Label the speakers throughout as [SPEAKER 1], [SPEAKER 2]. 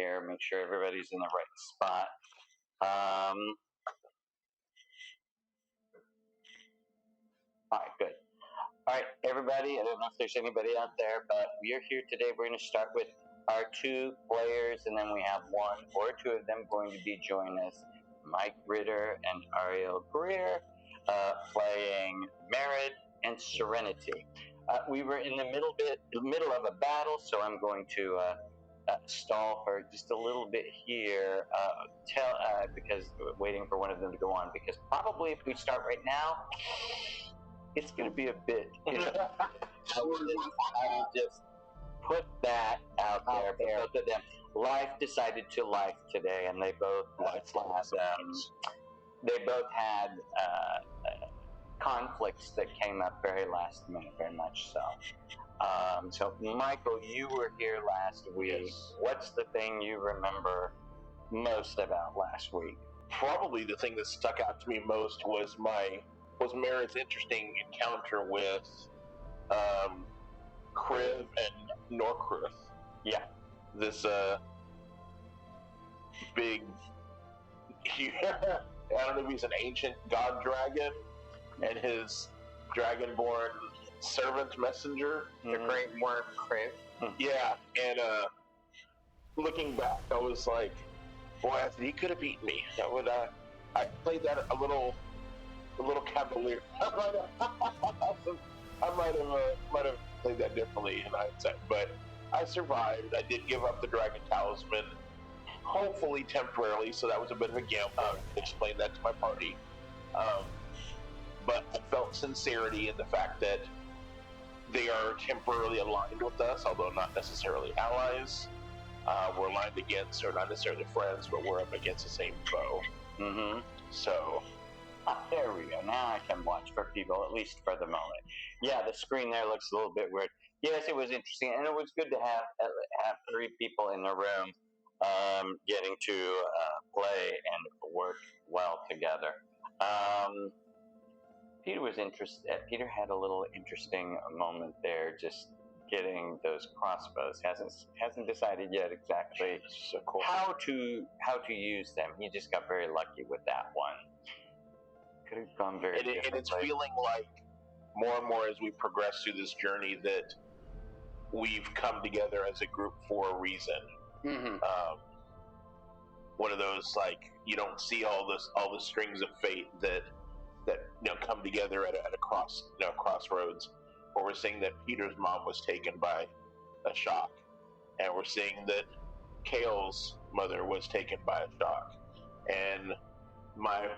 [SPEAKER 1] here. Make sure everybody's in the right spot. All right, good. All right, everybody. I don't know if there's anybody out there, but we are here today. We're going to start with our 2 players, and then we have 1 or 2 of them going to be joining us. Mike Ritter and Ariel Greer playing Merit and Serenity. We were in the middle of a battle, so I'm going to stall for just a little bit here, because we're waiting for one of them to go on. Because probably if we start right now, it's going to be a bit. I will just put that out there. But both of them, life decided to life today, and they both had conflicts that came up very last minute, very much so. So, Michael, you were here last week.
[SPEAKER 2] Yes.
[SPEAKER 1] What's the thing you remember most about last week?
[SPEAKER 2] Probably the thing that stuck out to me most was Mary's interesting encounter with Kriv and Norkrith.
[SPEAKER 1] Yeah.
[SPEAKER 2] This big, I don't know if he's an ancient god dragon, and his dragonborn servant messenger,
[SPEAKER 3] the great worm Kriv.
[SPEAKER 2] Yeah, and looking back, I was like, boy, he could have beaten me. That would I played that a little cavalier. I might have played that differently in hindsight, but I survived. I did give up the dragon talisman, hopefully temporarily, so that was a bit of a gamble. Explained that to my party, but I felt sincerity in the fact that they are temporarily aligned with us, although not necessarily allies. We're aligned against, or not necessarily friends, but we're up against the same foe.
[SPEAKER 1] Mm-hmm.
[SPEAKER 2] So,
[SPEAKER 1] there we go. Now I can watch for people, at least for the moment. Yeah, the screen there looks a little bit weird. Yes, it was interesting, and it was good to have 3 people in the room getting to play and work well together. Peter was interested. Peter had a little interesting moment there, just getting those crossbows. Hasn't decided yet exactly how to use them. He just got very lucky with that one. Could have gone very differently.
[SPEAKER 2] And it's feeling like more and more as we progress through this journey that we've come together as a group for a reason.
[SPEAKER 1] Mm-hmm.
[SPEAKER 2] One of those, like, you don't see all the strings of fate that come together at a crossroads. Where we're seeing that Peter's mom was taken by a shock, and we're seeing that Kale's mother was taken by a shock, and my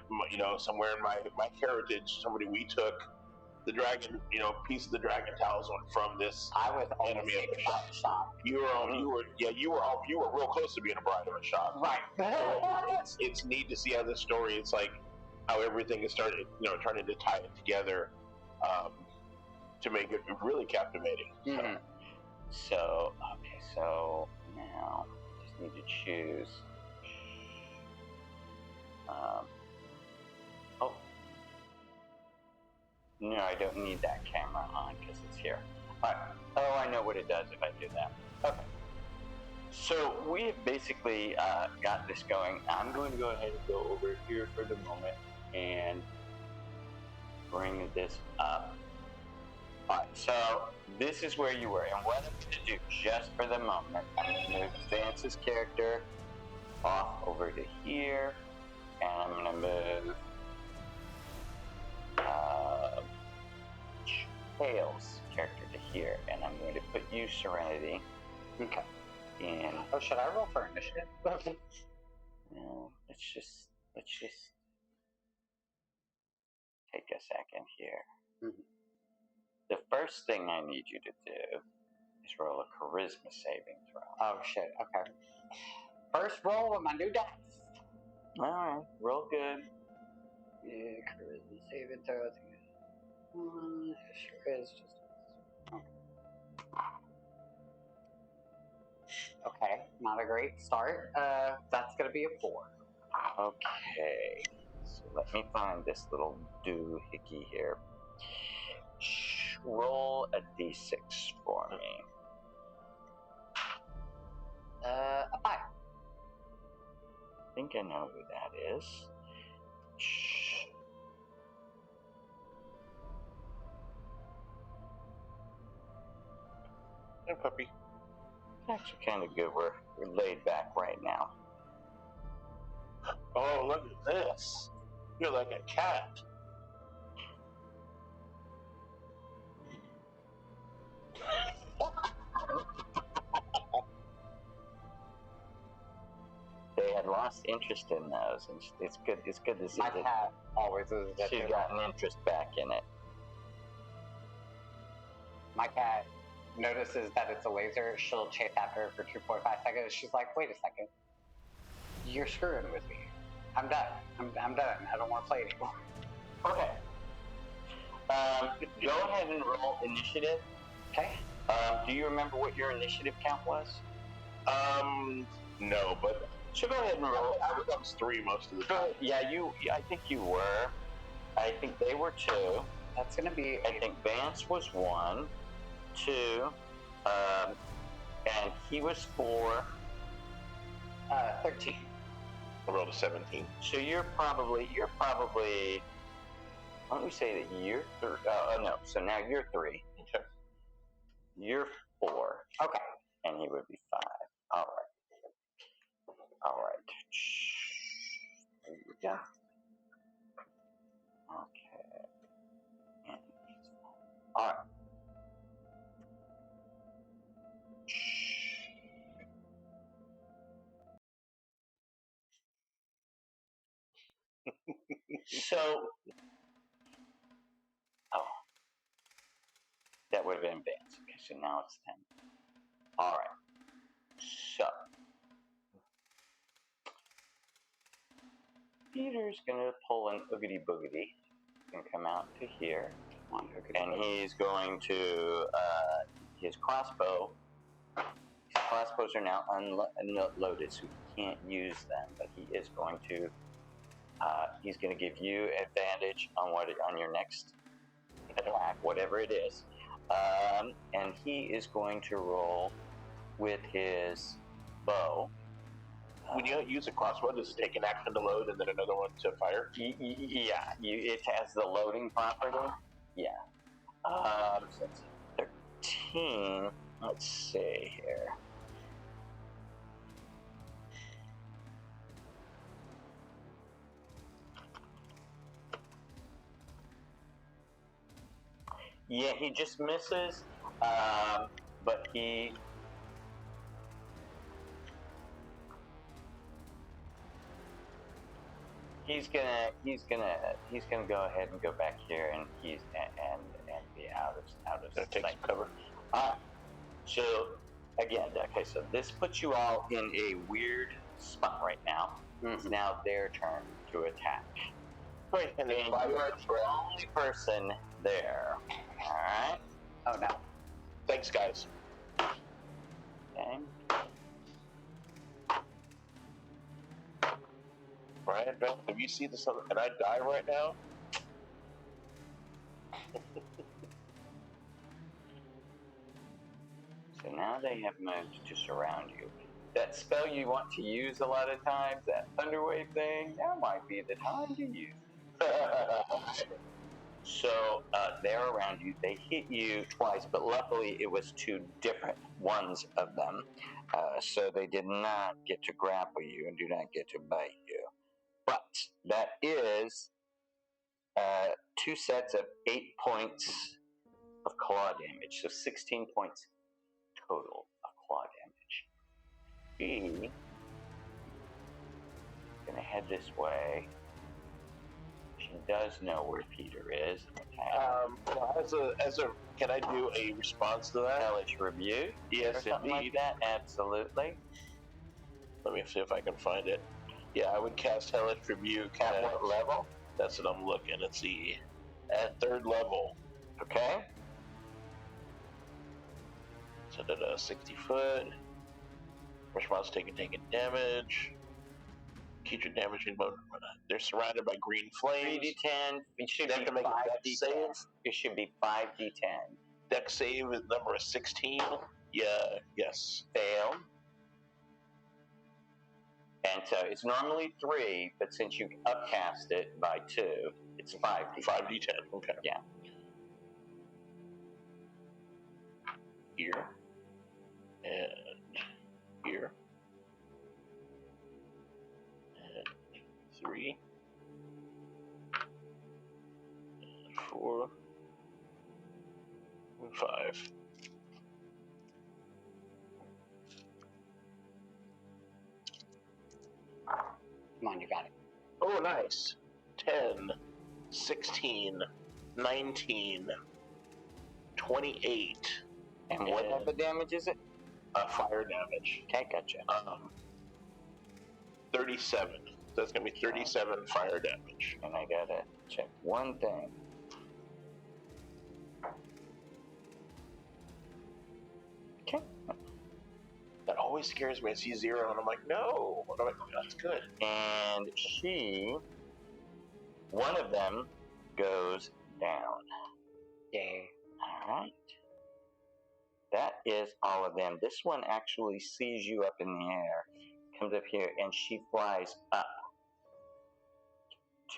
[SPEAKER 2] somewhere in my heritage, we took the dragon, piece of the dragon talisman from this enemy of the shock. You were real close to being a bride of a shock.
[SPEAKER 1] Right.
[SPEAKER 2] It's neat to see how this story. It's like how everything is starting, trying to tie it together. To make it really captivating.
[SPEAKER 1] Mm-hmm. So now I just need to choose. No, I don't need that camera on because it's here. All right. Oh, I know what it does if I do that. Okay. So we have basically got this going. I'm going to go ahead and go over here for the moment and bring this up. Alright, so this is where you were, and what I'm going to do just for the moment, I'm going to advance this character off over to here, and I'm going to move Hale's character to here, and I'm going to put you, Serenity.
[SPEAKER 3] Okay.
[SPEAKER 1] And
[SPEAKER 3] should I roll for initiative?
[SPEAKER 1] no, let's just take a second here.
[SPEAKER 3] Mm-hmm.
[SPEAKER 1] The first thing I need you to do is roll a charisma saving throw.
[SPEAKER 3] Oh shit, okay. First roll with my new dice.
[SPEAKER 1] Alright, roll good.
[SPEAKER 3] Yeah, charisma saving throw. I think sure is just. Okay, not a great start. That's gonna be a 4.
[SPEAKER 1] Okay, so let me find this little doohickey here. Roll a d6 for me.
[SPEAKER 3] A 5.
[SPEAKER 1] think I know who that is. Shh.
[SPEAKER 2] Hey, puppy.
[SPEAKER 1] It's actually kind of good. We're laid back right now.
[SPEAKER 2] Oh, look at this. You're like a cat.
[SPEAKER 1] They had lost interest in those, and it's good. It's good to see
[SPEAKER 3] My
[SPEAKER 1] that
[SPEAKER 3] cat always loses it.
[SPEAKER 1] she's got an interest back in it.
[SPEAKER 3] My cat notices that it's a laser. She'll chase after it for 2.5 seconds. She's like, wait a second. You're screwing with me. I'm done. I'm done. I don't want to play anymore.
[SPEAKER 1] Okay. Go ahead and roll initiative.
[SPEAKER 3] Okay.
[SPEAKER 1] Do you remember what your initiative count was?
[SPEAKER 2] No, but
[SPEAKER 1] So go ahead and roll.
[SPEAKER 2] I was 3 most of the time.
[SPEAKER 1] Yeah, I think you were. I think they were 2.
[SPEAKER 3] That's going to be...
[SPEAKER 1] I think Vance was 1, 2, and he was 4.
[SPEAKER 3] 13.
[SPEAKER 2] I rolled a 17.
[SPEAKER 1] So you're probably. Why don't we say that you're 3? No. So now you're 3.
[SPEAKER 2] Okay.
[SPEAKER 1] You're 4.
[SPEAKER 3] Okay.
[SPEAKER 1] And he would be 5. All right. There you go. Okay. All right. So, that would have been Vance. Okay, so now it's 10. All right. So, Peter's gonna pull an oogity boogity and come out to here, and he's going to his crossbow. His crossbows are now unloaded, so he can't use them. But he is going to. He's going to give you advantage on your next attack, whatever it is, and he is going to roll with his bow.
[SPEAKER 2] When you use a crossbow, does it take an action to load and then another one to fire?
[SPEAKER 1] Yeah, it has the loading property. Yeah. 13. Let's see here. Yeah, he just misses, but he's gonna go ahead and go back here, and he's and be out of
[SPEAKER 2] Gonna take
[SPEAKER 1] sight.
[SPEAKER 2] some cover.
[SPEAKER 1] So again, okay, so this puts you all in a weird spot right now. It's now their turn to attack.
[SPEAKER 2] Wait, and then
[SPEAKER 1] you are the only person there. All right.
[SPEAKER 3] Oh no.
[SPEAKER 2] Thanks, guys.
[SPEAKER 1] Okay.
[SPEAKER 2] Brian, Bell, have you seen this? Can I die right now?
[SPEAKER 1] So now they have moved to surround you. That spell you want to use a lot of times, that Thunderwave thing, that might be the time to use it. So they're around you. They hit you twice, but luckily it was 2 different ones of them. So they did not get to grapple you and do not get to bite you. But that is 2 sets of 8 points of claw damage. So 16 points total of claw damage. He is going to head this way. She does know where Peter is.
[SPEAKER 2] Can I do a response to that?
[SPEAKER 1] Hellish Rebuke?
[SPEAKER 2] Yes,
[SPEAKER 1] or something
[SPEAKER 2] indeed.
[SPEAKER 1] like that? Absolutely.
[SPEAKER 2] Let me see if I can find it. Yeah, I would cast Hellish Rebuke.
[SPEAKER 1] At what level?
[SPEAKER 2] That's what I'm looking. Let's see. At 3rd level.
[SPEAKER 1] Okay.
[SPEAKER 2] So that 60 foot. Response taking damage. Keep your damage in mode. They're surrounded by green flames.
[SPEAKER 1] 3d10. It should
[SPEAKER 2] They have
[SPEAKER 1] be
[SPEAKER 2] to make a
[SPEAKER 1] 5d10.
[SPEAKER 2] dex save.
[SPEAKER 1] It should be 5d10.
[SPEAKER 2] Dex save is number 16. Yeah, yes.
[SPEAKER 1] Failed. And And so it's normally 3, but since you upcast it by 2, it's 5d10.
[SPEAKER 2] 5d10. Okay.
[SPEAKER 1] Yeah.
[SPEAKER 2] Here. And here. And 3. And 4. And 5.
[SPEAKER 3] Come on, you got it.
[SPEAKER 2] Oh, nice. 10, 16, 19, 28.
[SPEAKER 1] And what type of damage is it?
[SPEAKER 2] Fire damage.
[SPEAKER 1] Okay, gotcha.
[SPEAKER 2] 37. That's going to be 37 fire damage.
[SPEAKER 1] And I gotta check one thing. Okay.
[SPEAKER 2] That always scares me. I see 0 and I'm like, no. And I'm like, oh, that's good.
[SPEAKER 1] And one of them goes down.
[SPEAKER 3] Yay.
[SPEAKER 1] All right. That is all of them. This one actually sees you up in the air, comes up here, and she flies up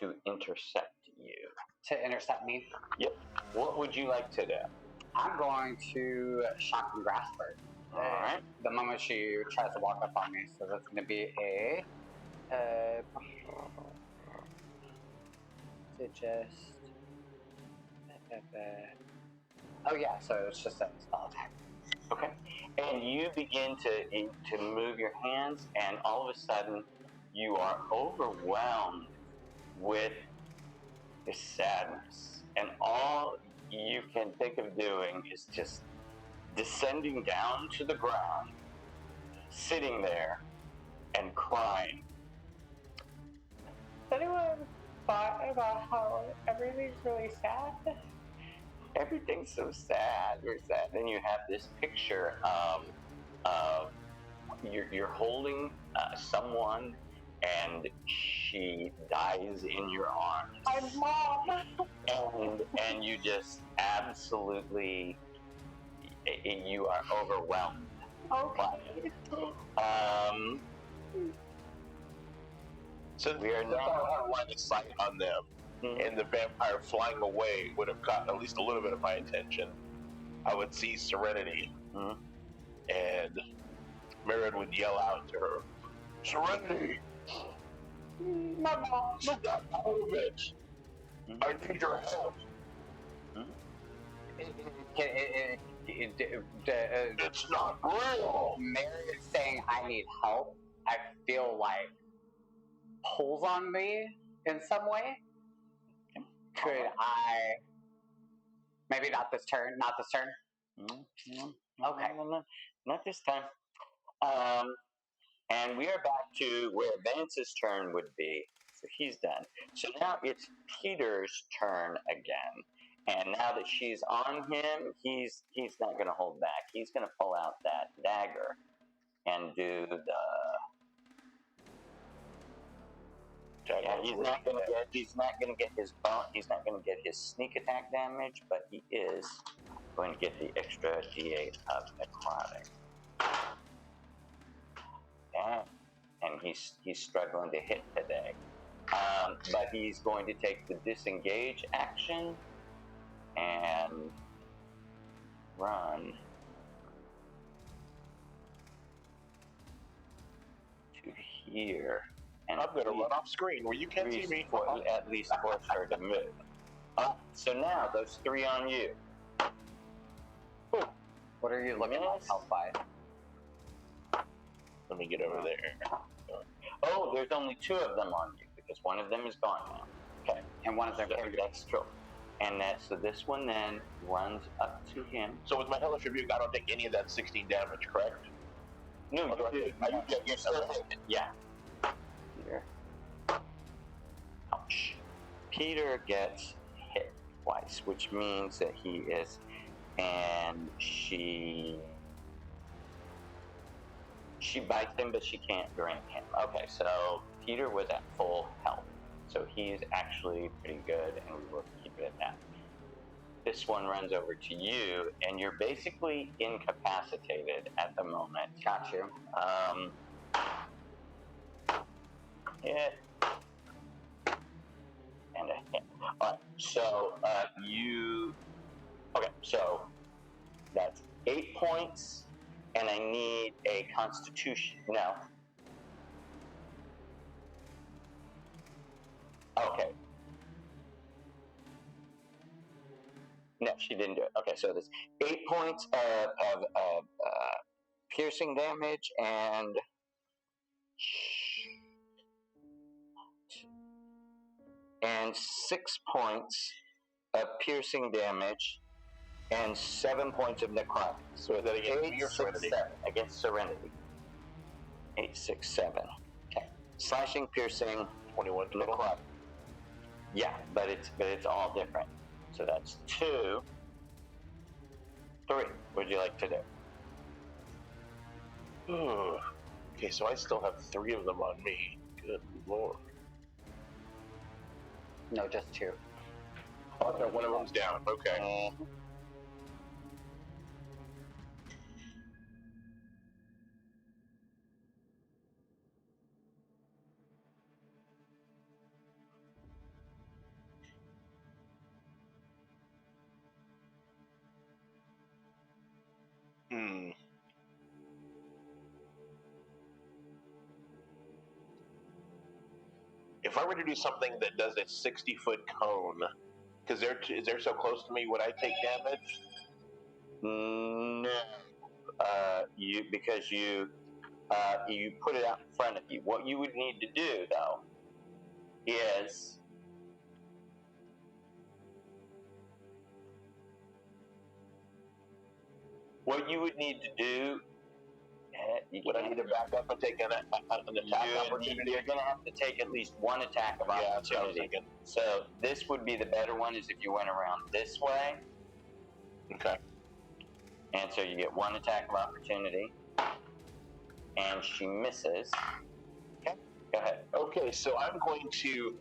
[SPEAKER 1] to intercept you.
[SPEAKER 3] To intercept me?
[SPEAKER 1] Yep. What would you like to do?
[SPEAKER 3] I'm going to shock and grasp her.
[SPEAKER 1] All right.
[SPEAKER 3] The moment she tries to walk up on me, so that's going to be a to just oh yeah, so it's just a spell attack.
[SPEAKER 1] Okay. And you begin to move your hands, and all of a sudden, you are overwhelmed with this sadness, and all you can think of doing is just descending down to the ground, sitting there, and crying.
[SPEAKER 3] Anyone thought about how everything's really sad?
[SPEAKER 1] Everything's so sad. We're sad. Then you have this picture of you're holding someone, and she dies in your arms.
[SPEAKER 3] My mom.
[SPEAKER 1] And you just absolutely, you are overwhelmed.
[SPEAKER 3] Okay.
[SPEAKER 2] So
[SPEAKER 1] We are
[SPEAKER 2] if I had line of sight on them, and the vampire flying away would have gotten at least a little bit of my attention. I would see Serenity, and Merrin would yell out to her, "Serenity!
[SPEAKER 3] My mom.
[SPEAKER 2] Snap out of it! I need your help!" It's not real!
[SPEAKER 3] Mary is saying I need help. I feel like pulls on me in some way. Could I? Maybe not this turn. Not this turn. Okay.
[SPEAKER 1] Not this time. And we are back to where Vance's turn would be. So he's done. So now it's Peter's turn again. And now that she's on him, he's not going to hold back. He's going to pull out that dagger and do the. Yeah, he's not going to get his bone. He's not going to get his sneak attack damage, but he is going to get the extra D8 of necrotic. And he's struggling to hit today. But he's going to take the disengage action and run to here. And
[SPEAKER 2] I'm going to run off screen where you can't see me.
[SPEAKER 1] At least force her to move. So now those 3 on you.
[SPEAKER 3] What are you looking at health by?
[SPEAKER 2] Let me get over there.
[SPEAKER 1] Oh, there's only 2 of them on you because one of them is gone now. Okay,
[SPEAKER 3] And one of them came
[SPEAKER 1] that's true. And so this one then runs up to him.
[SPEAKER 2] So with my hellish rebuke, I don't take any of that 16 damage, correct?
[SPEAKER 1] No, you do.
[SPEAKER 2] You still take it.
[SPEAKER 1] Yeah. Peter. Ouch. Peter gets hit twice, which means that he is, and she bites him, but she can't drink him. Okay, so Peter was at full health, so he's actually pretty good, and we will keep it at that. This one runs over to you, and you're basically incapacitated at the moment.
[SPEAKER 3] Got you.
[SPEAKER 1] hit. And a hit. Alright, so okay, so that's 8 points, and I need a constitution. No. Okay. No, she didn't do it. Okay, so there's 8 points of piercing damage and 6 points of piercing damage and 7 points of necrotic. So
[SPEAKER 2] that against me or Serenity?
[SPEAKER 1] 7 against Serenity. 8, 6, 7. Okay. Slashing, piercing,
[SPEAKER 2] 21 total.
[SPEAKER 1] necrotic. Yeah, but it's all different. So that's 2, 3. What would you like to do?
[SPEAKER 2] Okay, so I still have 3 of them on me. Good lord.
[SPEAKER 3] No, just 2.
[SPEAKER 2] Oh, no, one of them's down. Okay. If I were to do something that does a 60-foot cone, because they're so close to me, would I take damage?
[SPEAKER 1] No. Because you put it out in front of you. What you would need to do, though, is
[SPEAKER 2] Would I need to back up and take an attack opportunity?
[SPEAKER 1] You're going to have to take at least one attack of opportunity. So this would be the better one, is if you went around this way.
[SPEAKER 2] Okay.
[SPEAKER 1] And so you get one attack of opportunity. And she misses. Okay, go ahead.
[SPEAKER 2] Okay, so I'm going to,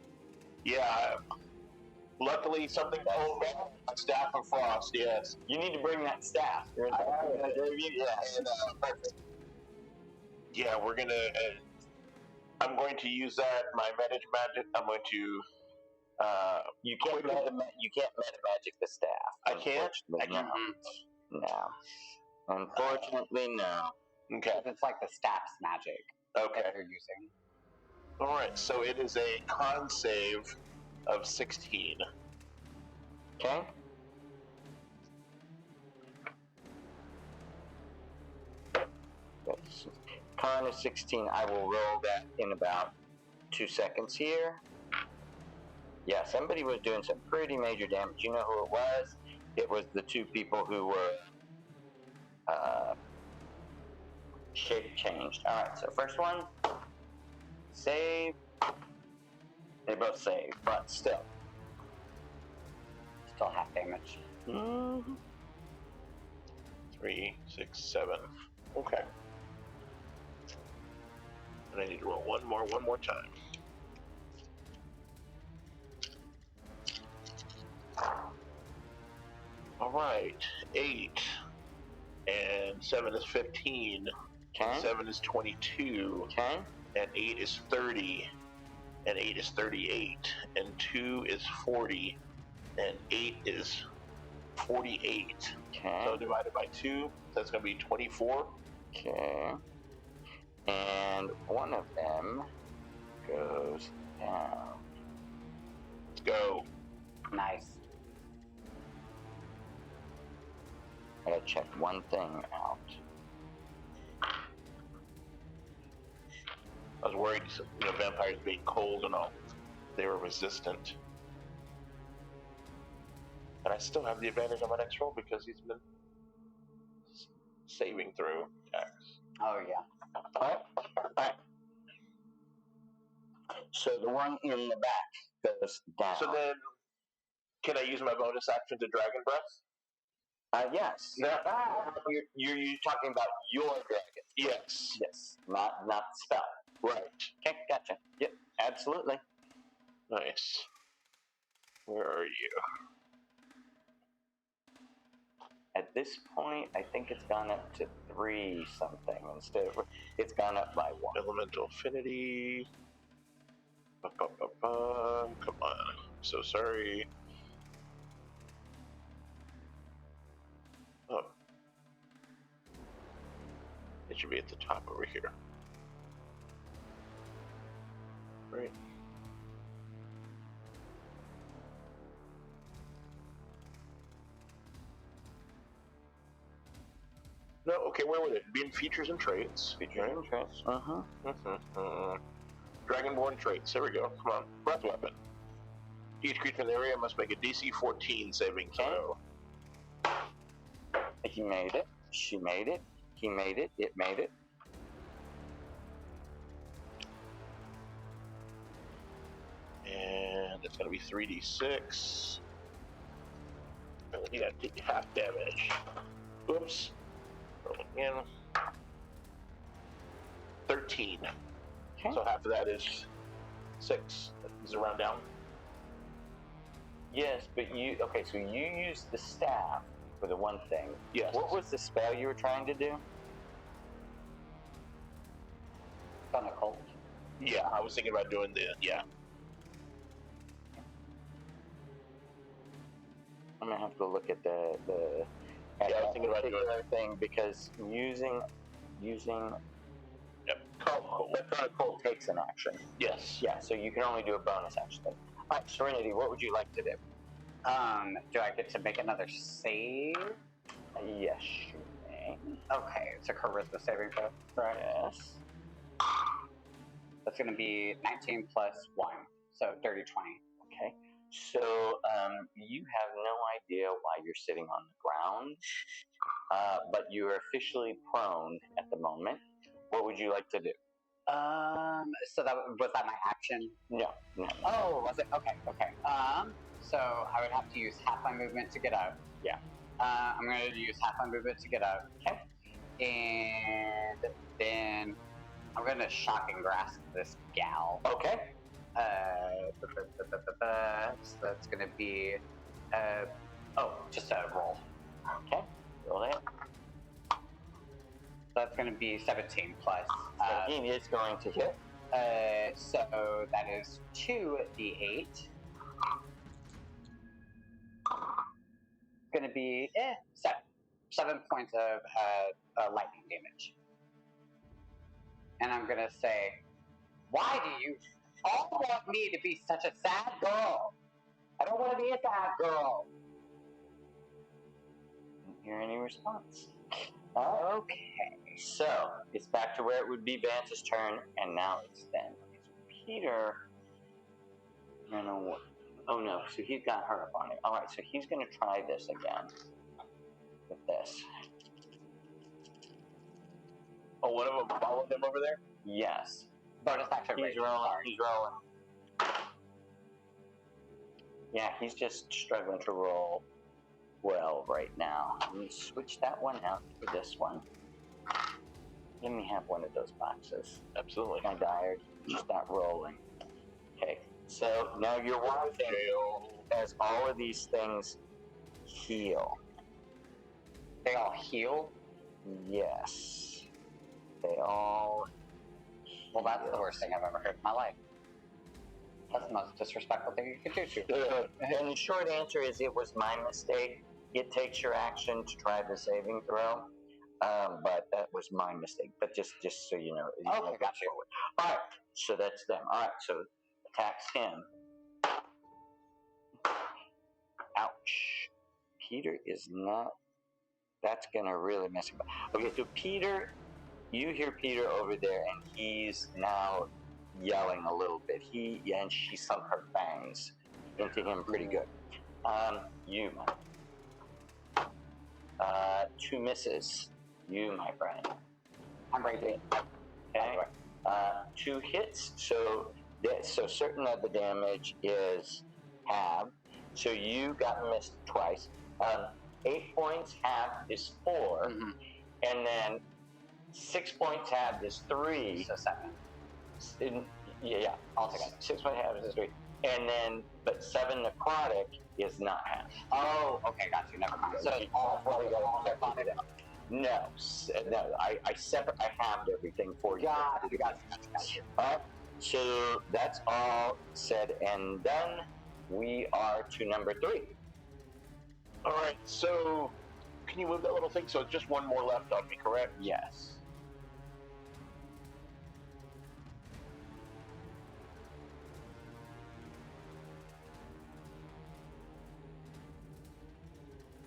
[SPEAKER 2] luckily something called Staff of Frost, yes.
[SPEAKER 1] You need to bring that staff.
[SPEAKER 2] Perfect. Yeah, we're going to, I'm going to use that, my magic. I'm going to,
[SPEAKER 1] you can't meta magic the staff.
[SPEAKER 2] I can't?
[SPEAKER 1] No. Unfortunately, no.
[SPEAKER 2] Okay.
[SPEAKER 3] It's like the staff's magic
[SPEAKER 2] Okay.
[SPEAKER 3] that you're using.
[SPEAKER 2] All right, so it is a con save of 16.
[SPEAKER 1] Okay. Con is 16. I will roll that in about 2 seconds here. Yeah, somebody was doing some pretty major damage. You know who it was? It was the 2 people who were shape changed. Alright, so first one, save. They both save, but still.
[SPEAKER 3] Still half damage.
[SPEAKER 2] 3, 6, 7. Okay. And I need to roll one more time. All right, 8 and 7 is 15.
[SPEAKER 1] Okay.
[SPEAKER 2] 7 is 22.
[SPEAKER 1] Okay.
[SPEAKER 2] And 8 is 30. And 8 is 38. And 2 is 40. And 8 is 48.
[SPEAKER 1] Okay.
[SPEAKER 2] So divided by 2, that's going to be 24.
[SPEAKER 1] Okay. And one of them goes down.
[SPEAKER 2] Let's go.
[SPEAKER 3] Nice.
[SPEAKER 1] I gotta check one thing out.
[SPEAKER 2] I was worried, vampires being cold and all, they were resistant. And I still have the advantage on my next roll because he's been saving through attacks.
[SPEAKER 3] Oh, yeah.
[SPEAKER 1] Alright. So the one in the back goes down.
[SPEAKER 2] So then, can I use my bonus action to Dragon Breath?
[SPEAKER 1] Yes. You're talking about your dragon.
[SPEAKER 2] Yes.
[SPEAKER 1] Yes. Not the spell.
[SPEAKER 2] Right.
[SPEAKER 1] Okay, gotcha. Yep, absolutely.
[SPEAKER 2] Nice. Where are you?
[SPEAKER 1] At this point, I think it's gone up to 3 something instead of, it's gone up by 1.
[SPEAKER 2] Elemental Affinity. Come on. So sorry. Oh. It should be at the top over here. Right. No, okay, where would it be? In features and traits.
[SPEAKER 1] Features and traits.
[SPEAKER 2] Dragonborn traits. There we go. Come on. Breath weapon. Each creature in the area must make a DC 14 saving throw.
[SPEAKER 1] He made it. She made it. He made it. It made it.
[SPEAKER 2] And it's going to be 3d6. You got to take half damage. Oops. Roll again. 13.
[SPEAKER 1] Okay.
[SPEAKER 2] So half of that is 6. Is it round down?
[SPEAKER 1] Yes, but you... Okay, so you used the staff for the one thing.
[SPEAKER 2] Yes.
[SPEAKER 1] What was the spell you were trying to do?
[SPEAKER 3] On a cult.
[SPEAKER 2] Yeah, I was thinking about doing the... Yeah.
[SPEAKER 1] I'm going to have to look at the
[SPEAKER 2] Yeah, I was thinking about doing
[SPEAKER 1] that thing because using
[SPEAKER 2] Yep.
[SPEAKER 1] electronic cold takes an action.
[SPEAKER 2] Yes.
[SPEAKER 1] Yeah, so you can only do a bonus action. All right, Serenity, what would you like to do?
[SPEAKER 3] Do I get to make another save?
[SPEAKER 1] Yes, you may.
[SPEAKER 3] Okay, it's a charisma saving throw.
[SPEAKER 1] Right. Yes.
[SPEAKER 3] That's going to be 19 plus 1, so dirty 20.
[SPEAKER 1] Okay. So you have no idea why you're sitting on the ground, but you are officially prone at the moment. What would you like to do?
[SPEAKER 3] So that was that my action?
[SPEAKER 1] No.
[SPEAKER 3] Oh, was it? Okay. So I would have to use half my movement to get out.
[SPEAKER 1] Yeah.
[SPEAKER 3] I'm going to use half my movement to get out.
[SPEAKER 1] Okay.
[SPEAKER 3] And then I'm going to shocking grasp this gal.
[SPEAKER 1] Okay.
[SPEAKER 3] So that's going to be, just a roll.
[SPEAKER 1] Okay. Roll it.
[SPEAKER 3] So that's going to be 17 plus.
[SPEAKER 1] 17 is going to hit.
[SPEAKER 3] So that is 2d8. Going to be 7 points of lightning damage. And I'm going to say, why do you all want me to be such a sad girl? I don't want to be a sad girl.
[SPEAKER 1] Didn't hear any response. Okay, so it's back to where it would be Vance's turn, and now it's then. Peter, oh no, so he's got her up on it. All right, so he's going to try this again with this.
[SPEAKER 2] Oh, one of them followed him over there?
[SPEAKER 1] Yes.
[SPEAKER 3] Bonus action.
[SPEAKER 1] He's rolling. Yeah, he's just struggling to roll well right now. Let me switch that one out for this one. Let me have one of those boxes.
[SPEAKER 2] Absolutely.
[SPEAKER 1] My diary, just not rolling. Okay, so now you're watching as all of these things heal.
[SPEAKER 3] They all heal?
[SPEAKER 1] Yes. They all
[SPEAKER 3] Well, that's the worst thing I've ever heard in my life. That's the most disrespectful thing you could do to me.
[SPEAKER 1] And the short answer is it was my mistake. It takes your action to try the saving throw, but that was my mistake. But just so you know.
[SPEAKER 3] Okay, got you.
[SPEAKER 1] All right, so that's them. All right, so attacks him. Ouch. Peter is not... That's going to really mess him up. Okay, so Peter... You hear Peter over there, and he's now yelling a little bit. And she sunk her fangs into him pretty good. You, two misses. You, my friend.
[SPEAKER 3] I'm ready.
[SPEAKER 1] Okay. 2 hits. So certain of the damage is halved. So you got missed twice. 8 points halved is 4, and then 6 points halved is 3.
[SPEAKER 3] So 7.
[SPEAKER 1] Yeah, altogether. 6 points halved is 3. And then, but 7 necrotic is not half.
[SPEAKER 3] Oh, okay, got you. Never mind. So it's all necrotic.
[SPEAKER 1] No, I halved everything for you.
[SPEAKER 3] Got you.
[SPEAKER 1] All right. So that's all said and done. We are to number 3.
[SPEAKER 2] All right. So, can you move that little thing? So it's just one more left on me, correct?
[SPEAKER 1] Yes.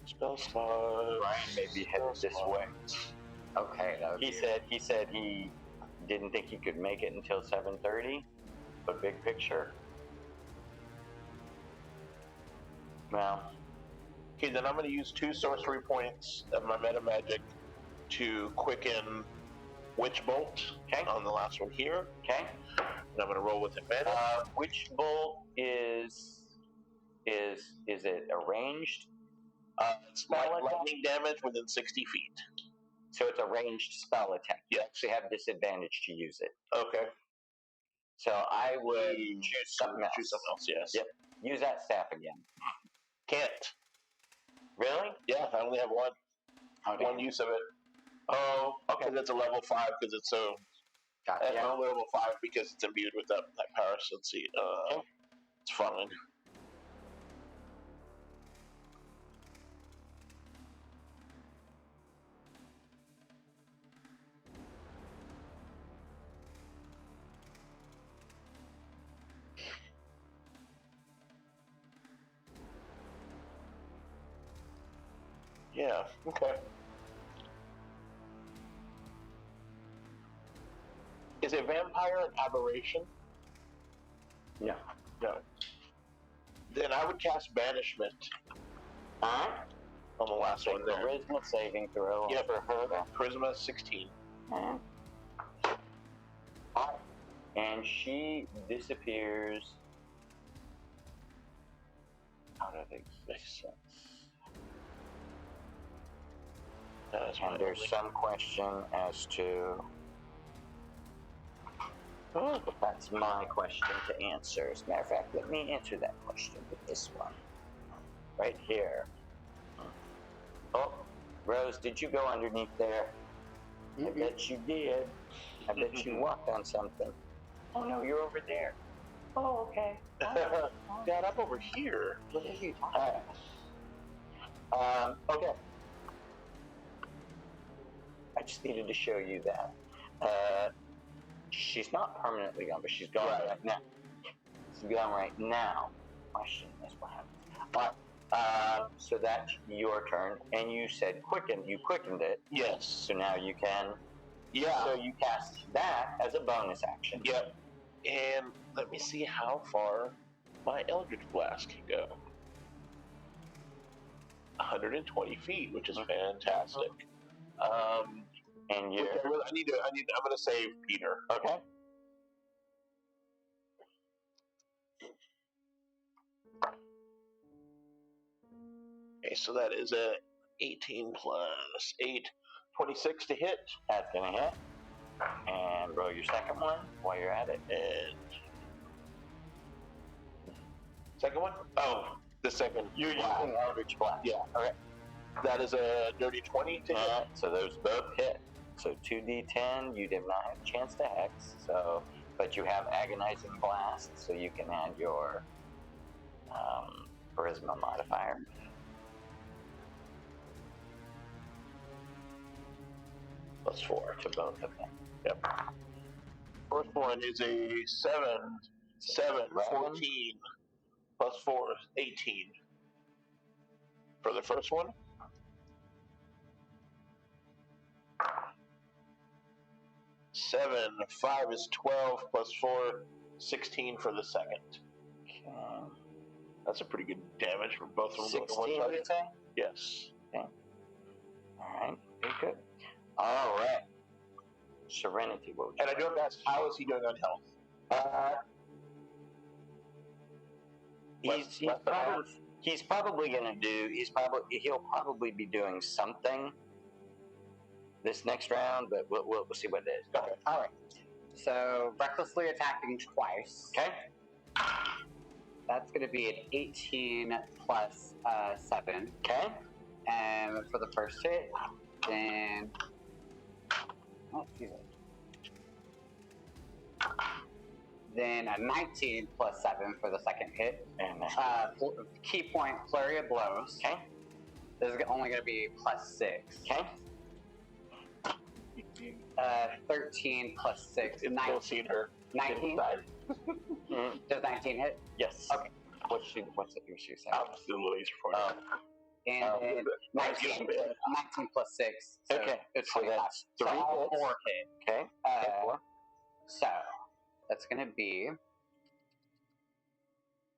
[SPEAKER 2] Spell slot.
[SPEAKER 1] Brian may be headed this way.
[SPEAKER 3] Okay. That would
[SPEAKER 1] He
[SPEAKER 3] be-
[SPEAKER 1] said he didn't think he could make it until 7:30. But big picture. Well,
[SPEAKER 2] Okay, then I'm going to use 2 sorcery points of my meta magic to quicken Witch Bolt on the last one here.
[SPEAKER 1] okay.
[SPEAKER 2] And I'm going to roll with advantage.
[SPEAKER 1] Which bolt is it arranged?
[SPEAKER 2] It's lightning damage within 60 feet.
[SPEAKER 1] So it's a ranged spell attack. You actually have disadvantage to use it.
[SPEAKER 2] Okay.
[SPEAKER 1] So I would choose something else.
[SPEAKER 2] Choose something else, yes.
[SPEAKER 1] Yep. Use that staff again.
[SPEAKER 2] Can't.
[SPEAKER 1] Really?
[SPEAKER 2] Yeah, I only have one. One use of it.
[SPEAKER 1] Oh, okay.
[SPEAKER 2] Because it's a level 5 because it's so...
[SPEAKER 1] Gotcha.
[SPEAKER 2] It's only level 5 because it's imbued with that power. So let's see. It's fine. Yeah, okay. Is a vampire an aberration?
[SPEAKER 1] No.
[SPEAKER 2] No. Then I would cast Banishment on the last one there.
[SPEAKER 1] Charisma saving throw.
[SPEAKER 2] Yeah,
[SPEAKER 1] for her.
[SPEAKER 2] Charisma 16.
[SPEAKER 1] And she disappears out of existence. And there's some question as to... That's my question to answer. As a matter of fact, let me answer that question with this one. Right here. Oh, Rose, did you go underneath there? I bet you did. I bet you walked on something. Oh no, you're over there. Oh, okay.
[SPEAKER 2] Dad, I'm over here.
[SPEAKER 1] What are you talking about? Okay. I just needed to show you that. She's not permanently gone, but she's gone right now. She's gone right now. Question is what happens. So that's your turn, and you said quicken. You quickened it.
[SPEAKER 2] Yes.
[SPEAKER 1] So now you can.
[SPEAKER 2] Yeah.
[SPEAKER 1] So you cast that as a bonus action.
[SPEAKER 2] Yep. And let me see how far my Eldritch Blast can go. 120 feet, which is fantastic.
[SPEAKER 1] And you.
[SPEAKER 2] I'm going to save Peter.
[SPEAKER 1] Okay.
[SPEAKER 2] Okay, so that is a 18 plus 8, 26 to hit.
[SPEAKER 1] That's gonna hit. And roll your second one while you're at it.
[SPEAKER 2] And second one? Oh, the second.
[SPEAKER 1] You're using Eldritch Blast.
[SPEAKER 2] Yeah.
[SPEAKER 1] Okay.
[SPEAKER 2] That is a dirty 20 to hit.
[SPEAKER 1] So those both hit. So 2d10, you did not have a chance to hex, so, but you have Agonizing Blast, so you can add your Charisma modifier.
[SPEAKER 2] Plus 4
[SPEAKER 1] to both of them.
[SPEAKER 2] Yep. First one is a 7, 14, plus 4, 18. For the first one. 7, 5 is 12, plus 4, 16 for the second.
[SPEAKER 1] Okay.
[SPEAKER 2] That's a pretty good damage for both of them.
[SPEAKER 1] 16, you say?
[SPEAKER 2] Yes.
[SPEAKER 1] Okay. Alright, very good. Alright. Serenity, what would you
[SPEAKER 2] And I do have to ask, how is he doing on health?
[SPEAKER 1] He's probably going to do. He'll probably be doing something this next round, but we'll see what it is.
[SPEAKER 2] Okay.
[SPEAKER 3] All right. So recklessly attacking twice.
[SPEAKER 1] Okay.
[SPEAKER 3] That's going to be an 18 plus 7.
[SPEAKER 1] Okay.
[SPEAKER 3] And for the first hit, then Then a 19 plus 7 for the second hit.
[SPEAKER 1] And
[SPEAKER 3] Key point, flurry of blows.
[SPEAKER 1] okay.
[SPEAKER 3] This is only going to be plus 6.
[SPEAKER 1] Okay.
[SPEAKER 3] 13 plus 6.
[SPEAKER 2] It's still seen her
[SPEAKER 3] 19?
[SPEAKER 2] inside.
[SPEAKER 3] Does 19 hit?
[SPEAKER 1] Yes.
[SPEAKER 3] Okay.
[SPEAKER 1] What's your shoe say?
[SPEAKER 2] Opposite the laser for
[SPEAKER 3] And then 19 plus 6. So
[SPEAKER 1] Okay.
[SPEAKER 3] it's
[SPEAKER 1] So
[SPEAKER 3] 25.
[SPEAKER 1] that's
[SPEAKER 3] So
[SPEAKER 1] 3
[SPEAKER 3] all
[SPEAKER 1] hits.
[SPEAKER 3] 4 hit.
[SPEAKER 1] Okay. Okay, 4.
[SPEAKER 3] So that's going to be.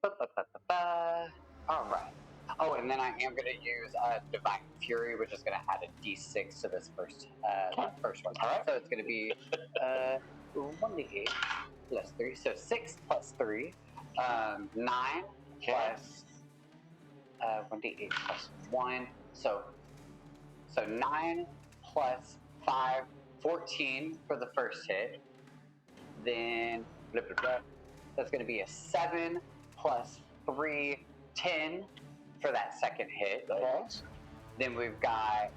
[SPEAKER 3] All right. Oh, and then I am going to use Divine Fury, which is going to add a D6 to this first one.
[SPEAKER 1] All right.
[SPEAKER 3] So it's going to be 1d8 plus 3. So 6 plus 3. 9 plus 1d8 plus 1. So 9 plus 5, 14 for the first hit. Then that's going to be a 7 plus 3, 10 for that second hit.
[SPEAKER 1] Okay.
[SPEAKER 3] Then we've got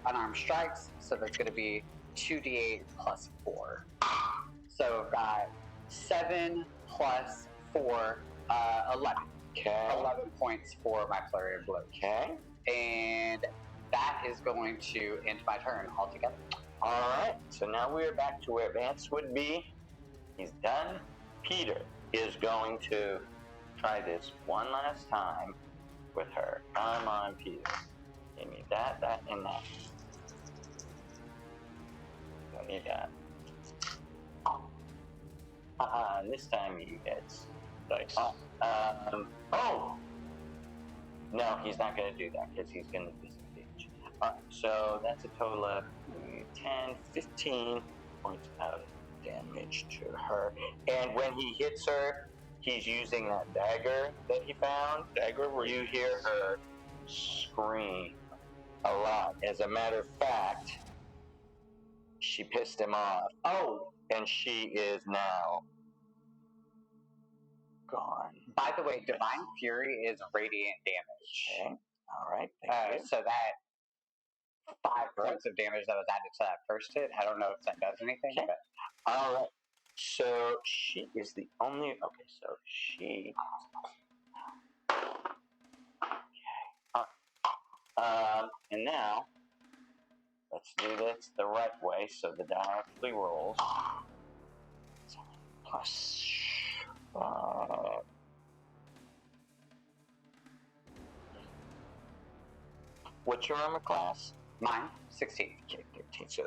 [SPEAKER 3] unarmed strikes, so that's going to be 2d8 plus 4. So we've got 7 plus 4, 11.
[SPEAKER 1] Okay.
[SPEAKER 3] 11 points for my flurry of blows.
[SPEAKER 1] Okay.
[SPEAKER 3] And that is going to end my turn altogether.
[SPEAKER 1] All right. So now we're back to where Vance would be. He's done. Peter is going to try this one last time with her. Come on, Peter. Give me that, and that. Don't need that. This time he gets
[SPEAKER 2] Nice.
[SPEAKER 1] oh! No, he's not going to do that because he's going to disengage. Alright, so that's a total of 10, 15 points of damage to her. And when he hits her, he's using that dagger that he found. You hear her scream a lot. As a matter of fact, she pissed him off. Oh, and she is now gone.
[SPEAKER 3] By the way, Divine Fury is radiant damage.
[SPEAKER 1] Okay. All right. Thank you.
[SPEAKER 3] So that 5 points of damage that was added to that first hit, I don't know if that does anything.
[SPEAKER 1] Okay.
[SPEAKER 3] But
[SPEAKER 1] All right. So she is the only. Okay. So she. Okay. And now let's do this the right way. So the die actually rolls. Plus. What's your armor class?
[SPEAKER 3] mine, 16.
[SPEAKER 1] Okay, 13. So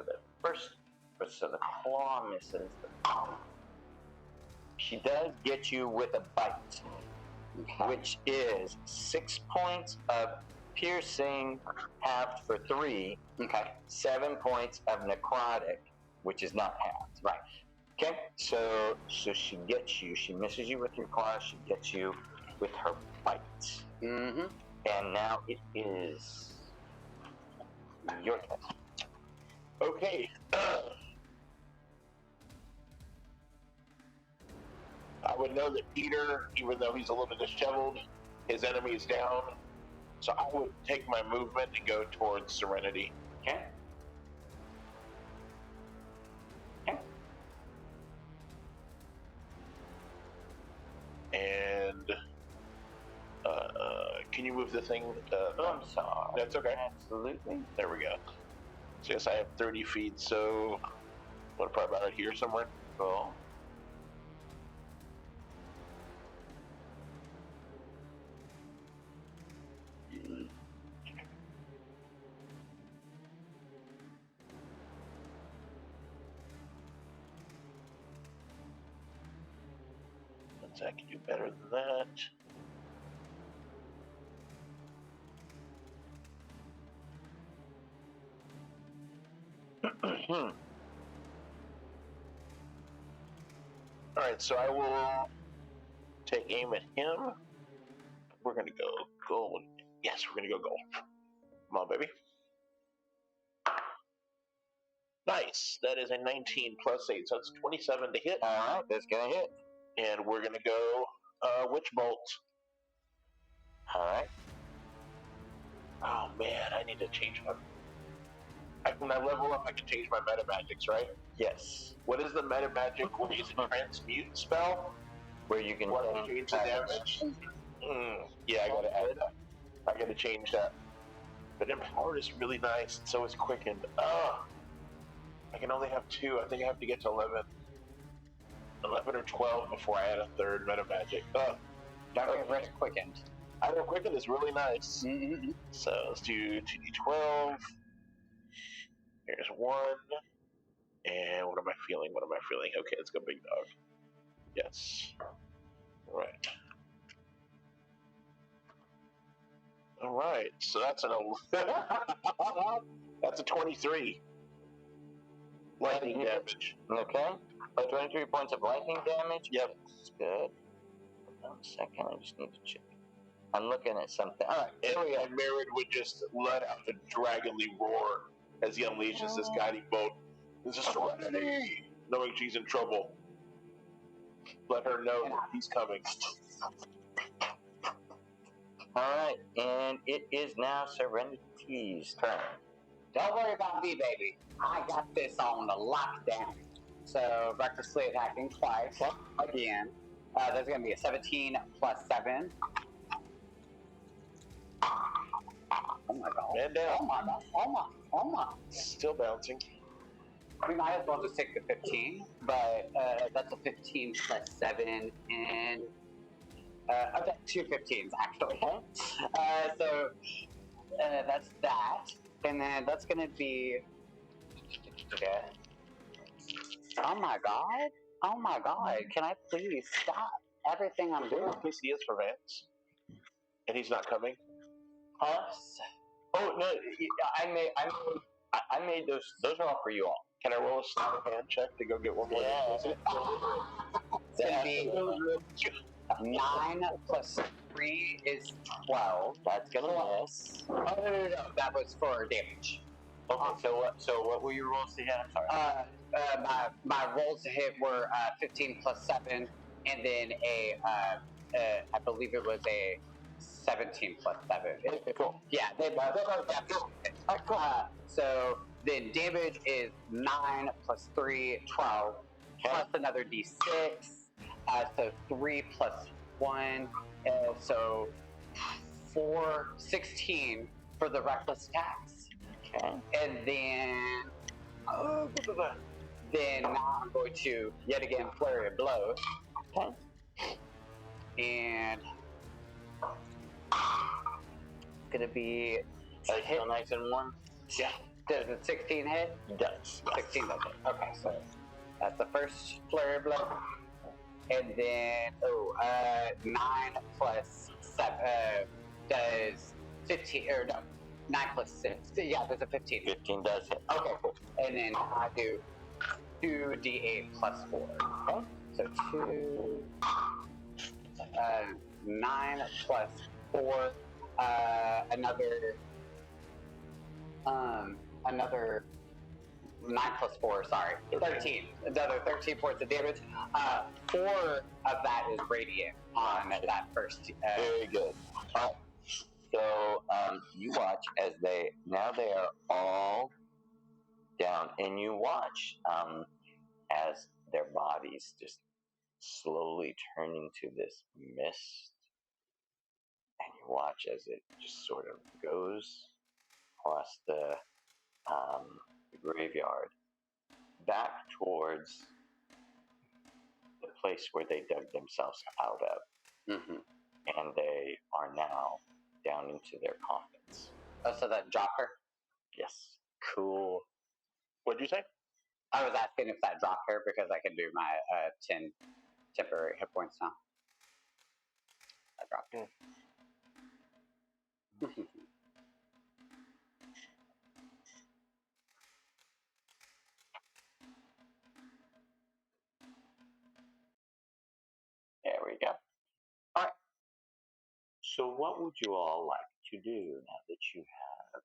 [SPEAKER 1] the claw misses. She does get you with a bite, which is 6 points of piercing, halved for 3.
[SPEAKER 3] Okay.
[SPEAKER 1] 7 points of necrotic, which is not halved.
[SPEAKER 3] Right.
[SPEAKER 1] Okay. So she gets you. She misses you with your claw. She gets you with her bite.
[SPEAKER 3] Mm-hmm.
[SPEAKER 1] And now it is your turn.
[SPEAKER 2] Okay. I would know that Peter, even though he's a little disheveled, his enemy is down. So I would take my movement and go towards Serenity.
[SPEAKER 1] Okay. Okay.
[SPEAKER 2] And can you move the thing?
[SPEAKER 1] I'm sorry.
[SPEAKER 2] That's okay.
[SPEAKER 1] Absolutely.
[SPEAKER 2] There we go. So yes, I have 30 feet, so what, probably about right here somewhere?
[SPEAKER 1] Cool.
[SPEAKER 2] I can do better than that. Alright, so I will take aim at him. We're gonna go gold. Yes, we're gonna go gold. Come on, baby. Nice. That is a 19 plus 8, so it's 27 to hit.
[SPEAKER 1] Alright, that's gonna hit.
[SPEAKER 2] And we're gonna go Witch Bolt.
[SPEAKER 1] Alright.
[SPEAKER 2] Oh man, I need to change my. When I level up, I can change my meta magics, right?
[SPEAKER 1] Yes.
[SPEAKER 2] What is the meta magic when you use a transmute spell?
[SPEAKER 1] Where you can
[SPEAKER 2] change the damage? Yeah, I gotta add that. I gotta change that. But Empowered is really nice, and so is Quickened. I can only have 2. I think I have to get to 11. 11 or 12 before I add a third meta magic.
[SPEAKER 3] Don't get rid of Quickened.
[SPEAKER 2] I know Quickened is really nice.
[SPEAKER 3] Mm-hmm.
[SPEAKER 2] So let's do 2d12. Here's 1. And what am I feeling? Okay, let's go big dog. Yes. All right. So that's that's a 23 lightning damage.
[SPEAKER 1] Okay. 23 points of lightning damage.
[SPEAKER 2] Yep.
[SPEAKER 1] That's good. Hold on a second. I just need to check. I'm looking at something. All right.
[SPEAKER 2] And Merritt would just let out the dragonly roar as he unleashes this guiding bolt. This is Serenity, knowing she's in trouble. Let her know that he's coming.
[SPEAKER 1] All right, and it is now Serenity's turn.
[SPEAKER 3] Don't worry about me, baby. I got this on the lockdown. So, recklessly attacking twice. Again. There's going to be a 17 plus 7. Oh my god.
[SPEAKER 2] Man down.
[SPEAKER 3] Oh my.
[SPEAKER 2] Still bouncing.
[SPEAKER 3] We might as well just take the 15, but that's a 15 plus 7, and I've got 2 15s actually. So that's that, and then that's gonna be. Oh my god! Can I please stop everything I'm doing?
[SPEAKER 2] He is for Vance, and he's not coming.
[SPEAKER 1] Us? Oh no! I made those. Those are all for you all.
[SPEAKER 2] Can I roll a sleight of hand check to go get one more?
[SPEAKER 3] It's gonna be 9 plus 3 is 12.
[SPEAKER 1] That's gonna miss.
[SPEAKER 3] Oh no! That was for damage.
[SPEAKER 1] Okay, so what were your rolls to hit? I'm sorry.
[SPEAKER 3] My rolls to hit were 15 plus 7, and then I believe it was a 17 plus 7.
[SPEAKER 1] Cool.
[SPEAKER 3] Yeah, they both are. So the damage is 9 plus 3, 12, plus another d6. So 3 plus 1, so 4, 16 for the reckless attacks.
[SPEAKER 1] Okay.
[SPEAKER 3] And then, now I'm going to yet again flurry of blows.
[SPEAKER 1] Okay.
[SPEAKER 3] And gonna be
[SPEAKER 1] a hit. Still nice and warm.
[SPEAKER 3] Yeah. Does the 16 hit?
[SPEAKER 1] It does.
[SPEAKER 3] 16 does it. Okay, so that's the first flurry of blow. And then 9 plus 7 does 15 or no. 9 plus 6. Yeah, there's a 15.
[SPEAKER 1] 15 does hit.
[SPEAKER 3] Okay, cool. And then I do 2d8 plus 4. Okay. So 9 plus 4. Another 9 plus 4. Sorry, 13. Another 13 points of damage. 4 of that is radiant on that first.
[SPEAKER 1] Very good. So you watch as they are all down, and you watch as their bodies just slowly turn into this mist, and you watch as it just sort of goes across the graveyard back towards the place where they dug themselves out of.
[SPEAKER 3] Mm-hmm.
[SPEAKER 1] And they are now down into their coffins.
[SPEAKER 3] Oh, so that dropped her?
[SPEAKER 1] Yes.
[SPEAKER 3] Cool.
[SPEAKER 2] What'd you say?
[SPEAKER 3] I was asking if that dropped her because I can do my 10 temporary hit points now. I dropped her.
[SPEAKER 1] There we go. All right. So what would you all like to do now that you have,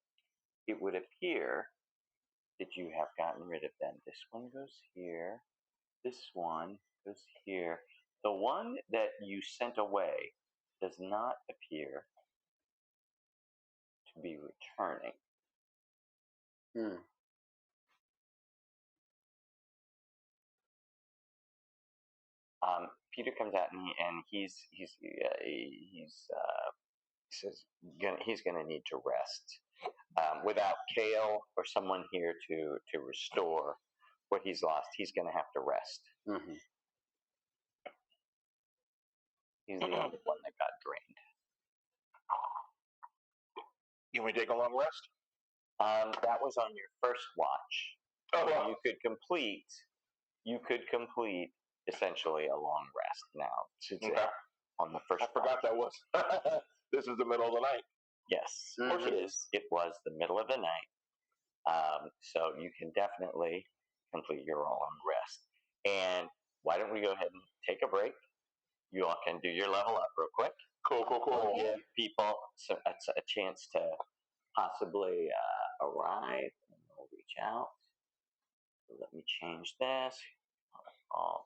[SPEAKER 1] it would appear that you have gotten rid of them. This one goes here. This one goes here. The one that you sent away does not appear to be returning. Peter comes out and he says he's gonna need to rest. Without Kale or someone here to restore what he's lost, he's gonna have to rest.
[SPEAKER 3] Mm-hmm.
[SPEAKER 1] He's the only one that got drained.
[SPEAKER 2] You want me to take a long rest?
[SPEAKER 1] That was on your first watch.
[SPEAKER 2] Oh, well.
[SPEAKER 1] You could complete essentially a long rest now.
[SPEAKER 2] Okay.
[SPEAKER 1] On the first.
[SPEAKER 2] I forgot that was. This is the middle of the night.
[SPEAKER 1] Yes,
[SPEAKER 3] Mhm.
[SPEAKER 1] it is. It was the middle of the night, so you can definitely complete your long rest. And why don't we go ahead and take a break? You all can do your level up real quick.
[SPEAKER 2] Cool.
[SPEAKER 1] We'll give people a chance to possibly arrive, and we'll reach out. Let me change this. Oh.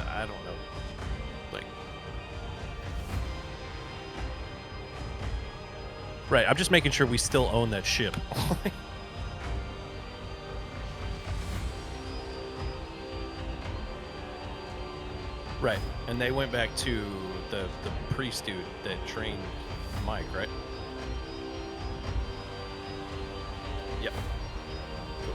[SPEAKER 4] I don't know. Like, right. I'm just making sure we still own that ship. Right. And they went back to the priest dude that trained Mike, right? Yep. Cool.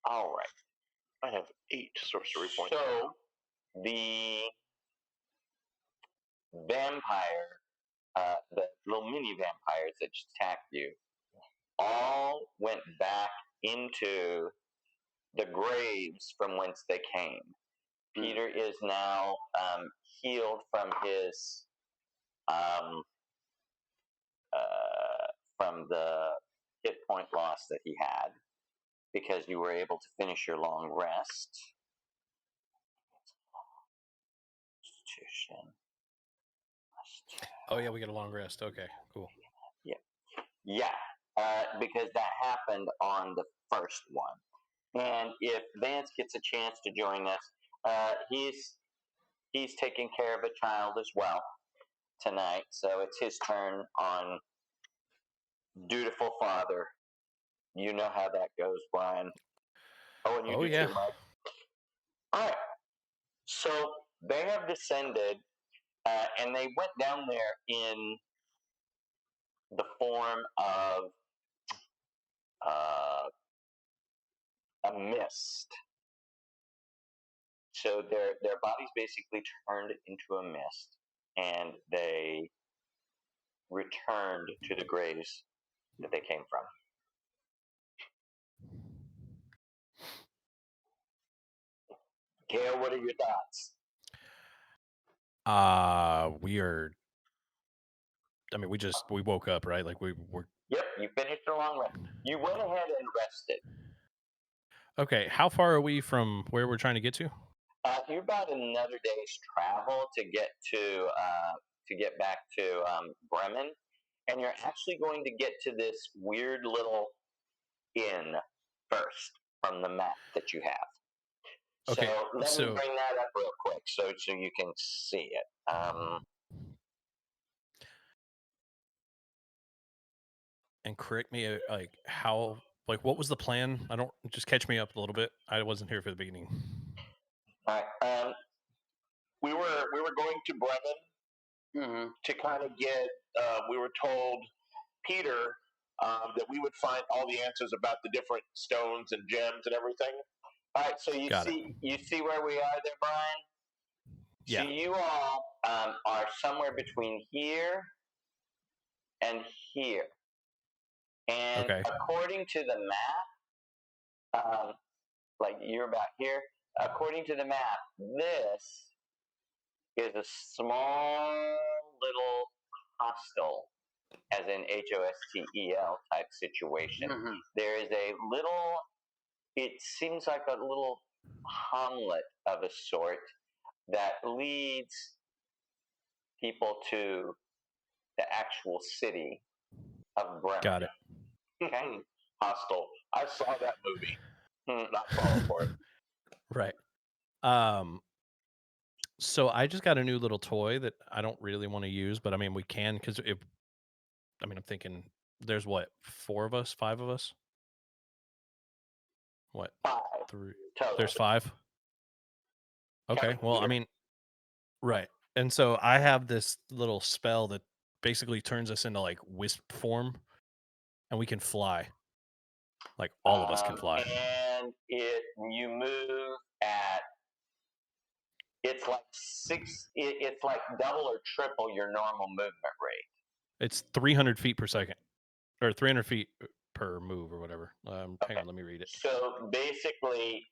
[SPEAKER 1] All right.
[SPEAKER 2] I have 8 sorcery points.
[SPEAKER 1] So the vampire, the little mini vampires that just attacked you, all went back into the graves from whence they came. Peter is now healed from his from the hit point loss that he had because you were able to finish your long rest. Constitution.
[SPEAKER 4] Oh yeah, we get a long rest. Okay, cool.
[SPEAKER 1] Yeah, because that happened on the first one. And if Vance gets a chance to join us, he's taking care of a child as well tonight, so it's his turn on dutiful father. You know how that goes, Brian. Oh, and you
[SPEAKER 4] Oh,
[SPEAKER 1] do
[SPEAKER 4] yeah.
[SPEAKER 1] too, Mike. All right. So they have descended, and they went down there in the form of a mist. So their bodies basically turned into a mist, and they returned to the graves that they came from. Gail, what are your thoughts?
[SPEAKER 4] We are. I mean, we woke up, right? Like we're.
[SPEAKER 1] Yep, you finished your long rest. You went ahead and rested.
[SPEAKER 4] Okay, how far are we from where we're trying to get to?
[SPEAKER 1] You're about another day's travel to get back to Bremen, and you're actually going to get to this weird little inn first from the map that you have.
[SPEAKER 4] Okay,
[SPEAKER 1] So let me
[SPEAKER 4] so
[SPEAKER 1] bring that up real quick so you can see it.
[SPEAKER 4] and correct me, like how, like what was the plan? I don't just catch me up a little bit. I wasn't here for the beginning.
[SPEAKER 1] All right.
[SPEAKER 2] We were going to Bremen to kind of get. We were told Peter that we would find all the answers about the different stones and gems and everything.
[SPEAKER 1] All right. So you
[SPEAKER 4] Got it.
[SPEAKER 1] see where we are there, Brian.
[SPEAKER 4] Yeah.
[SPEAKER 1] So you all are somewhere between here and here. And
[SPEAKER 4] Okay.
[SPEAKER 1] according to the map, like you're about here, according to the map, this is a small little hostel, as in HOSTEL type situation.
[SPEAKER 3] Mm-hmm.
[SPEAKER 1] There is a little, it seems like a little hamlet of a sort that leads people to the actual city of Bremen.
[SPEAKER 4] Got it.
[SPEAKER 1] Okay.
[SPEAKER 2] Hostel. I saw that movie.
[SPEAKER 1] Hmm.
[SPEAKER 2] Not falling for it.
[SPEAKER 4] Right. So I just got a new little toy that I don't really want to use, but I mean we can because if I mean I'm thinking there's what 4 of us, 5 of us. What
[SPEAKER 1] 5
[SPEAKER 4] 3?
[SPEAKER 1] total.
[SPEAKER 4] There's 5. Okay.
[SPEAKER 2] Counting
[SPEAKER 4] Well, I
[SPEAKER 2] Peter.
[SPEAKER 4] mean, right. And so I have this little spell that basically turns us into like wisp form, and we can fly. Like all of us can fly.
[SPEAKER 1] And you move at it's like it's like double or triple your normal movement rate.
[SPEAKER 4] It's 300 feet per second, or 300 feet per move, or whatever. Hang
[SPEAKER 1] Okay.
[SPEAKER 4] on, let me read it.
[SPEAKER 1] So basically,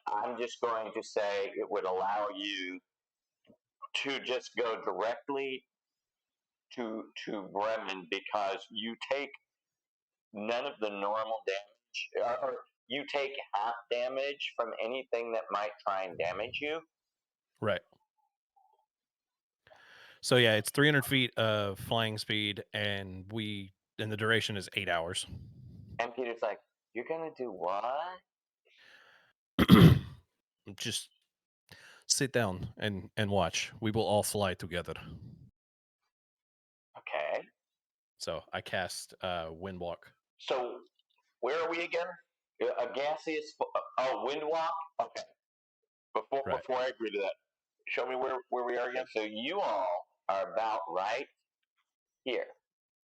[SPEAKER 1] I'm just going to say it would allow you to just go directly to Bremen because you take none of the normal damage, or you take half damage from anything that might try and damage you.
[SPEAKER 4] Right. So yeah, it's 300 feet of flying speed, and the duration is 8 hours.
[SPEAKER 1] And Peter's like, "You're gonna do what?"
[SPEAKER 4] Just sit down and watch. We will all fly together.
[SPEAKER 1] Okay.
[SPEAKER 4] So I cast Windwalk.
[SPEAKER 2] So where are we again?
[SPEAKER 1] A gaseous. Windwalk. Okay.
[SPEAKER 2] Before I agree to that, show me where we are again.
[SPEAKER 1] So you all are about right here.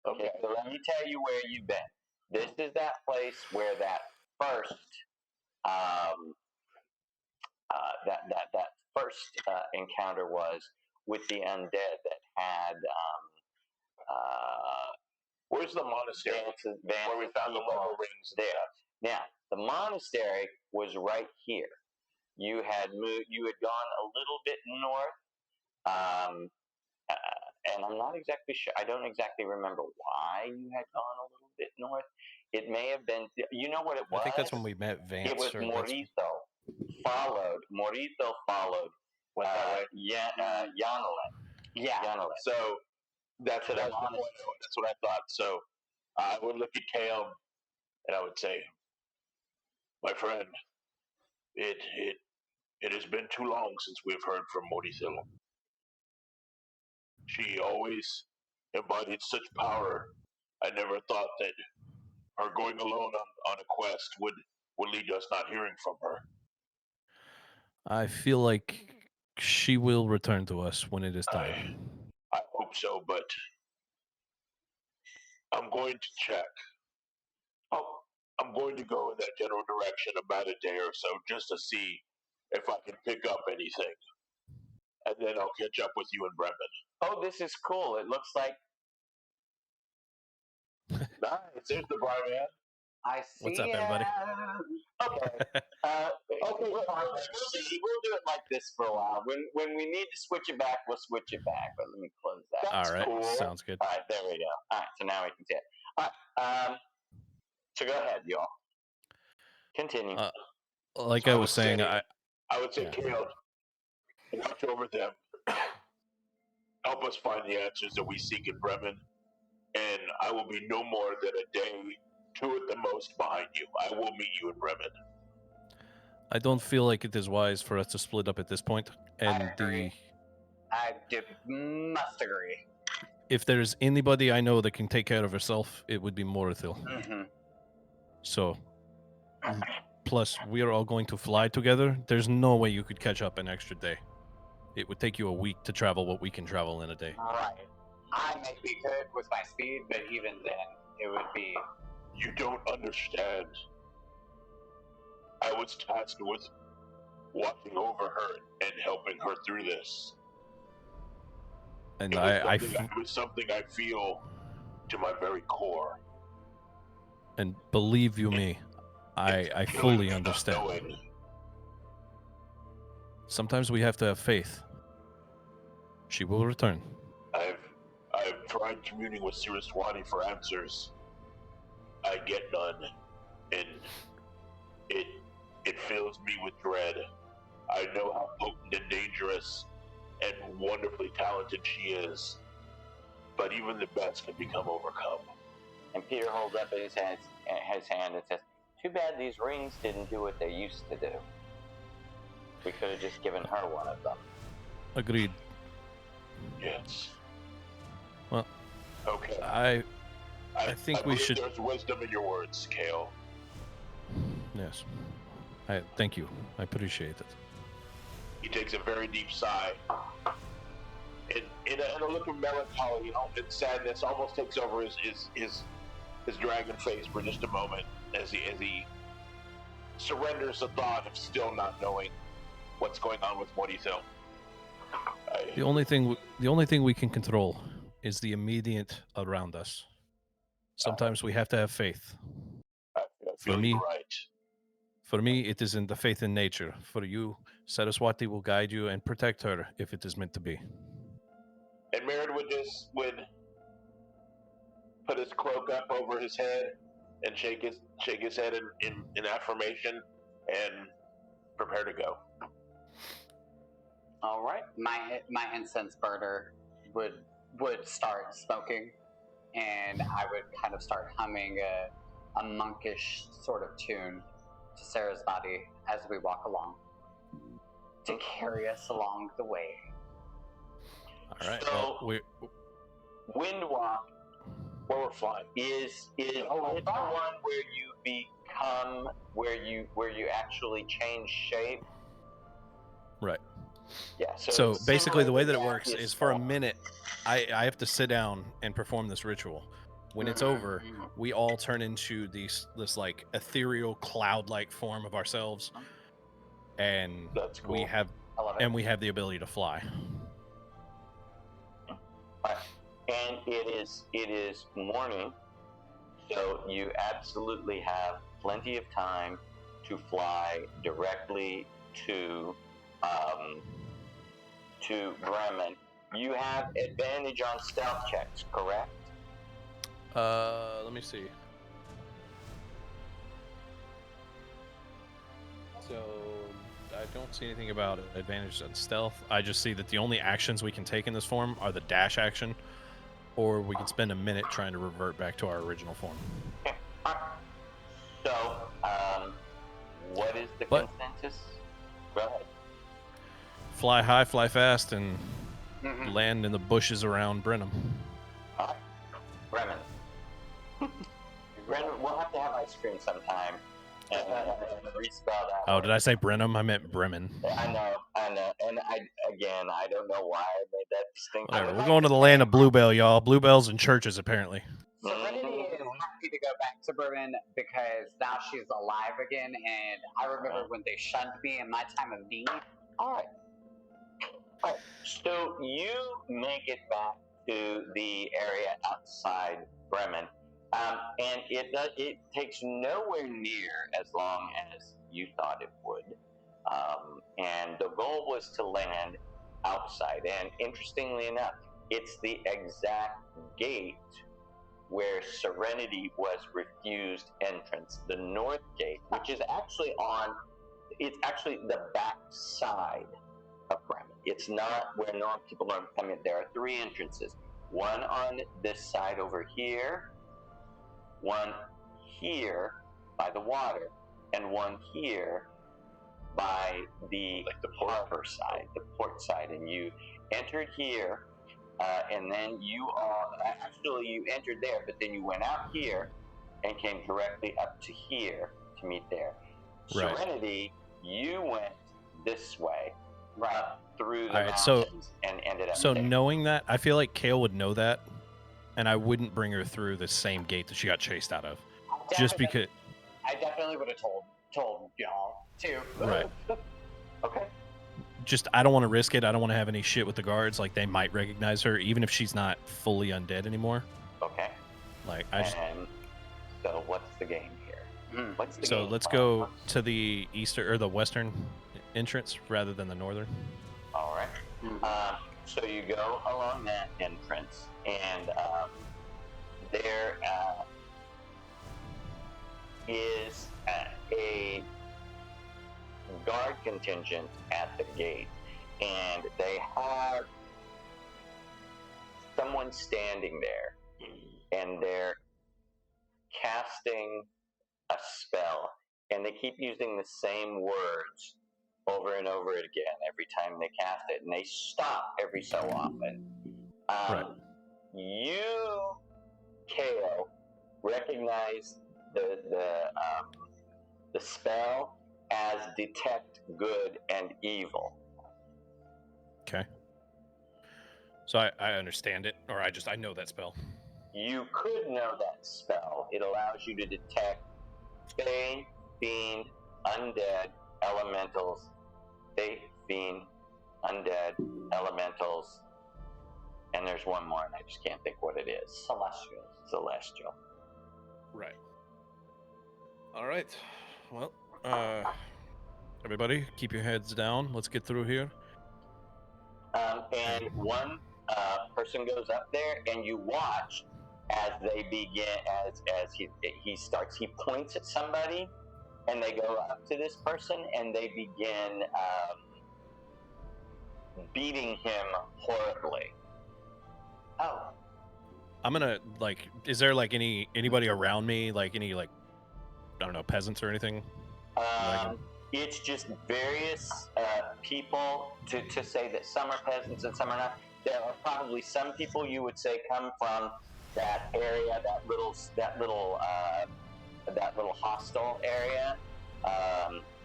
[SPEAKER 2] Okay.
[SPEAKER 1] So let me tell you where you've been. This is that place where that first that first encounter was with the undead that had
[SPEAKER 2] Where's the monastery? Where we found the little rings
[SPEAKER 1] there. Now the monastery was right here. You had moved. You had gone a little bit north, and I'm not exactly sure. I don't exactly remember why you had gone a little bit north. It may have been. You know what it was?
[SPEAKER 4] I think that's when we met Vance.
[SPEAKER 1] It was Morito. Morito followed. Yanolet.
[SPEAKER 3] Yeah.
[SPEAKER 1] Yanolet.
[SPEAKER 2] So that's what I thought. So I would look at Kale and I would say, my friend, it has been too long since we've heard from Morito. She always embodied such power. I never thought that her going alone on a quest would lead us not hearing from her.
[SPEAKER 4] I feel like she will return to us when it is time.
[SPEAKER 2] I hope so, but I'm going to check. Oh, I'm going to go in that general direction about a day or so just to see if I can pick up anything. And then I'll catch up with you in Bremen.
[SPEAKER 1] Oh, this is cool. It looks like.
[SPEAKER 2] Nice. There's the bar man.
[SPEAKER 3] I see.
[SPEAKER 4] What's up, everybody?
[SPEAKER 1] Okay. We'll do it like this for a while. When we need to switch it back, we'll switch it back. But let me close that.
[SPEAKER 4] All right.
[SPEAKER 2] Cool.
[SPEAKER 4] Sounds good.
[SPEAKER 1] All right, there we go. All right, so now we can see it. All right. So go ahead, y'all. Continue.
[SPEAKER 4] Like
[SPEAKER 2] So
[SPEAKER 4] I was saying,
[SPEAKER 2] I would say,
[SPEAKER 4] yeah.
[SPEAKER 2] Kale, watch over them. Help us find the answers that we seek in Bremen, and I will be no more than a day, 2 at the most, behind you. I will meet you in Bremen.
[SPEAKER 4] I don't feel like it is wise for us to split up at this point. And
[SPEAKER 3] I must agree.
[SPEAKER 4] if there's anybody I know that can take care of herself, it would be Morithil.
[SPEAKER 3] Mm-hmm.
[SPEAKER 4] So, plus we are all going to fly together. There's no way you could catch up an extra day. It would take you a week to travel what we can travel in a day.
[SPEAKER 3] Right. I maybe could with my speed, but even then, it would be.
[SPEAKER 2] You don't understand. I was tasked with watching over her and helping her through this.
[SPEAKER 4] And
[SPEAKER 2] It
[SPEAKER 4] it
[SPEAKER 2] was something I feel to my very core.
[SPEAKER 4] and believe you me, I fully understand. Sometimes we have to have faith. She will return.
[SPEAKER 2] I've tried communing with Siraswati for answers. I get none, and it fills me with dread. I know how potent and dangerous and wonderfully talented she is, but even the best can become overcome.
[SPEAKER 1] And Peter holds up his hand and says, "Too bad these rings didn't do what they used to do. We could have just given her one of them."
[SPEAKER 4] Agreed.
[SPEAKER 2] Yes.
[SPEAKER 4] Well,
[SPEAKER 2] okay.
[SPEAKER 4] I think we should.
[SPEAKER 2] There's wisdom in your words, Kale.
[SPEAKER 4] Yes. Thank you. I appreciate it.
[SPEAKER 2] He takes a very deep sigh. In a look of melancholy and sadness almost takes over his dragon face for just a moment as he surrenders the thought of still not knowing what's going on with Morithil.
[SPEAKER 4] The only thing we can control is the immediate around us. Sometimes we have to have faith.
[SPEAKER 2] I feel
[SPEAKER 4] For me,
[SPEAKER 2] you're right.
[SPEAKER 4] For me, it is in the faith in nature. For you, Saraswati will guide you and protect her if it is meant to be.
[SPEAKER 2] And Merritt would put his cloak up over his head and shake his head in affirmation and prepare to go.
[SPEAKER 3] All right. My incense burner would start smoking, and I would kind of start humming a monkish sort of tune to Sarah's body as we walk along to carry us along the way.
[SPEAKER 4] All right.
[SPEAKER 1] So,
[SPEAKER 4] well,
[SPEAKER 1] Windwalk,
[SPEAKER 2] where we're flying,
[SPEAKER 1] is it the one where you become, where you actually change shape?
[SPEAKER 4] Right.
[SPEAKER 1] Yeah.
[SPEAKER 4] So basically, the way that it works is for a minute, I have to sit down and perform this ritual. When it's over, we all turn into this like ethereal cloud-like form of ourselves, and
[SPEAKER 2] That's cool.
[SPEAKER 4] we have the ability to fly.
[SPEAKER 1] And it is morning, so you absolutely have plenty of time to fly directly to Bremen. You have advantage on stealth checks, correct?
[SPEAKER 4] Let me see. So I don't see anything about advantage on stealth. I just see that the only actions we can take in this form are the dash action, or we can spend a minute trying to revert back to our original form.
[SPEAKER 1] Okay. So, what is the consensus? Go ahead.
[SPEAKER 4] Fly high, fly fast, and land in the bushes around Brenham.
[SPEAKER 1] All right. Bremen. Bremen, we'll have to have ice cream sometime. And respell that.
[SPEAKER 4] Oh, did I say Brenham? I meant Bremen.
[SPEAKER 1] I know. And I don't know why I made that distinction.
[SPEAKER 4] Whatever. We're going to the land of Bluebell, y'all. Bluebells and churches, apparently.
[SPEAKER 3] Serenity is happy to go back to Bremen because now she's alive again, and I remember when they shunned me in my time of need.
[SPEAKER 1] All right. So you make it back to the area outside Bremen, and it takes nowhere near as long as you thought it would. And the goal was to land outside. And interestingly enough, it's the exact gate where Serenity was refused entrance. The north gate, which is actually it's actually the back side of Bremen. It's not where normal people are coming. There are 3 entrances. One on this side over here, one here by the water, and one here by the harbor side, the port side. And you entered here, and then you entered there, but then you went out here and came directly up to here to meet there.
[SPEAKER 4] Right.
[SPEAKER 1] Serenity, you went this way, up through the
[SPEAKER 4] Alright,
[SPEAKER 1] mountains and ended up
[SPEAKER 4] So
[SPEAKER 1] there.
[SPEAKER 4] knowing that, I feel like Kale would know that, and I wouldn't bring her through the same gate that she got chased out of. Just because.
[SPEAKER 3] I definitely would have told y'all too.
[SPEAKER 4] Right.
[SPEAKER 1] Okay.
[SPEAKER 4] Just, I don't want to risk it. I don't want to have any shit with the guards. Like, they might recognize her, even if she's not fully undead anymore.
[SPEAKER 1] Okay.
[SPEAKER 4] Like, I just.
[SPEAKER 1] And so, what's the game here? What's the
[SPEAKER 4] So
[SPEAKER 1] game
[SPEAKER 4] let's
[SPEAKER 1] plan?
[SPEAKER 4] go to the the western entrance rather than the northern.
[SPEAKER 1] All right. So you go along that entrance, and there is a guard contingent at the gate, and they have someone standing there, and they're casting a spell, and they keep using the same words over and over again every time they cast it, and they stop every so often.
[SPEAKER 4] Right.
[SPEAKER 1] You, Kale, recognize the spell as detect good and evil.
[SPEAKER 4] Okay. So I understand it, or I know that spell.
[SPEAKER 1] You could know that spell. It allows you to detect Fae, Fiend, Undead, Elementals, Fae, Fiend, Undead, Elementals, and there's one more, and I just can't think what it is. Celestial.
[SPEAKER 4] Right. All right. Well, everybody, keep your heads down. Let's get through here.
[SPEAKER 1] And one person goes up there, and you watch as they begin, as he starts, he points at somebody, and they go up to this person, and they begin beating him horribly.
[SPEAKER 3] Oh.
[SPEAKER 4] I'm gonna, like, is there like anybody around me, like any, like, I don't know, peasants or anything?
[SPEAKER 1] It's just various people to say that some are peasants and some are not. There are probably some people you would say come from that area, that little hostel area,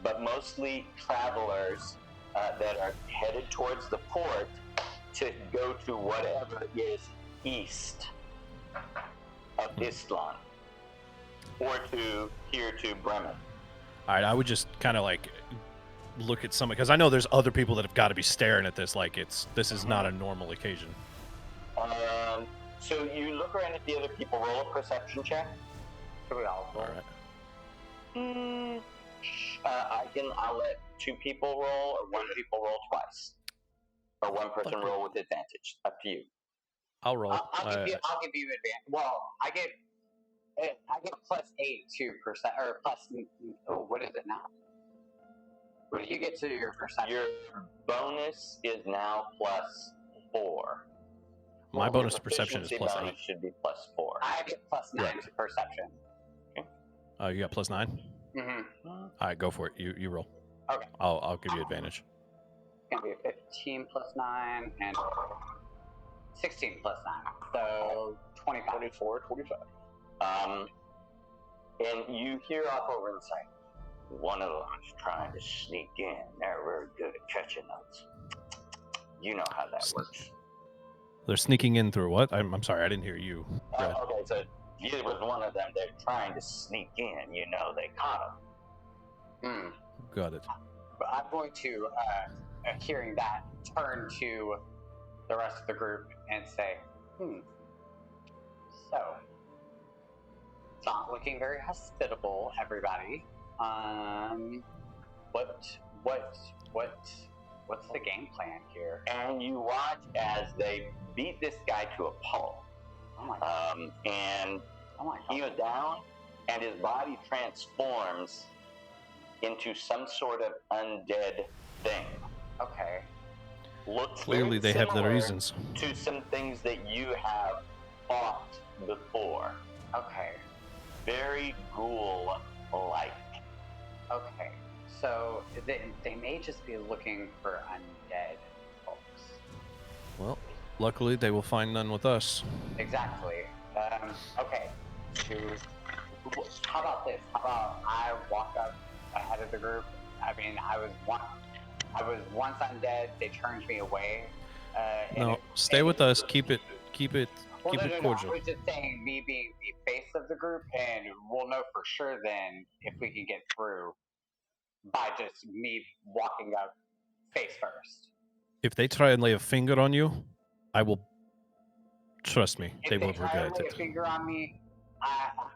[SPEAKER 1] but mostly travelers that are headed towards the port to go to whatever is east of Islan, or to here to Bremen.
[SPEAKER 4] All right, I would just kind of like look at somebody, because I know there's other people that have got to be staring at this like this is not a normal occasion.
[SPEAKER 1] So you look around at the other people. Roll a perception check.
[SPEAKER 4] All right.
[SPEAKER 1] I'll let 2 people roll, or 1 people roll twice, or 1 person roll with advantage. Up to you.
[SPEAKER 4] I'll roll.
[SPEAKER 3] I'll give you advantage. Well, I get +8 to percent, or plus. Oh, what is it now? What do you get to your perception?
[SPEAKER 1] Your bonus is now +4.
[SPEAKER 4] My bonus to perception is
[SPEAKER 1] proficiency
[SPEAKER 4] +8.
[SPEAKER 1] bonus should be +4.
[SPEAKER 3] I get +9 to perception.
[SPEAKER 4] Oh, you got +9?
[SPEAKER 3] Mm-hmm.
[SPEAKER 4] All right, go for it. You roll.
[SPEAKER 3] Okay.
[SPEAKER 4] I'll give you advantage.
[SPEAKER 3] It's gonna be 15 + 9 and 16 + 9, so 25.
[SPEAKER 1] 24, 25. And you hear off over in sight, one of them's trying to sneak in. They're very good at catching us. You know how that works.
[SPEAKER 4] They're sneaking in through what? I'm sorry, I didn't hear you.
[SPEAKER 1] Okay, so it was one of them. They're trying to sneak in. You know, they caught them.
[SPEAKER 4] Got it.
[SPEAKER 3] But I'm going to, hearing that, turn to the rest of the group and say, so, it's not looking very hospitable, everybody. What's the game plan here?
[SPEAKER 1] And you watch as they beat this guy to a pulp.
[SPEAKER 3] Oh my god.
[SPEAKER 1] And he goes down, and his body transforms into some sort of undead thing.
[SPEAKER 3] Okay.
[SPEAKER 1] Looks
[SPEAKER 4] Clearly, they have their
[SPEAKER 1] similar
[SPEAKER 4] reasons.
[SPEAKER 1] to some things that you have fought before.
[SPEAKER 3] Okay.
[SPEAKER 1] Very ghoul-like.
[SPEAKER 3] Okay. So they may just be looking for undead folks.
[SPEAKER 4] Well, luckily they will find none with us.
[SPEAKER 3] Exactly. Okay. How about this? How about I walk up ahead of the group? I mean, I was once undead. They turned me away.
[SPEAKER 4] No, stay with us. Keep it cordial.
[SPEAKER 3] I was just saying, me being the face of the group, and we'll know for sure then if we can get through by just me walking up face first.
[SPEAKER 4] If they try and lay a finger on you, I will. Trust me,
[SPEAKER 3] If
[SPEAKER 4] they
[SPEAKER 3] they
[SPEAKER 4] will
[SPEAKER 3] try to
[SPEAKER 4] regret
[SPEAKER 3] lay
[SPEAKER 4] it.
[SPEAKER 3] a finger on me,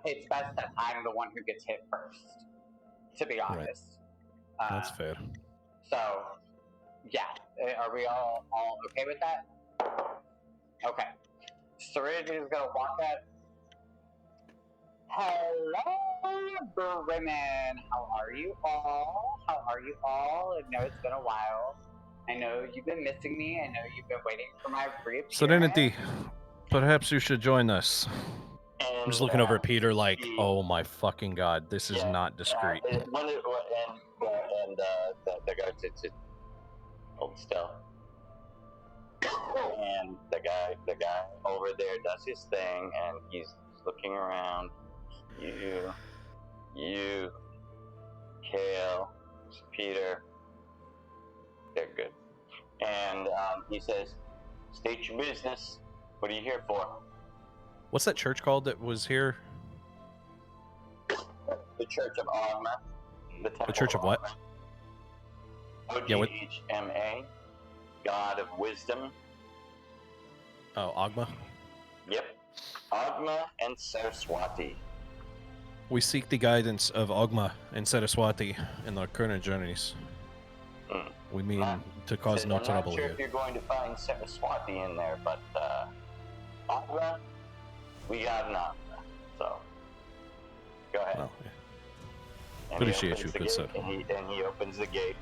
[SPEAKER 3] it's best that I'm the one who gets hit first. To be honest.
[SPEAKER 4] Right. That's fair.
[SPEAKER 3] So, yeah, are we all okay with that? Okay. Serenity is gonna walk up. Hello, Bremen. How are you all? I know it's been a while. I know you've been missing me. I know you've been waiting for my reappearance.
[SPEAKER 4] Serenity, perhaps you should join us. I'm just looking over at Peter like, oh my fucking god, this is not discreet.
[SPEAKER 1] The guy sits it, hold still. And the guy over there does his thing, and he's looking around. You, Kale, Peter, they're good. And he says, state your business. What are you here for?
[SPEAKER 4] What's that church called that was here?
[SPEAKER 1] The Church of Agma.
[SPEAKER 4] The Church of what?
[SPEAKER 1] Oghma, God of Wisdom.
[SPEAKER 4] Oh, Agma?
[SPEAKER 1] Yep. Agma and Saraswati.
[SPEAKER 4] We seek the guidance of Agma and Saraswati in our current journeys. We mean to cause no trouble here.
[SPEAKER 1] I'm not sure if you're going to find Saraswati in there, but Agma, we got an Agma. So, go ahead.
[SPEAKER 4] Well, yeah. Appreciate you, good sir.
[SPEAKER 1] And he opens the gate.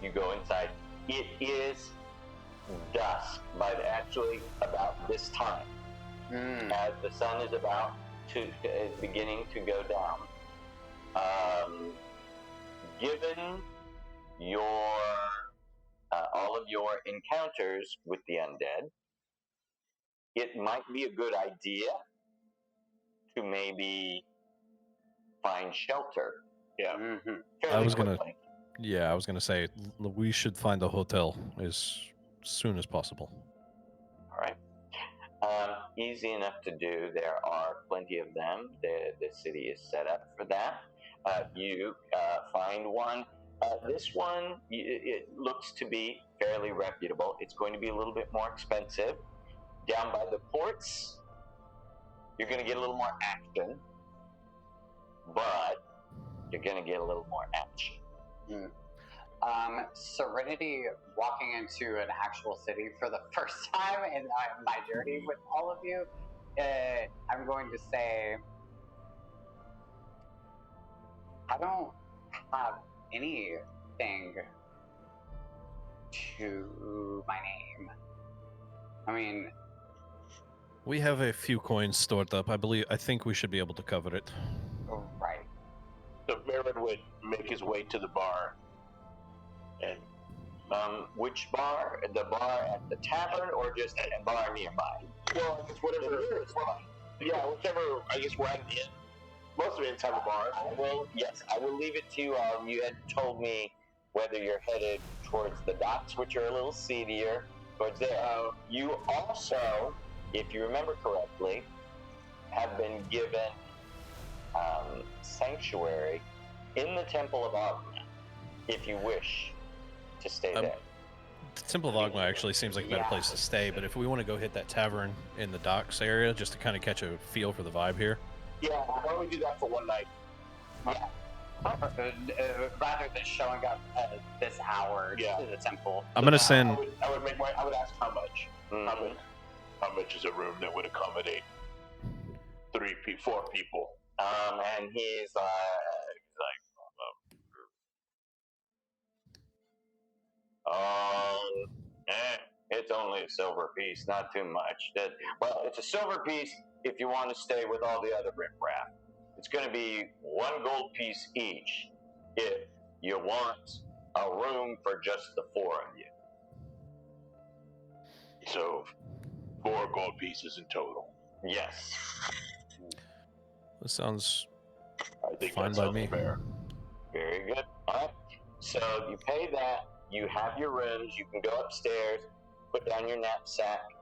[SPEAKER 1] You go inside. It is dusk, but actually about this time, as the sun is beginning to go down. Given your all of your encounters with the undead, it might be a good idea to maybe find shelter. Yeah.
[SPEAKER 4] I was gonna say we should find a hotel as soon as possible.
[SPEAKER 1] All right. Easy enough to do. There are plenty of them. The city is set up for that. You find one. This one, it looks to be fairly reputable. It's going to be a little bit more expensive. Down by the ports, you're going to get a little more action, but you're going to get a little more action.
[SPEAKER 3] Serenity walking into an actual city for the first time in my journey with all of you, I'm going to say I don't have anything to my name. I mean,
[SPEAKER 4] we have a few coins stored up. I think we should be able to cover it.
[SPEAKER 3] Right.
[SPEAKER 2] So Merlin would make his way to the bar. And
[SPEAKER 1] which bar? The bar at the tavern, or just a bar nearby?
[SPEAKER 2] Well, I guess whatever. Yeah, whichever. I guess we're at the inn. Most of it have a bar.
[SPEAKER 1] I will leave it to you all. You had told me whether you're headed towards the docks, which are a little seedier, towards there. You also, if you remember correctly, have been given sanctuary in the Temple of Agma, if you wish to stay there.
[SPEAKER 4] The Temple of Agma actually seems like a better place to stay, but if we want to go hit that tavern in the docks area just to kind of catch a feel for the vibe here.
[SPEAKER 2] Yeah, why don't we do that for one night?
[SPEAKER 3] Yeah. Rather than showing up at this hour to the temple.
[SPEAKER 4] I'm gonna send.
[SPEAKER 2] I would ask how much. How much is a room that would accommodate 4 people?
[SPEAKER 1] And he's like, it's only a silver piece, not too much. Well, it's a silver piece if you want to stay with all the other riffraff. It's going to be 1 gold piece each if you want a room for just the 4 of you.
[SPEAKER 2] So 4 gold pieces in total.
[SPEAKER 1] Yes.
[SPEAKER 4] This sounds
[SPEAKER 2] I think
[SPEAKER 4] fine
[SPEAKER 2] that
[SPEAKER 4] by
[SPEAKER 2] sounds
[SPEAKER 4] me.
[SPEAKER 2] fair.
[SPEAKER 1] Very good. All right. So you pay that. You have your rooms. You can go upstairs, put down your knapsack,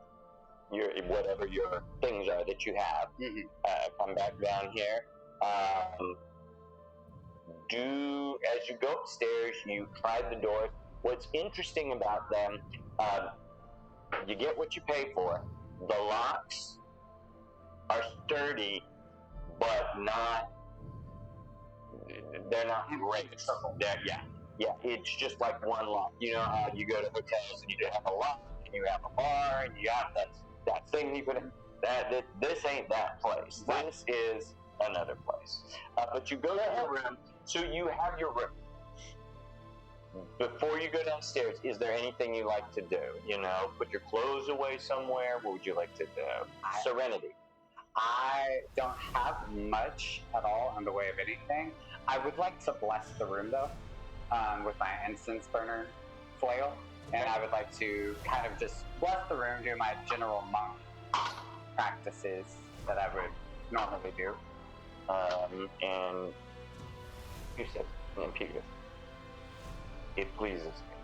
[SPEAKER 1] whatever your things are that you have. Come back down here. As you go upstairs, you try the doors. What's interesting about them, you get what you pay for. The locks are sturdy, but they're not great. Yeah, it's just like one lock. You know how you go to hotels and you have a lock, and you have a bar, and you have that thing you put in. This ain't that place. This is another place. But you go to your room, so you have your room. Before you go downstairs, is there anything you like to do? You know, put your clothes away somewhere. What would you like to do? Serenity.
[SPEAKER 3] I don't have much at all in the way of anything. I would like to bless the room though, with my incense burner flail, and I would like to kind of just bless the room, do my general monk practices that I would normally do.
[SPEAKER 1] And you said, and Peter, it pleases me.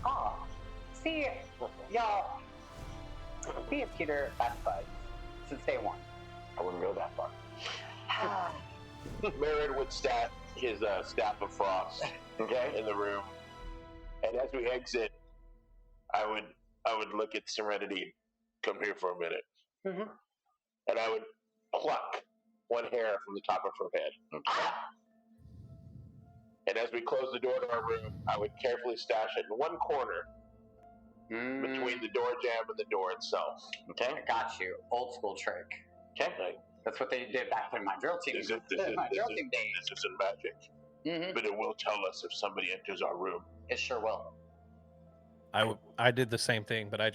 [SPEAKER 3] Oh, see, y'all, me and Peter, best buds since day one.
[SPEAKER 1] I wouldn't go that far.
[SPEAKER 2] Merrin would stat his staff of frost in the room, and as we exit, I would look at Serenity. Come here for a minute, and I would pluck one hair from the top of her head. And as we close the door to our room, I would carefully stash it in one corner between the door jamb and the door itself.
[SPEAKER 3] Okay, I got you. Old school trick.
[SPEAKER 1] Okay.
[SPEAKER 3] That's what they did back in my drill team.
[SPEAKER 2] This isn't magic, but it will tell us if somebody enters our room.
[SPEAKER 3] It sure will.
[SPEAKER 4] I did the same thing, but I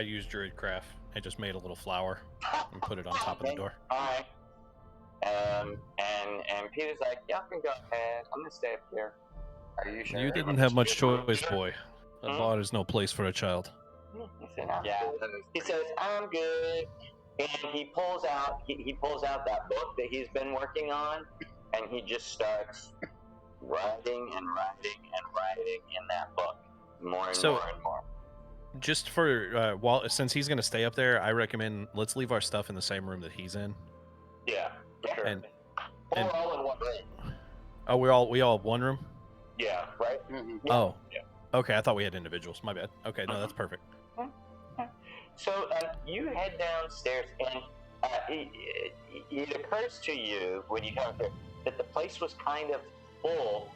[SPEAKER 4] used Druidcraft. I just made a little flower and put it on top of the door.
[SPEAKER 1] All right. And Peter's like, y'all can go ahead. I'm gonna stay up here.
[SPEAKER 3] Are you sure?
[SPEAKER 4] You didn't have much choice, boy. A bar is no place for a child.
[SPEAKER 1] He says, I'm good. And he pulls out that book that he's been working on, and he just starts writing and writing and writing in that book more and more and more.
[SPEAKER 4] Just for since he's gonna stay up there, I recommend let's leave our stuff in the same room that he's in.
[SPEAKER 2] Yeah, sure.
[SPEAKER 4] And
[SPEAKER 2] all in one room.
[SPEAKER 4] Oh, we all have one room?
[SPEAKER 2] Yeah, right?
[SPEAKER 1] Yeah.
[SPEAKER 4] Oh. Yeah. Okay, I thought we had individuals. My bad. Okay, no, that's perfect.
[SPEAKER 1] So you head downstairs, and it occurs to you when you come here that the place was kind of full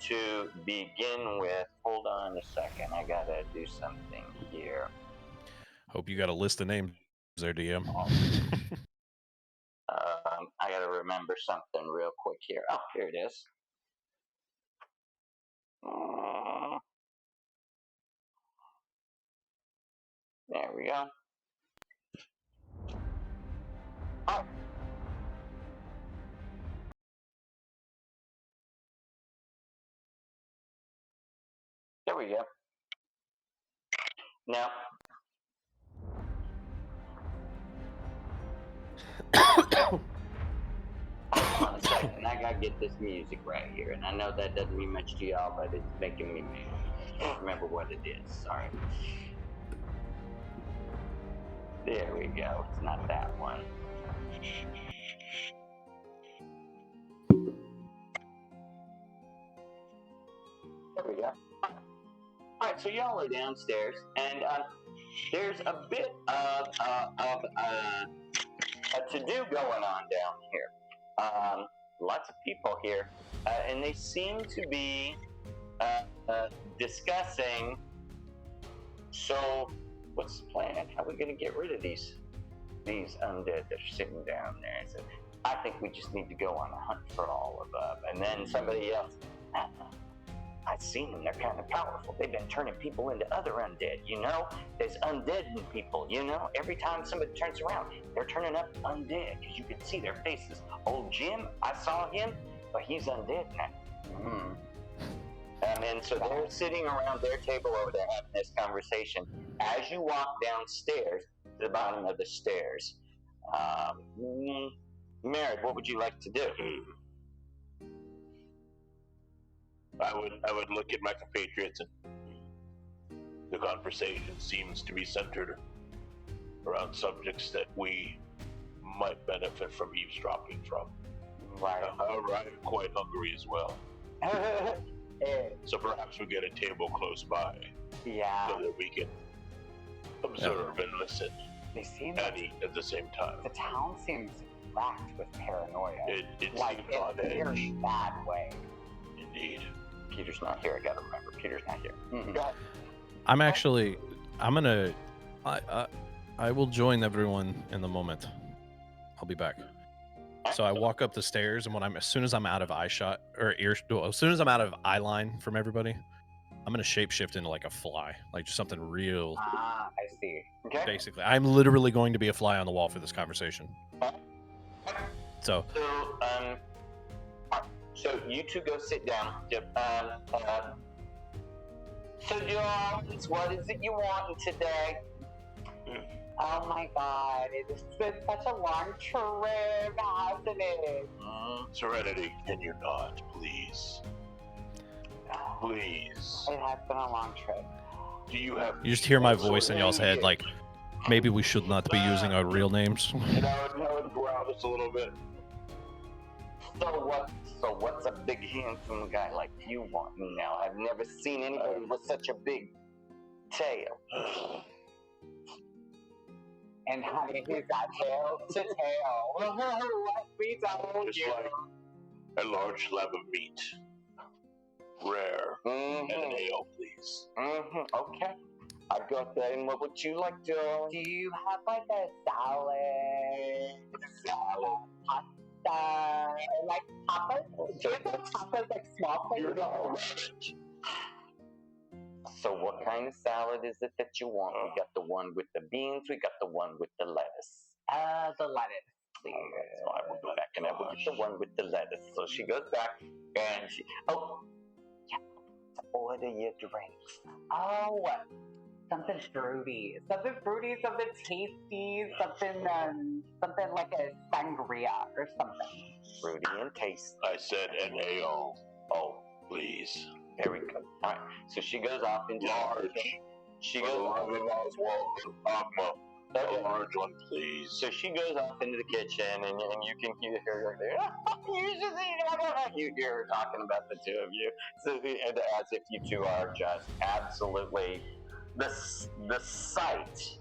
[SPEAKER 1] to begin with. Hold on a second. I gotta do something here.
[SPEAKER 4] Hope you got a list of names there, DM.
[SPEAKER 1] I gotta remember something real quick here. Oh, here it is. There we go. Oh. There we go. Now, hold on a second. I gotta get this music right here, and I know that doesn't mean much to y'all, but it's making me mad. I can't remember what it is. Sorry. There we go. It's not that one. There we go. Alright, so y'all are downstairs, and there's a bit of a to-do going on down here. Lots of people here, and they seem to be discussing, so what's the plan? How are we going to get rid of these undead that are sitting down there? So I think we just need to go on a hunt for all of them. And then somebody else, I've seen them. They're kind of powerful. They've been turning people into other undead, you know? There's undead in people, you know? Every time somebody turns around, they're turning up undead because you can see their faces. Old Jim, I saw him, but he's undead now. And then so they're sitting around their table over there having this conversation. As you walk downstairs to the bottom of the stairs, Merritt, what would you like to do?
[SPEAKER 2] I would look at my compatriots, and the conversation seems to be centered around subjects that we might benefit from eavesdropping from.
[SPEAKER 1] Right.
[SPEAKER 2] However, I am quite hungry as well. So perhaps we get a table close by so that we can observe and listen
[SPEAKER 3] They seem
[SPEAKER 2] and eat at the same time.
[SPEAKER 3] the town seems racked with paranoia.
[SPEAKER 2] It
[SPEAKER 3] like
[SPEAKER 2] seems
[SPEAKER 3] in
[SPEAKER 2] on
[SPEAKER 3] a very
[SPEAKER 2] edge.
[SPEAKER 3] bad way.
[SPEAKER 2] Indeed.
[SPEAKER 1] Peter's not here. I gotta remember. Peter's not here.
[SPEAKER 4] I will join everyone in the moment. I'll be back. So I walk up the stairs, and as soon as I'm out of eye shot or as soon as I'm out of eye line from everybody, I'm gonna shapeshift into like a fly, like just something real.
[SPEAKER 3] I see.
[SPEAKER 1] Okay.
[SPEAKER 4] Basically, I'm literally going to be a fly on the wall for this conversation. So
[SPEAKER 1] So you two go sit down. So Jones, what is it you want today?
[SPEAKER 3] Oh my god, it has been such a long trip, hasn't it?
[SPEAKER 2] Serenity, can you not, please? Please.
[SPEAKER 3] It has been a long trip.
[SPEAKER 2] Do you have...
[SPEAKER 4] you just hear my voice in y'all's head, like, maybe we should not be using our real names.
[SPEAKER 2] And I would growl just a little bit.
[SPEAKER 1] So what's a big handsome guy like you want now? I've never seen anybody with such a big tail.
[SPEAKER 3] And honey, he's got tail to tail. What we told
[SPEAKER 2] Just
[SPEAKER 3] you.
[SPEAKER 2] like a large slab of meat. Rare. And an ale, please.
[SPEAKER 1] Okay. I got that. And what would you like, Joe?
[SPEAKER 3] Do you have like a salad? Pasta? Like tapas? Do you have tapas like small
[SPEAKER 2] You're
[SPEAKER 3] plates?
[SPEAKER 2] not right.
[SPEAKER 1] So what kind of salad is it that you want? We got the one with the beans. We got the one with the lettuce.
[SPEAKER 3] The lettuce, please.
[SPEAKER 1] So I will go back and I will get the one with the lettuce. So she goes back and she, order your drinks.
[SPEAKER 3] Oh, something fruity, something tasty, something like a sangria or something.
[SPEAKER 1] Fruity and tasty.
[SPEAKER 2] I said an ale. Oh, please.
[SPEAKER 1] Very good. All right. So she goes off into
[SPEAKER 2] Large.
[SPEAKER 1] She goes off.
[SPEAKER 2] A large one, please.
[SPEAKER 1] So she goes off into the kitchen, and you can hear her there. You hear her talking about the two of you. So as if you two are just absolutely the sight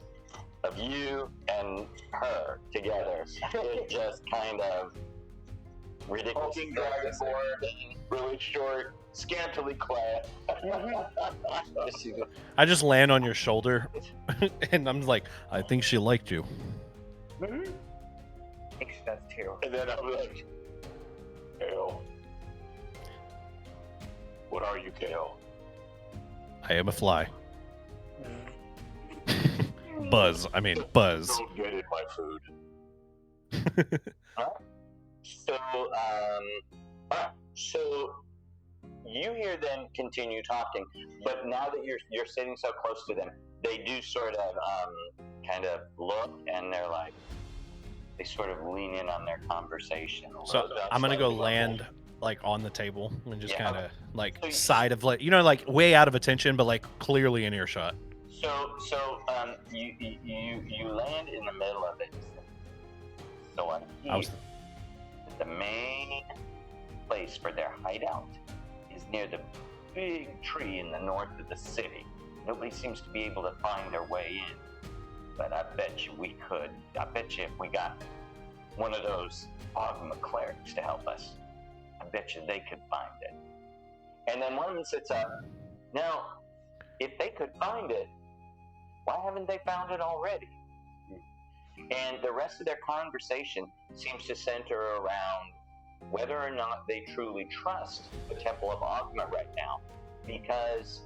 [SPEAKER 1] of you and her together is just kind of ridiculous.
[SPEAKER 2] Hulking dragonborn, really short, scantily clad.
[SPEAKER 4] I just land on your shoulder, and I'm like, I think she liked you.
[SPEAKER 3] I think she does too.
[SPEAKER 2] And then I'm like, Kale. What are you, Kale?
[SPEAKER 4] I am a fly. Buzz.
[SPEAKER 2] Don't get in my food.
[SPEAKER 1] So you hear them continue talking, but now that you're sitting so close to them, they do sort of kind of look, and they're like, they sort of lean in on their conversation.
[SPEAKER 4] So I'm gonna go land like on the table and just kind of like
[SPEAKER 1] So
[SPEAKER 4] side of like, like way out of attention, but like clearly in earshot.
[SPEAKER 1] So you land in the middle of it. So I was the main place for their hideout is near the big tree in the north of the city. Nobody seems to be able to find their way in, but I bet you we could. I bet you if we got one of those Ogma clerics to help us, I bet you they could find it. And then one of them sits up. Now, if they could find it, Why haven't they found it already? And the rest of their conversation seems to center around whether or not they truly trust the Temple of Ogma right now. Because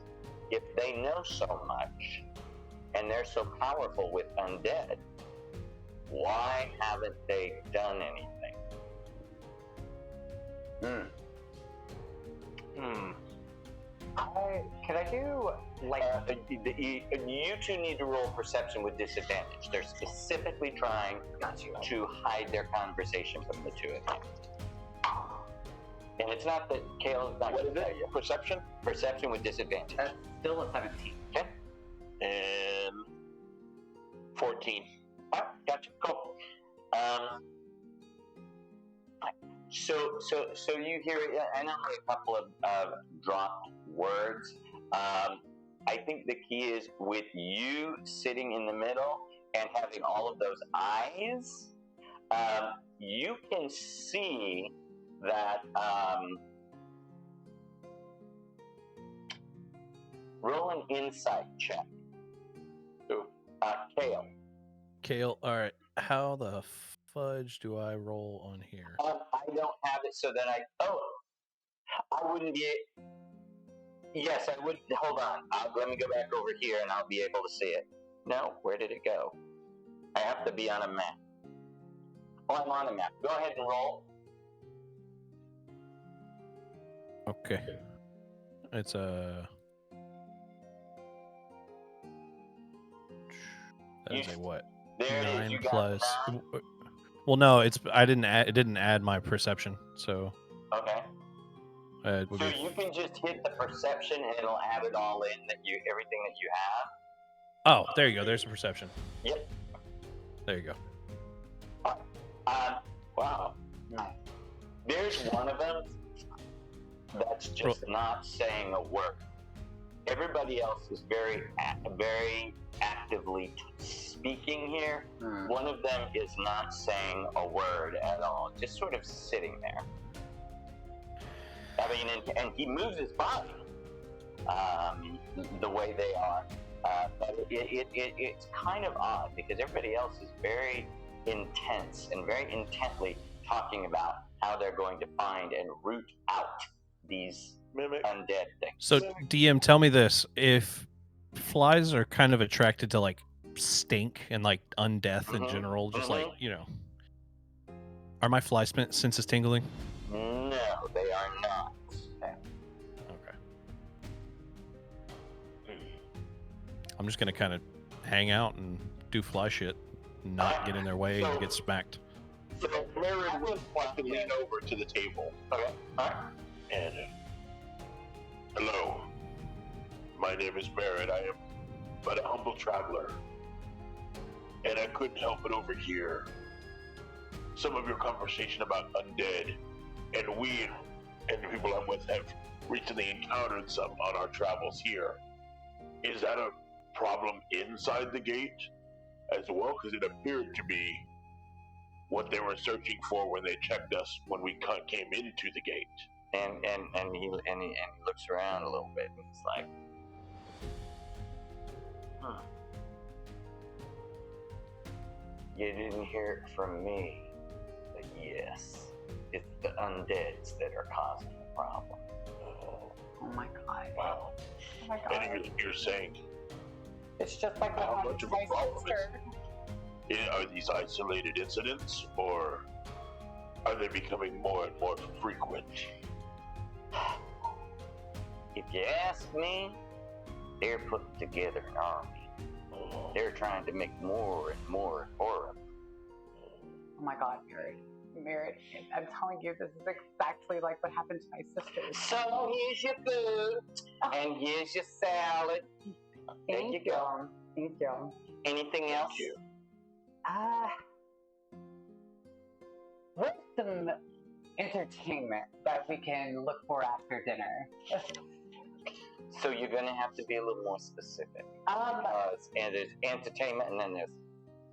[SPEAKER 1] if they know so much and they're so powerful with undead, why haven't they done anything?
[SPEAKER 3] Can I do like
[SPEAKER 1] you two need to roll perception with disadvantage. They're specifically trying to hide their conversation from the two of you. And it's not that Kale's not going to tell you.
[SPEAKER 2] Perception?
[SPEAKER 1] Perception with disadvantage.
[SPEAKER 3] that's still a 17.
[SPEAKER 1] Okay.
[SPEAKER 2] And 14.
[SPEAKER 1] All right, gotcha. Cool. So you hear, I know a couple of dropped words. I think the key is with you sitting in the middle and having all of those eyes, you can see that, roll an insight check. Kale.
[SPEAKER 4] Kale, all right. How the fudge do I roll on here?
[SPEAKER 1] I don't have it so that I wouldn't be. Yes, I would. Hold on. Let me go back over here and I'll be able to see it. No, where did it go? I have to be on a map. Oh, I'm on a map. Go ahead and roll.
[SPEAKER 4] Okay. It's a. That is a what?
[SPEAKER 1] There
[SPEAKER 4] 9
[SPEAKER 1] it is. You got
[SPEAKER 4] plus.
[SPEAKER 1] 9.
[SPEAKER 4] Well, no, it's I didn't add. It didn't add my perception, so.
[SPEAKER 1] Okay.
[SPEAKER 4] It would
[SPEAKER 1] So
[SPEAKER 4] be
[SPEAKER 1] you can just hit the perception and it'll add it all in everything that you have.
[SPEAKER 4] Oh, there you go. There's the perception.
[SPEAKER 1] Yep.
[SPEAKER 4] There you go.
[SPEAKER 1] Wow. There's one of them that's just not saying a word. Everybody else is very actively speaking here. One of them is not saying a word at all, just sort of sitting there. I mean, and he moves his body the way they are, but it's kind of odd because everybody else is very intense and very intently talking about how they're going to find and root out these undead things.
[SPEAKER 4] So, DM, tell me this: if flies are kind of attracted to like stink and like undeath in general, just like are my fly senses tingling?
[SPEAKER 1] No, they are not.
[SPEAKER 4] Okay. I'm just gonna kind of hang out and do fly shit, not get in their way and get smacked.
[SPEAKER 2] So Merrin would want to lean over to the table.
[SPEAKER 1] Okay.
[SPEAKER 2] And hello, my name is Merrin. I am but a humble traveler, and I couldn't help but overhear some of your conversation about undead, and we and the people I'm with have recently encountered some on our travels here. Is that a problem inside the gate as well? Because it appeared to be what they were searching for when they checked us when we came into the gate.
[SPEAKER 1] And he looks around a little bit and he's like, You didn't hear it from me, but yes, it's the undeads that are causing the problem.
[SPEAKER 3] Oh my god.
[SPEAKER 2] Wow.
[SPEAKER 3] Oh my god.
[SPEAKER 2] And you're saying,
[SPEAKER 3] It's just like what
[SPEAKER 2] how
[SPEAKER 3] happened
[SPEAKER 2] much
[SPEAKER 3] to
[SPEAKER 2] of
[SPEAKER 3] my
[SPEAKER 2] a problem
[SPEAKER 3] sister.
[SPEAKER 2] are these isolated incidents, or are they becoming more and more frequent?
[SPEAKER 1] If you ask me, they're putting together an army. They're trying to make more and more horror.
[SPEAKER 3] Oh my god, Merritt, I'm telling you, this is exactly like what happened to my sister.
[SPEAKER 1] So here's your food, and here's your salad. There you go.
[SPEAKER 3] Thank you.
[SPEAKER 1] Anything else?
[SPEAKER 3] What's some entertainment that we can look for after dinner?
[SPEAKER 1] So you're gonna have to be a little more specific. And there's entertainment, and then there's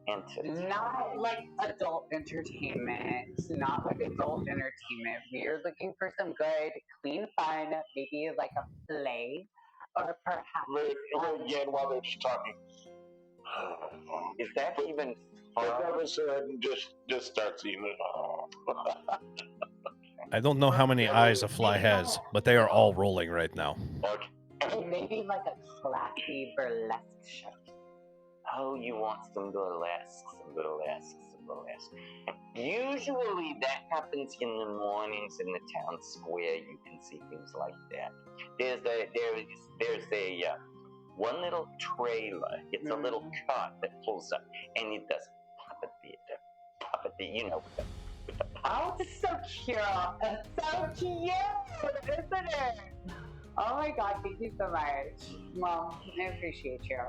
[SPEAKER 1] entertainment.
[SPEAKER 3] Not like adult entertainment. Not like adult entertainment. We are looking for some good, clean fun, maybe like a play, or perhaps.
[SPEAKER 2] Again, while they're just talking,
[SPEAKER 1] Is that even
[SPEAKER 2] All
[SPEAKER 1] far?
[SPEAKER 2] of a sudden, just starts eating it.
[SPEAKER 4] I don't know how many eyes a fly has, but they are all rolling right now.
[SPEAKER 1] Okay.
[SPEAKER 3] Maybe like a classy burlesque show.
[SPEAKER 1] Oh, you want some burlesque, some burlesque, some burlesque. Usually that happens in the mornings in the town square. You can see things like that. There's a one little trailer. It's a little cart that pulls up, and it does puppet theater, you know, with the
[SPEAKER 3] Oh, it's so cute. It's so cute, isn't it? Oh my God, thank you so much. Well, I appreciate you.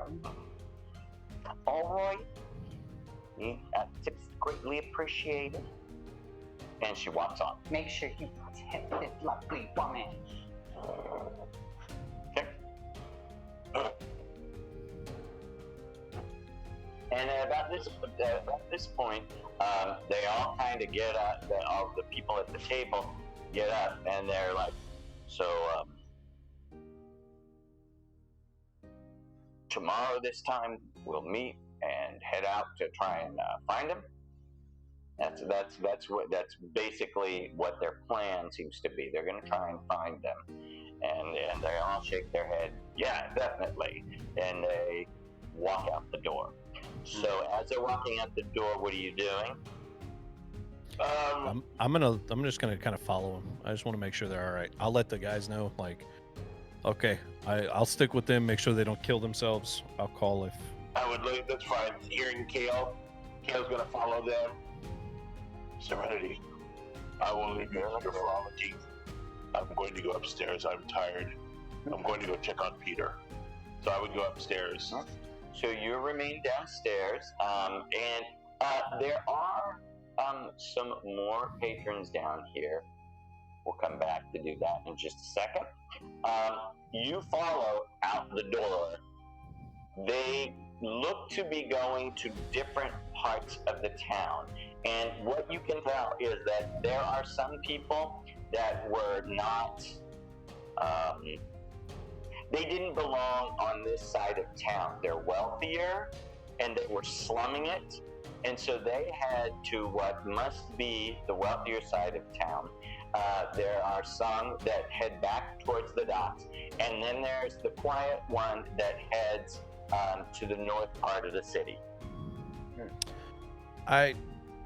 [SPEAKER 1] All right. Tips greatly appreciated. And she walks on.
[SPEAKER 3] Make sure you tip this lovely woman.
[SPEAKER 1] Okay. And about this point, they all kind of get up. All the people at the table get up, and they're like, "So tomorrow this time we'll meet and head out to try and find him." That's basically what their plan seems to be. They're going to try and find them, and they all shake their head. Yeah, definitely. And they walk out the door. So as they're walking out the door, what are you doing?
[SPEAKER 4] I'm just gonna kind of follow them. I just want to make sure they're all right. I'll let the guys know, like, okay, I'll stick with them. Make sure they don't kill themselves. I'll call if.
[SPEAKER 2] I would leave. That's fine. Hearing Kale's gonna follow them. Serenity, I will leave you here frolicking. I'm going to go upstairs. I'm tired. I'm going to go check on Peter. So I would go upstairs.
[SPEAKER 1] So you remain downstairs, and there are some more patrons down here. We'll come back to do that in just a second. You follow out the door. They look to be going to different parts of the town. And what you can tell is that there are some people that were not, they didn't belong on this side of town. They're wealthier and they were slumming it. And so they had to what must be the wealthier side of town. There are some that head back towards the docks. And then there's the quiet one that heads to the north part of the city.
[SPEAKER 4] I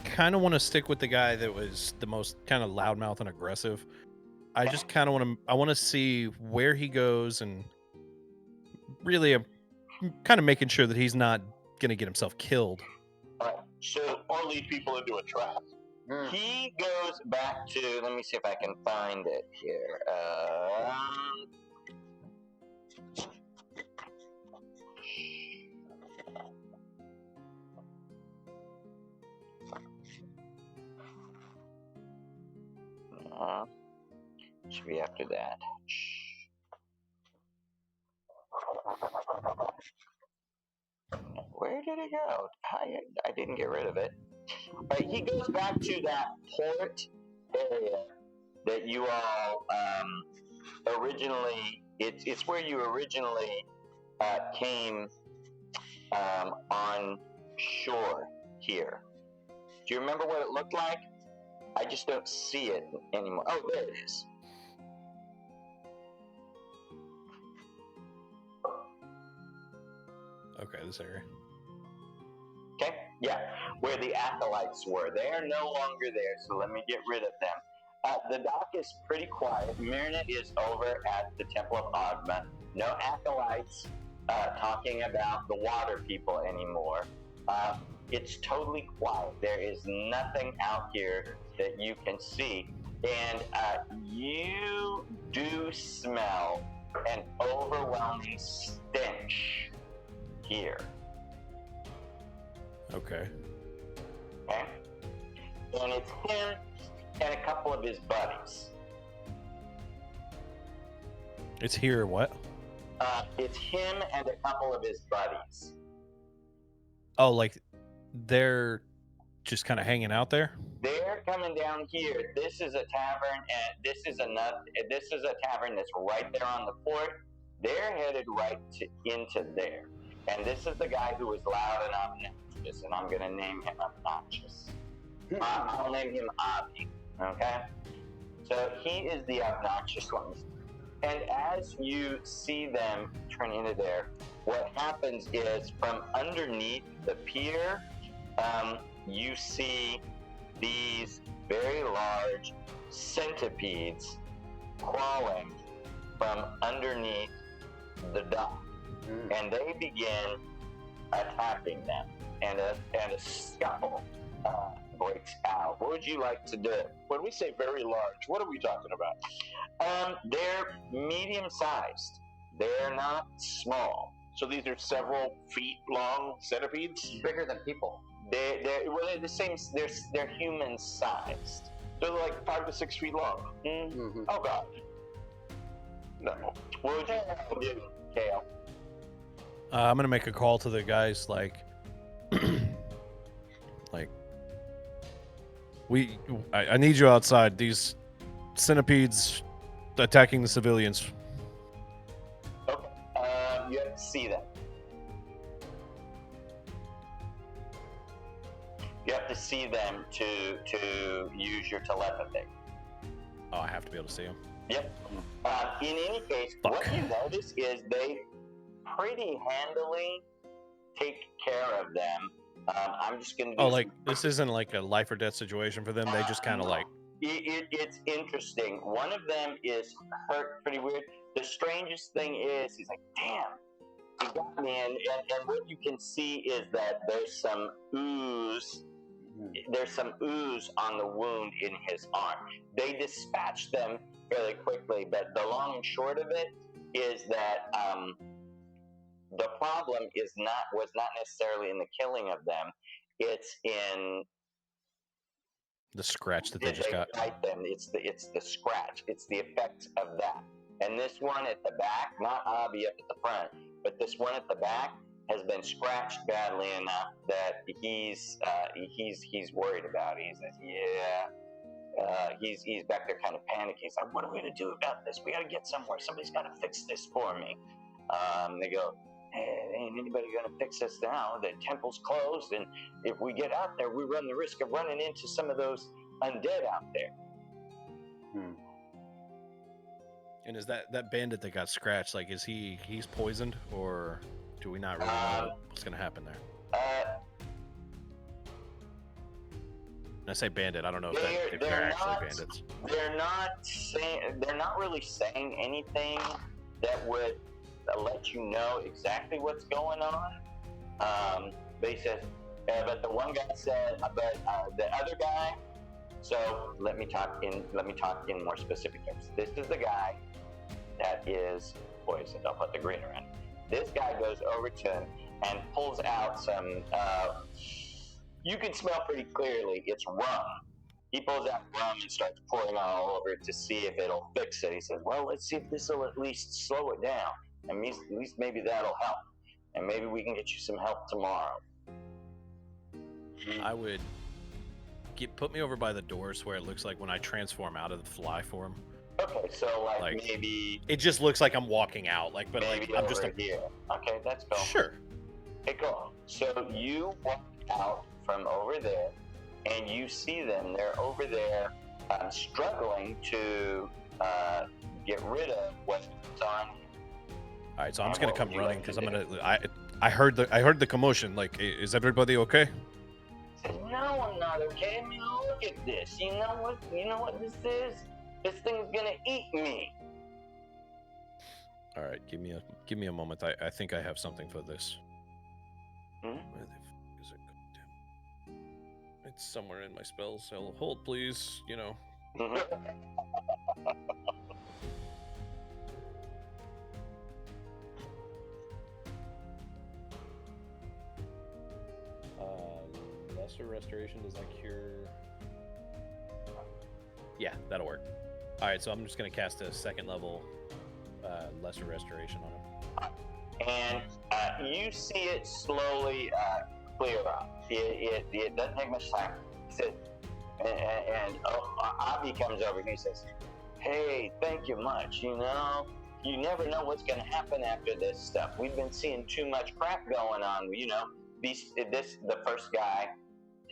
[SPEAKER 4] kind of want to stick with the guy that was the most kind of loudmouth and aggressive. I just kind of want to see where he goes, and really I'm kind of making sure that he's not going to get himself killed.
[SPEAKER 1] All right. So
[SPEAKER 2] Or lead people into a trap.
[SPEAKER 1] he goes back to, let me see if I can find it here. Should be after that. Where did it go? I didn't get rid of it. Right, he goes back to that port area that you all originally. It's where you originally came on shore here. Do you remember what it looked like? I just don't see it anymore. Oh, there it is.
[SPEAKER 4] Okay, this area.
[SPEAKER 1] Okay, yeah, where the acolytes were. They are no longer there, so let me get rid of them. The dock is pretty quiet. Myrna is over at the Temple of Agma. No acolytes talking about the water people anymore. It's totally quiet. There is nothing out here that you can see. And you do smell an overwhelming stench here.
[SPEAKER 4] Okay.
[SPEAKER 1] Okay? And it's him and a couple of his buddies.
[SPEAKER 4] It's here. What?
[SPEAKER 1] It's him and a couple of his buddies.
[SPEAKER 4] Oh, like they're just kind of hanging out there?
[SPEAKER 1] They're coming down here. This is a tavern, and this is a tavern that's right there on the port. They're headed right into there. And this is the guy who was loud and obnoxious, and I'm going to name him Obnoxious. I'll name him Avi, okay? So he is the obnoxious one. And as you see them turn into there, what happens is from underneath the pier, you see these very large centipedes crawling from underneath the dock. And they begin attacking them, and a scuffle breaks out. What would you like to do?
[SPEAKER 2] When we say very large, what are we talking about?
[SPEAKER 1] They're medium-sized. They're not small.
[SPEAKER 2] So these are several feet long centipedes?
[SPEAKER 3] Bigger than people.
[SPEAKER 1] They're the same. They're human-sized.
[SPEAKER 2] They're like 5 to 6 feet long.
[SPEAKER 1] Mm-hmm.
[SPEAKER 2] Oh God. No.
[SPEAKER 1] What would you do, Kale?
[SPEAKER 4] I'm gonna make a call to the guys, like, I need you outside. These centipedes attacking the civilians.
[SPEAKER 1] Okay. You have to see them. You have to see them to use your telepathy.
[SPEAKER 4] Oh, I have to be able to see them.
[SPEAKER 1] Yep. In any case,
[SPEAKER 4] Fuck.
[SPEAKER 1] what you notice is they pretty handily take care of them. I'm just going to do
[SPEAKER 4] Oh, like, this isn't like a life or death situation for them. They just kind of like...
[SPEAKER 1] It's interesting. One of them is hurt pretty weird. The strangest thing is, he's like, damn, he got me. And what you can see is that there's some ooze. There's some ooze on the wound in his arm. They dispatched them fairly quickly, but the long and short of it is that the problem was not necessarily in the killing of them. It's in
[SPEAKER 4] the scratch that they just got.
[SPEAKER 1] Bite them. It's the scratch. It's the effects of that. And this one at the back, not Abby up at the front, but this one at the back has been scratched badly enough that he's worried about it. He says, he's back there kind of panicking. He's like, what are we going to do about this? We got to get somewhere. Somebody's got to fix this for me. They go, hey, ain't anybody going to fix this now. The temple's closed, and if we get out there, we run the risk of running into some of those undead out there.
[SPEAKER 4] And is that bandit that got scratched, like, is he's poisoned, or do we not really know what's going to happen there? When I say bandit, I don't know if they're actually bandits.
[SPEAKER 1] They're not really saying anything that would let you know exactly what's going on. But he says, but the one guy said, but the other guy. So let me talk in more specific terms. This is the guy that is poisoned. I'll put the green around. This guy goes over to him and pulls out some. You can smell pretty clearly it's rum. He pulls out rum and starts pouring all over it to see if it'll fix it. He says, well, let's see if this will at least slow it down. And at least maybe that'll help. And maybe we can get you some help tomorrow.
[SPEAKER 4] I would put me over by the doors where it looks like when I transform out of the fly form.
[SPEAKER 1] Okay, so like maybe
[SPEAKER 4] it just looks like I'm walking out, like, but
[SPEAKER 1] maybe
[SPEAKER 4] like I'm just
[SPEAKER 1] here. Okay, that's cool.
[SPEAKER 4] Sure.
[SPEAKER 1] Okay, cool. So you walk out from over there, and you see them. They're over there, struggling to get rid of what's on.
[SPEAKER 4] All right, so I'm just gonna come running because I heard the commotion. Like, is everybody okay?
[SPEAKER 1] He says, no, I'm not okay. I mean, look at this. You know what this is? This thing's gonna eat me.
[SPEAKER 4] All right, give me a moment. I think I have something for this. Where the fuck is it? Goddamn. It's somewhere in my spells. So hold, please. You know. Lesser restoration, does that cure? Yeah, that'll work. All right, so I'm just gonna cast a second level lesser restoration on him.
[SPEAKER 1] And you see it slowly clear up. It doesn't take much time. He says, and Avi comes over and he says, hey, thank you much. You know, you never know what's going to happen after this stuff. We've been seeing too much crap going on. The first guy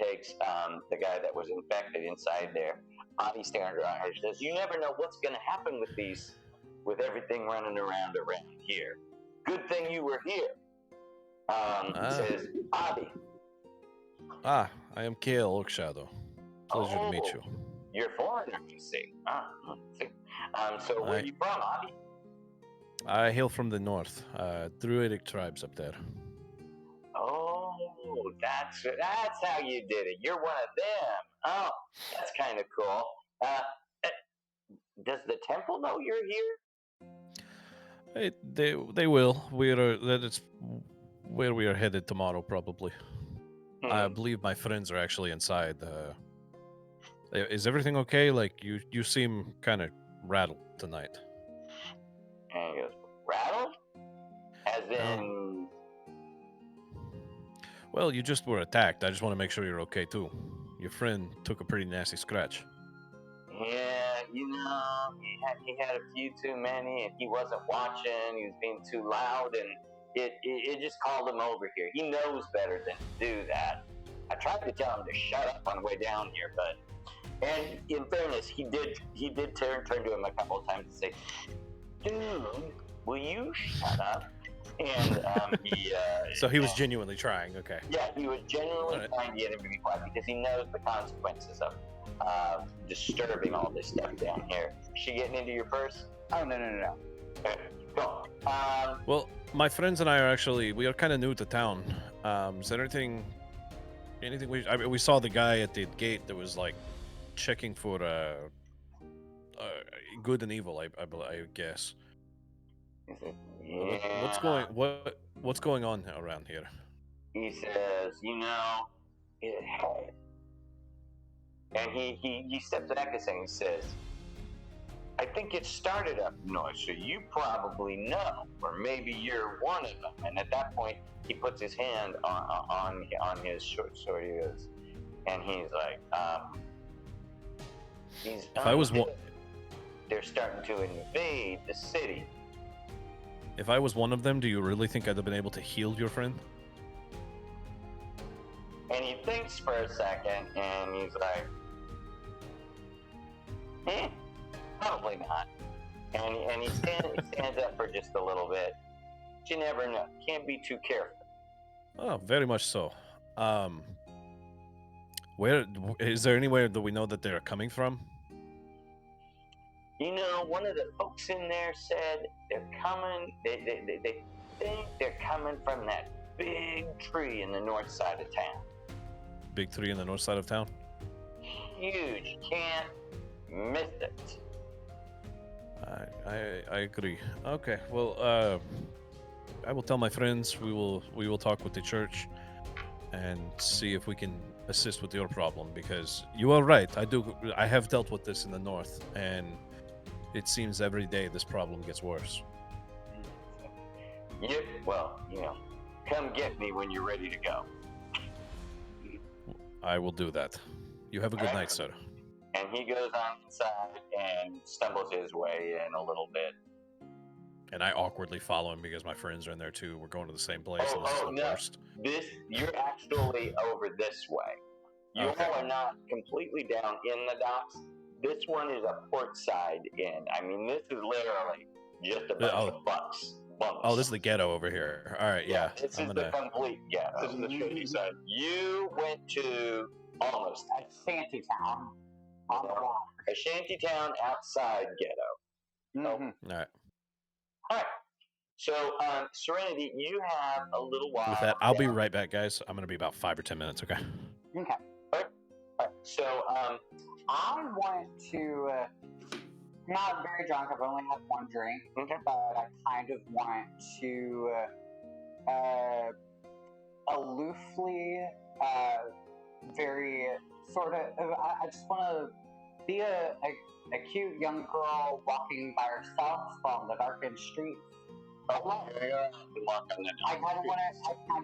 [SPEAKER 1] takes the guy that was infected inside there. Avi stands around here says, "You never know what's going to happen with everything running around here. Good thing you were here." Says Avi.
[SPEAKER 4] I am Kale Oakshadow. Pleasure to meet you.
[SPEAKER 1] You're a foreigner, you see. So where are you from, Avi?
[SPEAKER 4] I hail from the north, Druidic tribes up there.
[SPEAKER 1] Oh, that's how you did it. You're one of them. Oh, that's kind of cool. Does the temple know you're here?
[SPEAKER 4] They will. That's where we are headed tomorrow, probably. I believe my friends are actually inside. Is everything okay? Like you seem kind of rattled tonight.
[SPEAKER 1] And he goes, rattled? As in?
[SPEAKER 4] Well, you just were attacked. I just want to make sure you're okay too. Your friend took a pretty nasty scratch.
[SPEAKER 1] Yeah, he had a few too many, and he wasn't watching. He was being too loud, and it just called him over here. He knows better than to do that. I tried to tell him to shut up on the way down here, and in fairness, he did turn to him a couple of times and say, "Dude, will you shut up?" And
[SPEAKER 4] so he was genuinely trying. Okay.
[SPEAKER 1] Yeah, he was genuinely trying to get him to be quiet because he knows the consequences of disturbing all this stuff down here. Is she getting into your purse? Oh, no. Okay, go.
[SPEAKER 4] Well, my friends and I we are kind of new to town. Is there anything we saw the guy at the gate that was like checking for good and evil, I guess.
[SPEAKER 1] Yeah.
[SPEAKER 4] What's going on around here?
[SPEAKER 1] He says, and he steps back and says, "I think it started up north, so you probably know, or maybe you're one of them." And at that point, he puts his hand on his short sword. He goes, and he's like, they're starting to invade the city.
[SPEAKER 4] If I was one of them, do you really think I'd have been able to heal your friend?
[SPEAKER 1] And he thinks for a second, and he's like, probably not. And he stands up for just a little bit. But you never know. Can't be too careful.
[SPEAKER 4] Oh, very much so. Where is there anywhere that we know that they're coming from?
[SPEAKER 1] One of the folks in there said they're coming. They think they're coming from that big tree in the north side of town.
[SPEAKER 4] Big tree in the north side of town?
[SPEAKER 1] Huge. Can't miss it.
[SPEAKER 4] I agree. Okay. Well, I will tell my friends. We will talk with the church and see if we can assist with your problem, because you are right. I have dealt with this in the north, and it seems every day this problem gets worse.
[SPEAKER 1] Yep. Well, come get me when you're ready to go.
[SPEAKER 4] I will do that. You have a good night, sir.
[SPEAKER 1] And he goes on inside and stumbles his way in a little bit.
[SPEAKER 4] And I awkwardly follow him because my friends are in there too. We're going to the same place. And this is the worst.
[SPEAKER 1] You're actually over this way. You all are not completely down in the docks. This one is a port side inn. I mean, this is literally just a bunch of bunks.
[SPEAKER 4] Oh, this is the ghetto over here. All right, yeah.
[SPEAKER 1] This is the complete ghetto.
[SPEAKER 2] This is the shady side.
[SPEAKER 1] You went to almost
[SPEAKER 3] a shanty town on the water.
[SPEAKER 1] A shanty town outside ghetto.
[SPEAKER 3] Mm-hmm.
[SPEAKER 4] All right.
[SPEAKER 1] All right. So, Serenity, you have a little while.
[SPEAKER 4] With that, I'll be right back, guys. I'm going to be about 5 or 10 minutes, okay?
[SPEAKER 3] Okay.
[SPEAKER 1] All right. So,
[SPEAKER 3] I want to, not very drunk, I've only had one drink, but I kind of want to aloofly, very sort of, I just want to be a cute young girl walking by herself on the darkened streets.
[SPEAKER 1] I kind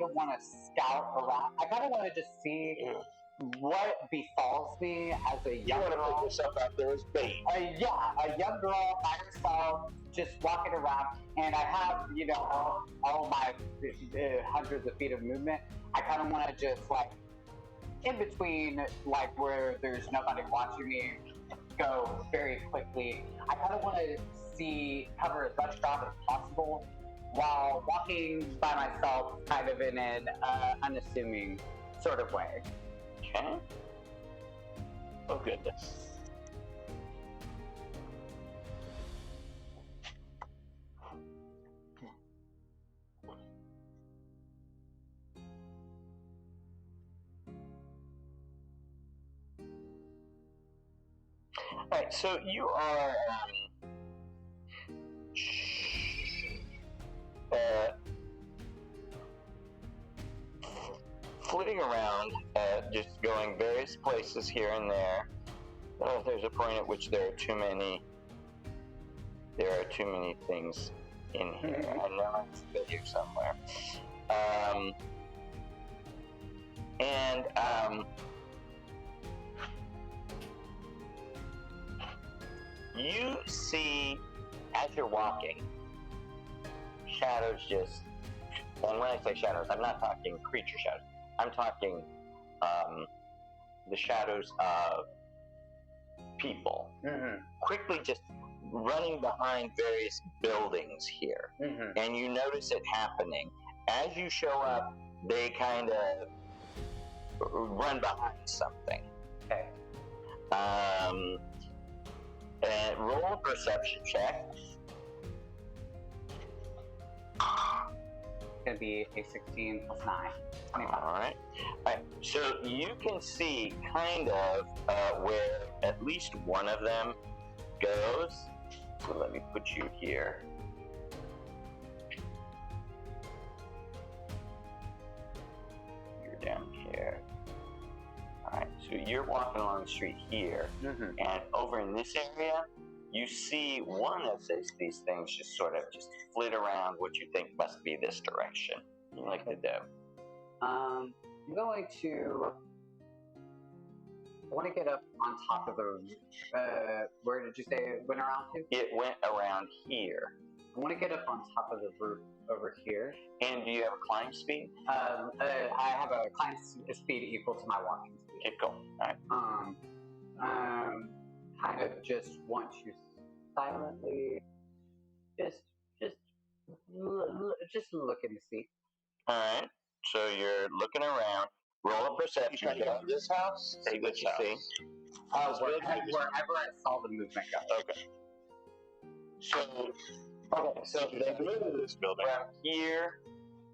[SPEAKER 3] of want to scout around. I kind of want to just see what befalls me as a
[SPEAKER 2] You
[SPEAKER 3] young
[SPEAKER 2] want to put
[SPEAKER 3] girl.
[SPEAKER 2] yourself out there as bait.
[SPEAKER 3] Yeah, a young girl by herself, just walking around, and I have, all my hundreds of feet of movement. I kind of want to just, like, in between, like, where there's nobody watching me, go very quickly. I kind of want to cover as much ground as possible while walking by myself, kind of in an unassuming sort of way.
[SPEAKER 1] Okay.
[SPEAKER 2] Oh, goodness.
[SPEAKER 1] All right, so you are flitting around, just going various places here and there. There's a point at which there are too many things in here. I know it's been here somewhere. You see, as you're walking, shadows just, and when I say shadows, I'm not talking creature shadows. I'm talking the shadows of people, quickly just running behind various buildings here. And you notice it happening. As you show up, they kind of run behind something.
[SPEAKER 3] Okay.
[SPEAKER 1] And roll a perception check.
[SPEAKER 3] It's going to be a 16 plus 9. 25.
[SPEAKER 1] All right. So you can see kind of where at least one of them goes. So let me put you here. You're down here. All right. So you're walking along the street here, and over in this area, you see one of these things just sort of just flit around what you think must be this direction. You like to do?
[SPEAKER 3] I'm going to. I want to get up on top of the. Where did you say it went around to?
[SPEAKER 1] It went around here.
[SPEAKER 3] I want to get up on top of the roof over here.
[SPEAKER 1] And do you have a climb speed?
[SPEAKER 3] I have a climb speed equal to my walking speed.
[SPEAKER 1] Okay, cool. All right.
[SPEAKER 3] Kind of just want to silently, just look and see.
[SPEAKER 1] All right. So you're looking around. Roll a perception.
[SPEAKER 2] You trying to go to this house?
[SPEAKER 1] See what you see.
[SPEAKER 3] Wherever I saw the movement go.
[SPEAKER 1] Okay. So
[SPEAKER 2] they moved to this building.
[SPEAKER 1] From here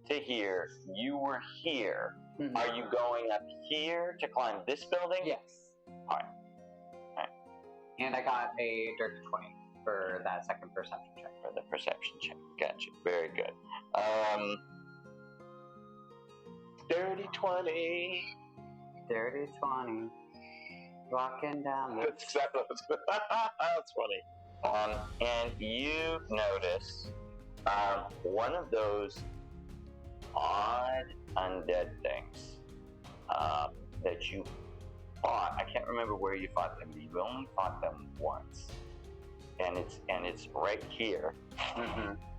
[SPEAKER 1] to here, you were here. Are you going up here to climb this building?
[SPEAKER 3] Yes.
[SPEAKER 1] All right.
[SPEAKER 3] And I got a dirty 20 for that second perception check.
[SPEAKER 1] For the perception check. Gotcha. Very good.
[SPEAKER 2] Dirty 20.
[SPEAKER 3] Dirty 20. Walking down the...
[SPEAKER 2] That's funny.
[SPEAKER 1] And you notice one of those odd undead things that you fought. I can't remember where you fought them, but you only fought them once. And it's right here.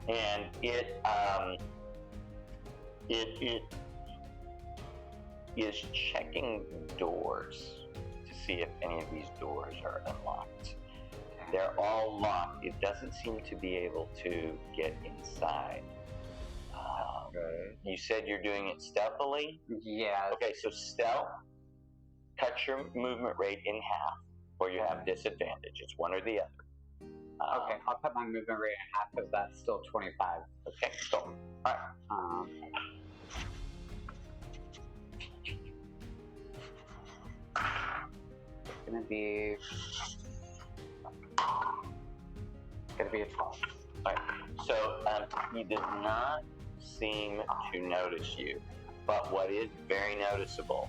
[SPEAKER 1] And it is checking doors to see if any of these doors are unlocked. They're all locked. It doesn't seem to be able to get inside. You said you're doing it stealthily?
[SPEAKER 3] Yeah.
[SPEAKER 1] Okay, so stealth, cut your movement rate in half, or you have disadvantage. It's one or the other.
[SPEAKER 3] Okay, I'll cut my movement rate in half because that's still 25.
[SPEAKER 1] Okay, so, all right.
[SPEAKER 3] It's gonna be a 12.
[SPEAKER 1] All right. So he does not seem to notice you, but what is very noticeable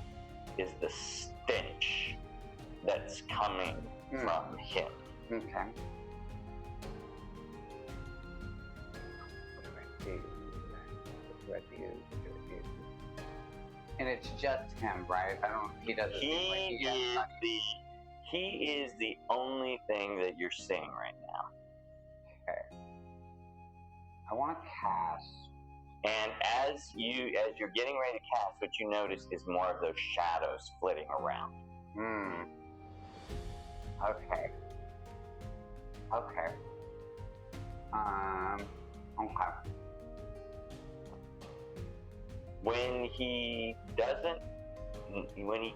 [SPEAKER 1] is the stench that's coming from him.
[SPEAKER 3] Okay. What do I do? And it's just him, right? He doesn't seem like he gets
[SPEAKER 1] He is the only thing that you're seeing right now.
[SPEAKER 3] Okay. I want to cast.
[SPEAKER 1] And as you're getting ready to cast, what you notice is more of those shadows flitting around.
[SPEAKER 3] Okay. Okay. Okay.
[SPEAKER 1] When he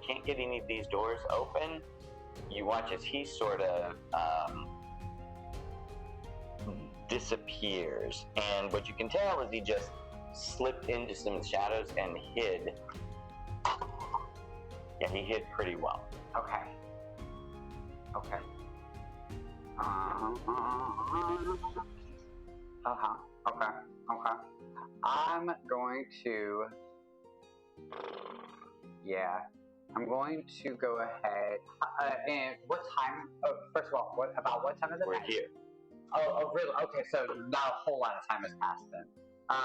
[SPEAKER 1] can't get any of these doors open, you watch as he sort of disappears. And what you can tell is he just slipped into some shadows and hid. Yeah, he hid pretty well.
[SPEAKER 3] Okay. Okay. Okay. Okay. I'm going to. Yeah. I'm going to go ahead. And what time? Oh, first of all, what time is it?
[SPEAKER 1] We're here.
[SPEAKER 3] Oh, really? Okay, so not a whole lot of time has passed then.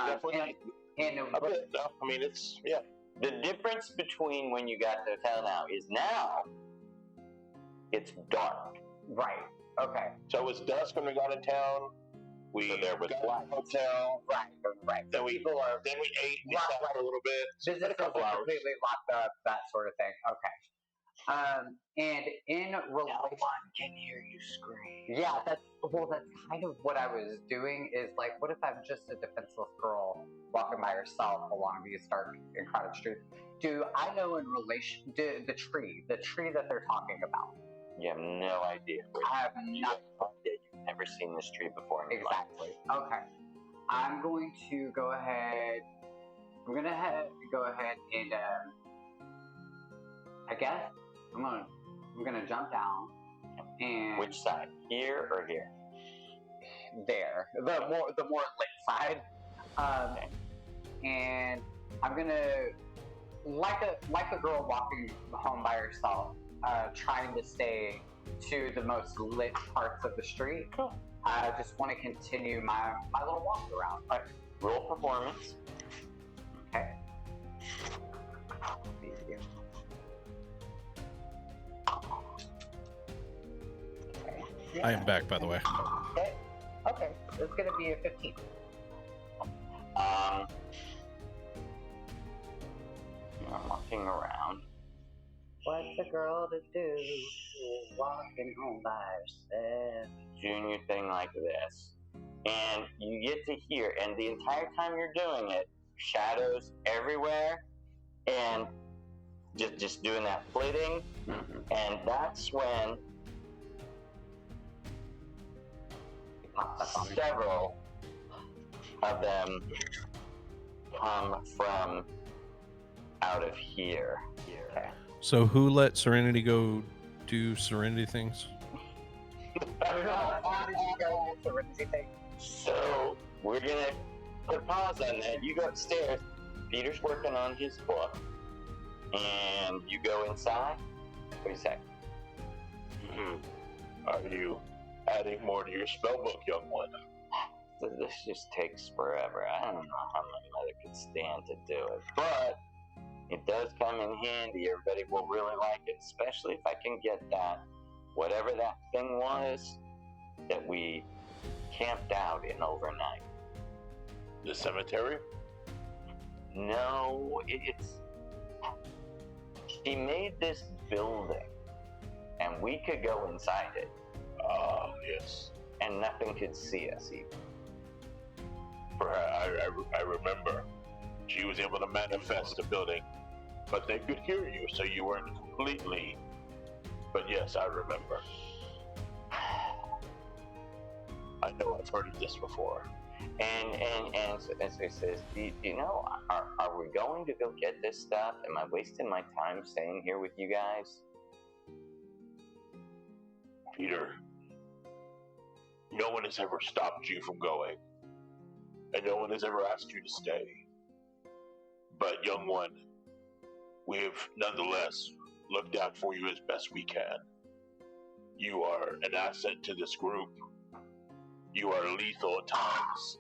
[SPEAKER 2] Definitely. I mean, it's yeah.
[SPEAKER 1] The difference between when you got to the hotel now is now it's dark.
[SPEAKER 3] Right. Okay.
[SPEAKER 2] So it was dusk when we got in town. We
[SPEAKER 1] there was
[SPEAKER 2] got
[SPEAKER 1] black
[SPEAKER 2] hotel.
[SPEAKER 3] Right.
[SPEAKER 2] Then we ate. We sat for a little bit.
[SPEAKER 3] Business was completely locked up. That sort of thing. Okay. And in relation,
[SPEAKER 1] no one can hear you scream.
[SPEAKER 3] Yeah, that's kind of what I was doing. Is like, what if I'm just a defenseless girl walking by herself along these dark and crowded streets? Do I know in relation to the tree that they're talking about?
[SPEAKER 1] You have no idea.
[SPEAKER 3] I have not.
[SPEAKER 1] You've never seen this tree before.
[SPEAKER 3] Exactly. Okay. I'm going to go ahead. I'm gonna go ahead and I guess I'm gonna jump down and
[SPEAKER 1] which side? Here or here?
[SPEAKER 3] There. The more lit side. And I'm gonna like a girl walking home by herself, trying to stay to the most lit parts of the street.
[SPEAKER 1] Cool.
[SPEAKER 3] I just want to continue my little walk around.
[SPEAKER 1] All right. Roll performance.
[SPEAKER 3] Okay.
[SPEAKER 4] I am back, by the way.
[SPEAKER 3] Okay. It's gonna be a 15.
[SPEAKER 1] I'm walking around.
[SPEAKER 3] What's a girl to do walking home by herself?
[SPEAKER 1] Doing your thing like this. And you get to hear, and the entire time you're doing it, shadows everywhere, and just doing that flitting.
[SPEAKER 3] Mm-hmm.
[SPEAKER 1] And that's when several of them come from out of here.
[SPEAKER 3] Okay.
[SPEAKER 4] So who let Serenity go do Serenity things?
[SPEAKER 1] So we're gonna put a pause on that. You go upstairs. Peter's working on his book, and you go inside. What do you say?
[SPEAKER 2] Are you adding more to your spell book, young one?
[SPEAKER 1] This just takes forever. I don't know how my mother could stand to do it, but it does come in handy. Everybody will really like it, especially if I can get that, whatever that thing was that we camped out in overnight.
[SPEAKER 2] The cemetery?
[SPEAKER 1] No, she made this building, and we could go inside it.
[SPEAKER 2] Oh, yes.
[SPEAKER 1] And nothing could see us even.
[SPEAKER 2] I remember. She was able to manifest the building, but they could hear you, so you weren't completely. But yes, I remember. I know I've heard of this before.
[SPEAKER 1] And so it says, do you know, are we going to go get this stuff? Am I wasting my time staying here with you guys?
[SPEAKER 2] Peter, no one has ever stopped you from going, and no one has ever asked you to stay. But, young one, we have nonetheless looked out for you as best we can. You are an asset to this group. You are lethal at times,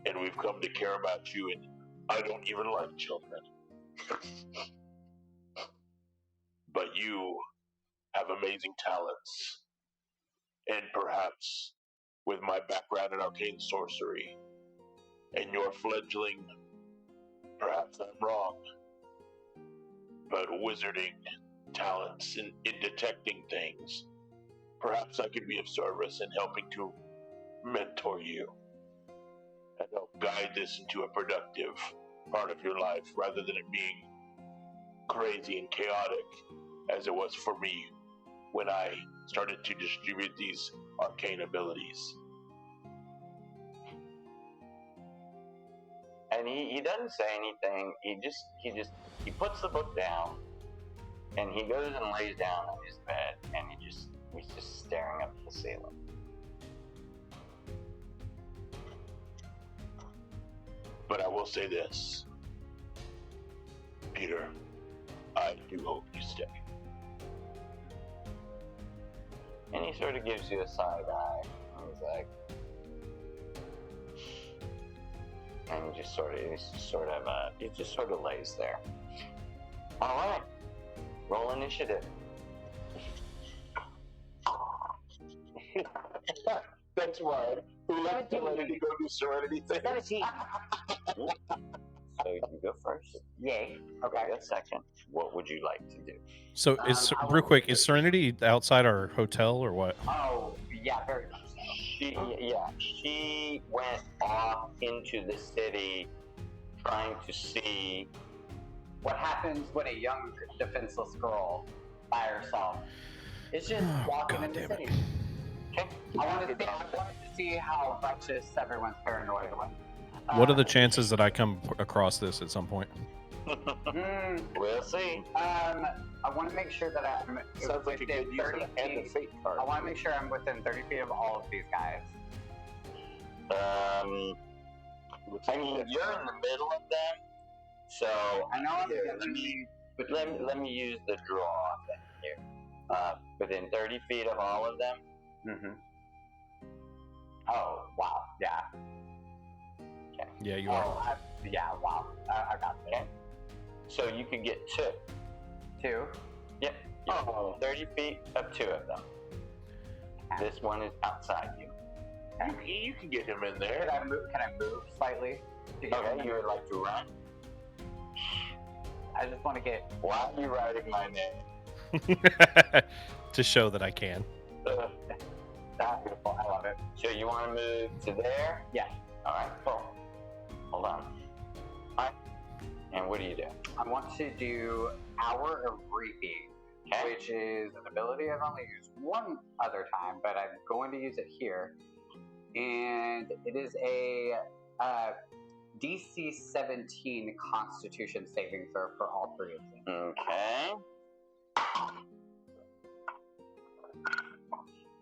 [SPEAKER 2] and we've come to care about you, and I don't even like children. But you have amazing talents. And perhaps, with my background in arcane sorcery and your fledgling, perhaps I'm wrong, but wizarding talents in detecting things, perhaps I could be of service in helping to mentor you and help guide this into a productive part of your life rather than it being crazy and chaotic as it was for me when I started to distribute these arcane abilities.
[SPEAKER 1] And he doesn't say anything. He puts the book down, and he goes and lays down on his bed, and he's just staring up at the ceiling.
[SPEAKER 2] But I will say this, Peter, I do hope you stay.
[SPEAKER 1] And he sort of gives you a side eye. And he's like, and he just sort of lays there. All right, roll initiative.
[SPEAKER 2] That's right. Who left to let it go do serenity things?
[SPEAKER 3] 17.
[SPEAKER 1] So you go first.
[SPEAKER 3] Yay.
[SPEAKER 1] Okay. That's second. What would you like to do?
[SPEAKER 4] So, real quick, is Serenity outside our hotel or what?
[SPEAKER 3] Oh, yeah, very much so.
[SPEAKER 1] She went off into the city trying to see
[SPEAKER 3] what happens when a young defenseless girl by herself is just walking in the city.
[SPEAKER 1] Okay.
[SPEAKER 3] I wanted to see how righteous everyone's paranoia was.
[SPEAKER 4] What are the chances that I come across this at some point?
[SPEAKER 1] We'll see.
[SPEAKER 3] I want to make sure that I'm
[SPEAKER 2] Sounds like
[SPEAKER 3] within 30 feet.
[SPEAKER 2] and the fate card.
[SPEAKER 3] I want to make sure I'm within 30 feet of all of these guys.
[SPEAKER 1] I mean, you're in the middle of them, so
[SPEAKER 3] I know.
[SPEAKER 1] Let me use the draw thing here. Within 30 feet of all of them.
[SPEAKER 3] Mm-hmm. Oh wow! Yeah.
[SPEAKER 4] Okay. Yeah, you are.
[SPEAKER 3] Yeah. Wow. I got that.
[SPEAKER 1] Okay. So you could get two.
[SPEAKER 3] Two.
[SPEAKER 1] Yep. Oh, 30 feet of two of them. Okay. This one is outside you.
[SPEAKER 3] Okay.
[SPEAKER 2] You can get him in there.
[SPEAKER 3] Can I move slightly?
[SPEAKER 1] Okay. You would like to run?
[SPEAKER 3] I just want to get.
[SPEAKER 1] Why are you writing my name?
[SPEAKER 4] To show that I can.
[SPEAKER 3] That's beautiful. I love it.
[SPEAKER 1] So you want to move to there?
[SPEAKER 3] Yeah.
[SPEAKER 1] All right. Cool. Hold on. All right. And what do you do?
[SPEAKER 3] I want to do Hour of Reaping, which is an ability I've only used one other time, but I'm going to use it here. And it is a DC 17 Constitution saving throw for all three of them.
[SPEAKER 1] Okay.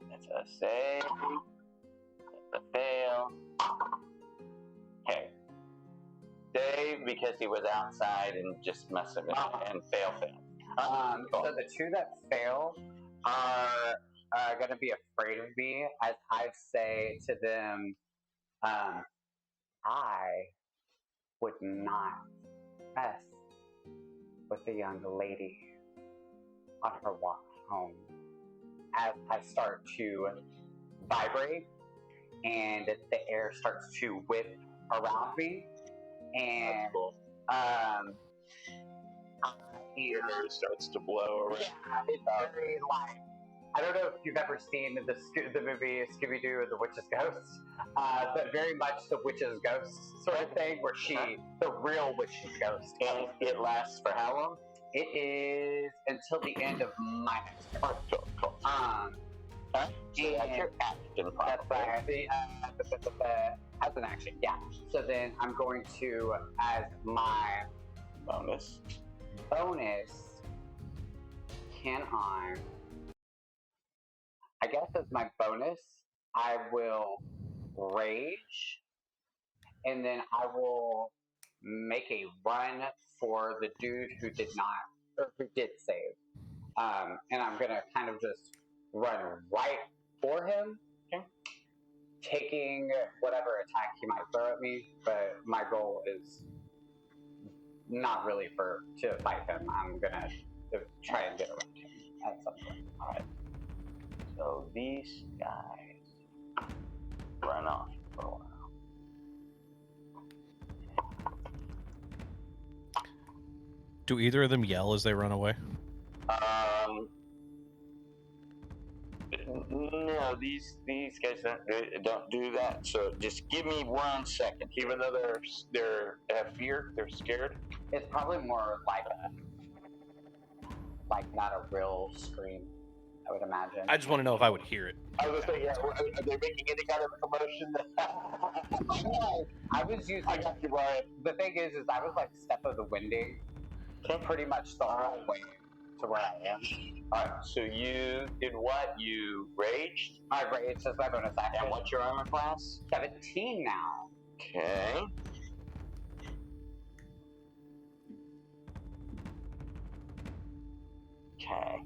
[SPEAKER 1] That's a save. That's a fail. Okay. Save because he was outside and just messing with it, and fail.
[SPEAKER 3] Cool. So the two that fail are going to be afraid of me as I say to them, I would not mess with the young lady on her walk home. As I start to vibrate and the air starts to whip around me, and
[SPEAKER 2] cool. Your hair starts to blow around.
[SPEAKER 3] Yeah, it's very like, I don't know if you've ever seen the movie Scooby-Doo and the Witch's Ghost, but very much the Witch's Ghost sort of thing, where the real Witch's Ghost.
[SPEAKER 1] And it lasts for how long?
[SPEAKER 3] It is until the end of my next turn.
[SPEAKER 1] Cool. So that's your action, probably.
[SPEAKER 3] As an action, yeah. So then I'm going to, as my
[SPEAKER 1] bonus,
[SPEAKER 3] can I guess as my bonus, I will rage, and then I will make a run for the dude who did save. And I'm gonna kind of just run right for him, taking whatever attack he might throw at me, but my goal is not really to fight him. I'm gonna try and get around him at some point.
[SPEAKER 1] All right. So these guys run off for a while.
[SPEAKER 4] Do either of them yell as they run away?
[SPEAKER 1] No, these guys don't do that. So just give me 1 second.
[SPEAKER 2] Even though they have fear, they're scared.
[SPEAKER 3] It's probably more like not a real scream, I would imagine.
[SPEAKER 4] I just want to know if I would hear it.
[SPEAKER 2] I was gonna say, yeah. Are they making any kind of commotion?
[SPEAKER 3] I was using.
[SPEAKER 2] I got you, Brian.
[SPEAKER 3] The thing is I was like step of the winding, pretty much the whole way to where I am.
[SPEAKER 1] All right. So you did what? You raged.
[SPEAKER 3] My rage is my bonus action.
[SPEAKER 1] And what's your armor class?
[SPEAKER 3] 17 now.
[SPEAKER 1] Okay. Okay.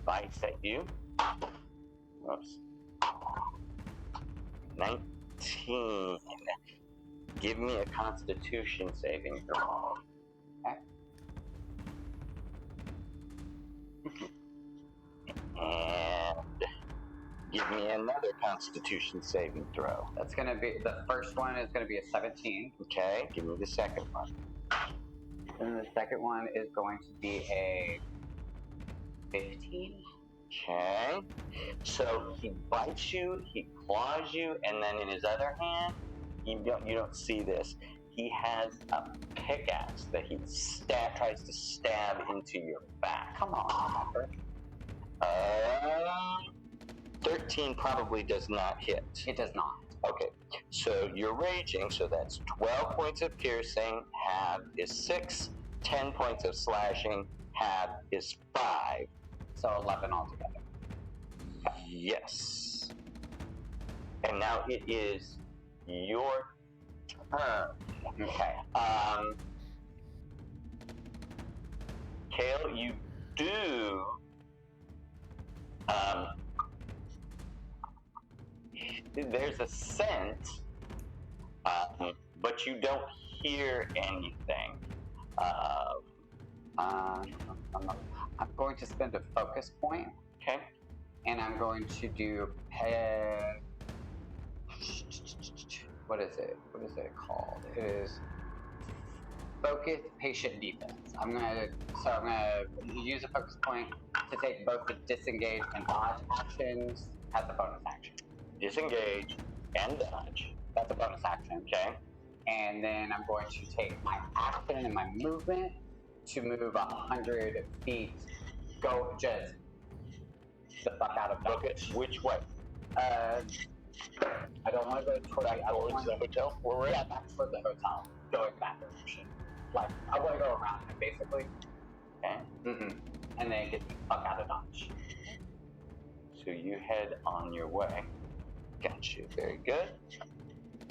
[SPEAKER 1] Bites at you. Whoops. 19. Give me a Constitution saving throw.
[SPEAKER 3] Okay.
[SPEAKER 1] And give me another Constitution saving throw.
[SPEAKER 3] That's gonna be the first one is gonna be a 17.
[SPEAKER 1] Okay. Give me the second one.
[SPEAKER 3] And the second one is going to be a 15.
[SPEAKER 1] Okay. So he bites you, he claws you, and then in his other hand, you don't see this. He has a pickaxe that he tries to stab into your back.
[SPEAKER 3] Come on,
[SPEAKER 1] 13 probably does not hit.
[SPEAKER 3] It does not.
[SPEAKER 1] Okay, so you're raging, so that's 12 points of piercing, half is 6, 10 points of slashing, half is 5.
[SPEAKER 3] So 11 altogether.
[SPEAKER 1] Yes. And now it is your turn.
[SPEAKER 3] Okay.
[SPEAKER 1] Kale, you do there's a scent, but you don't hear anything.
[SPEAKER 3] I'm going to spend a focus point.
[SPEAKER 1] Okay.
[SPEAKER 3] And I'm going to do what is it called? It is focus patient defense. I'm gonna use a focus point to take both the disengage and dodge actions as a bonus action.
[SPEAKER 1] Disengage and dodge.
[SPEAKER 3] That's a bonus action.
[SPEAKER 1] Okay.
[SPEAKER 3] And then I'm going to take my action and my movement to move 100 feet. Go just the fuck out of focus.
[SPEAKER 1] Which way?
[SPEAKER 3] I don't want to go towards
[SPEAKER 2] the hotel.
[SPEAKER 3] Yeah, back toward the hotel. Going that direction. Like, I want to go around it, basically.
[SPEAKER 1] Okay.
[SPEAKER 3] And then get the fuck out of Dodge.
[SPEAKER 1] So you head on your way. Got you. Very good.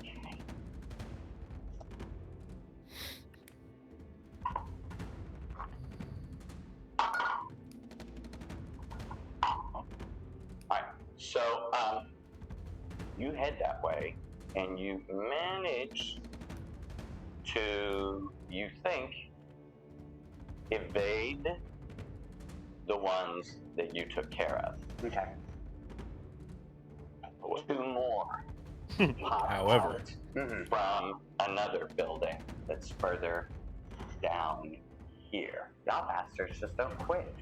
[SPEAKER 1] Okay. Alright, so you head that way and you manage to, you think, evade the ones that you took care of.
[SPEAKER 3] Okay.
[SPEAKER 1] 2 more.
[SPEAKER 4] However,
[SPEAKER 1] from another building that's further down here.
[SPEAKER 3] Y'all bastards just don't quit.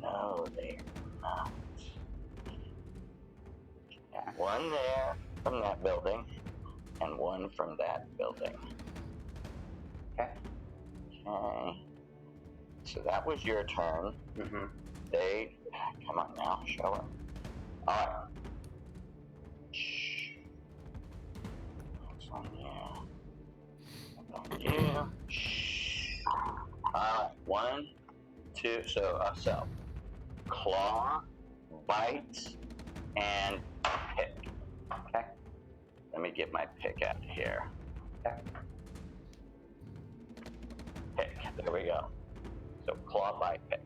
[SPEAKER 1] No, they're not. Yeah, one there from that building, and one from that building.
[SPEAKER 3] Okay.
[SPEAKER 1] Okay. So that was your turn. They, come on now, show it. Alright. Shh. What's on you? What's on you? Shh. Alright, 1, 2, so, claw, bite, and pick.
[SPEAKER 3] Okay.
[SPEAKER 1] Let me get my pick out here.
[SPEAKER 3] Okay.
[SPEAKER 1] Pick, there we go. So claw, bite, pick.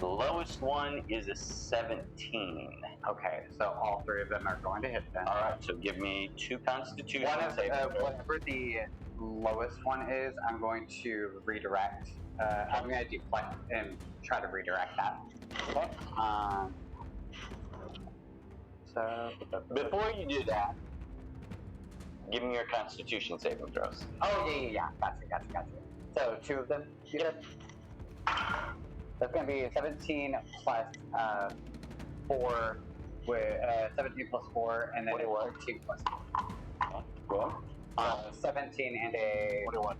[SPEAKER 1] The lowest one is a 17.
[SPEAKER 3] Okay, so all three of them are going to hit then.
[SPEAKER 1] All right, so give me 2 Constitution saving throws.
[SPEAKER 3] Whatever the lowest one is, I'm going to redirect. I'm going to deflect and try to redirect that.
[SPEAKER 1] Okay.
[SPEAKER 3] So
[SPEAKER 1] Before you do that, give me your Constitution saving throws.
[SPEAKER 3] Oh yeah. Gotcha. So 2 of them. Yep. That's going to be 17 plus 4 with 17 plus 4, and then 13 plus 4.
[SPEAKER 1] Cool.
[SPEAKER 3] 17 and a 21.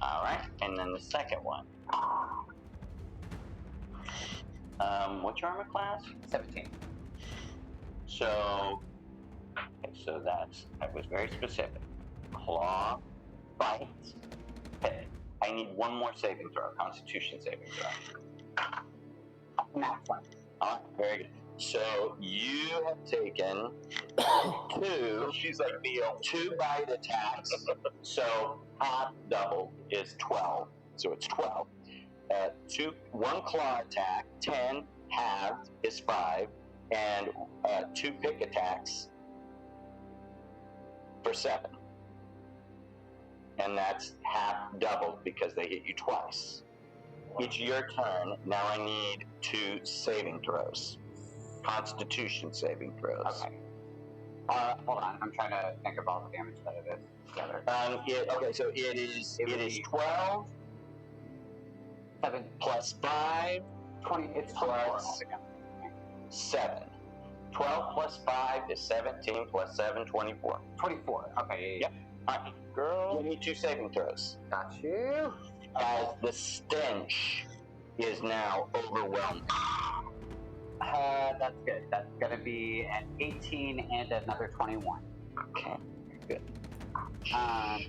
[SPEAKER 1] All right, and then the second one. What's your armor class?
[SPEAKER 3] 17.
[SPEAKER 1] So that was very specific. Claw, bite, hit. I need one more saving throw, Constitution saving throw.
[SPEAKER 3] Max 1.
[SPEAKER 1] All right, very good. So you have taken 2.
[SPEAKER 2] She's like Neo.
[SPEAKER 1] 2 bite attacks. So half double is 12. So it's 12. 1 claw attack, 10 halved is 5, and 2 pick attacks for 7. And that's half doubled because they hit you twice. It's your turn. Now I need 2 saving throws. Constitution saving throws.
[SPEAKER 3] Okay. Hold on. I'm trying to think of all the damage that it is together.
[SPEAKER 1] Okay, so it is 12
[SPEAKER 3] 7
[SPEAKER 1] plus 5
[SPEAKER 3] 20. It's 24 altogether.
[SPEAKER 1] 7. 12 plus 5 is 17 plus 7, 24.
[SPEAKER 3] 24. Okay.
[SPEAKER 1] Yep. All right, girl. Give me 2 saving throws.
[SPEAKER 3] Got you.
[SPEAKER 1] As the stench is now overwhelming.
[SPEAKER 3] That's good. That's gonna be an 18 and another 21.
[SPEAKER 1] Okay, good.
[SPEAKER 4] All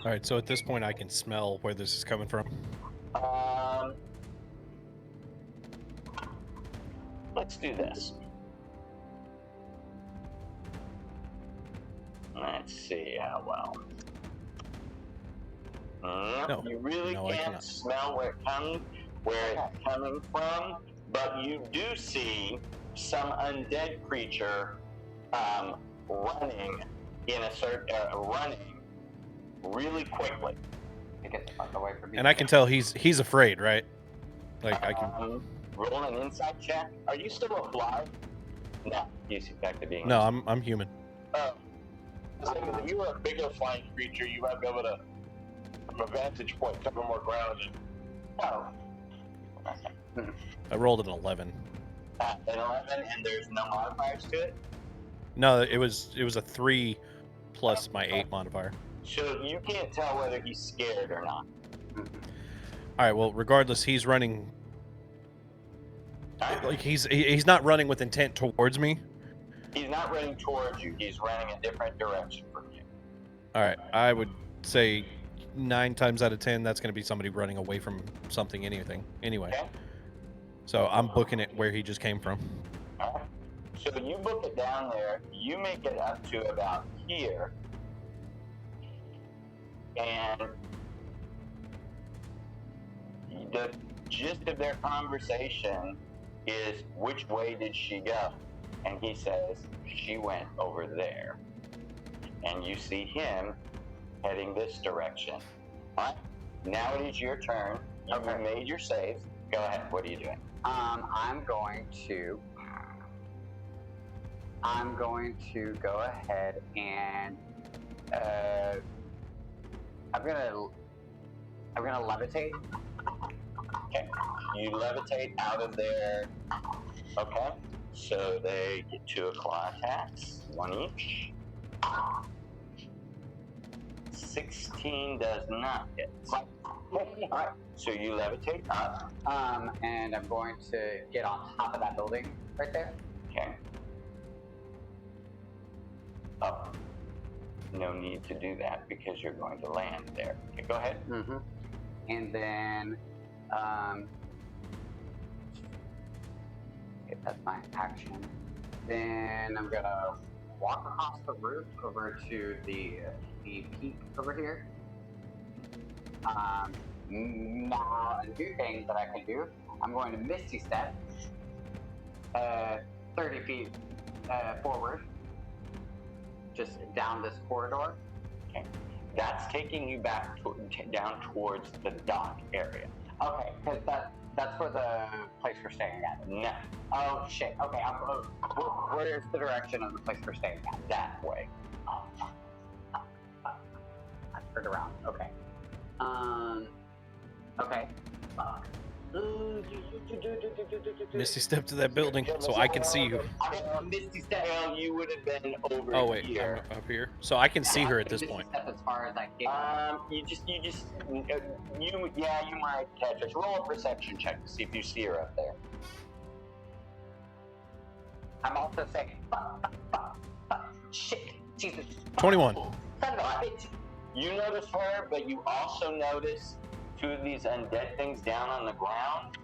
[SPEAKER 4] right, so at this point, I can smell where this is coming from.
[SPEAKER 1] Let's do this. Let's see how well.
[SPEAKER 4] No,
[SPEAKER 1] you really
[SPEAKER 4] no, I
[SPEAKER 1] can't
[SPEAKER 4] cannot.
[SPEAKER 1] smell where it's coming from, but you do see some undead creature running running really quickly.
[SPEAKER 3] To get the fuck away from me.
[SPEAKER 4] And I can tell he's afraid, right? Like I can.
[SPEAKER 1] Roll an insight check. Are you still a fly? No, he's back to being.
[SPEAKER 4] No, I'm human.
[SPEAKER 2] Oh. So if you were a bigger flying creature, you might be able to, from a vantage point, cover more ground.
[SPEAKER 4] I rolled an 11.
[SPEAKER 1] An 11, and there's no modifiers to it.
[SPEAKER 4] No, it was a 3 plus my 8 modifier.
[SPEAKER 1] So you can't tell whether he's scared or not.
[SPEAKER 4] All right. Well, regardless, he's running. Like he's not running with intent towards me.
[SPEAKER 1] He's not running towards you. He's running a different direction from you.
[SPEAKER 4] All right. I would say 9 times out of 10, that's going to be somebody running away from something, anything. Anyway.
[SPEAKER 1] Okay.
[SPEAKER 4] So I'm booking it where he just came from.
[SPEAKER 1] All right. So you book it down there. You make it up to about here, and the gist of their conversation is, which way did she go? And he says, she went over there. And you see him heading this direction. All right, now it is your turn. You have made your save. Go ahead. What are you doing?
[SPEAKER 3] I'm going to go ahead and I'm gonna levitate.
[SPEAKER 1] Okay. You levitate out of there. Okay. So they get 2 claw attacks, 1 each. 16 does not hit. Alright. So you levitate up.
[SPEAKER 3] And I'm going to get on top of that building right there.
[SPEAKER 1] Okay. Up. No need to do that because you're going to land there. Okay, go ahead.
[SPEAKER 3] Mm-hmm. And then, okay, that's my action. Then I'm gonna walk across the roof over to the peak over here. Now, a new thing that I can do, I'm going to Misty Step 30 feet forward, just down this corridor.
[SPEAKER 1] Okay. That's taking you back down towards the dock area.
[SPEAKER 3] Okay, because that's where the place we're staying at.
[SPEAKER 1] No.
[SPEAKER 3] Oh shit. Okay, where's the direction of the place we're staying at?
[SPEAKER 1] That way.
[SPEAKER 3] Oh, I turned around. Okay. Okay. Fuck.
[SPEAKER 4] Misty, step to that building so I can see you.
[SPEAKER 3] Misty Step.
[SPEAKER 1] Well, you would have been over
[SPEAKER 4] Oh wait,
[SPEAKER 1] here.
[SPEAKER 4] I'm up here, so I can see her at this point.
[SPEAKER 3] Step as far as I can.
[SPEAKER 1] You might catch us. Roll a perception check to see if you see her up there.
[SPEAKER 3] I'm also saying, fuck, shit, Jesus.
[SPEAKER 4] 21.
[SPEAKER 3] Son of a bitch.
[SPEAKER 1] You notice her, but you also notice two of these undead things down on the ground,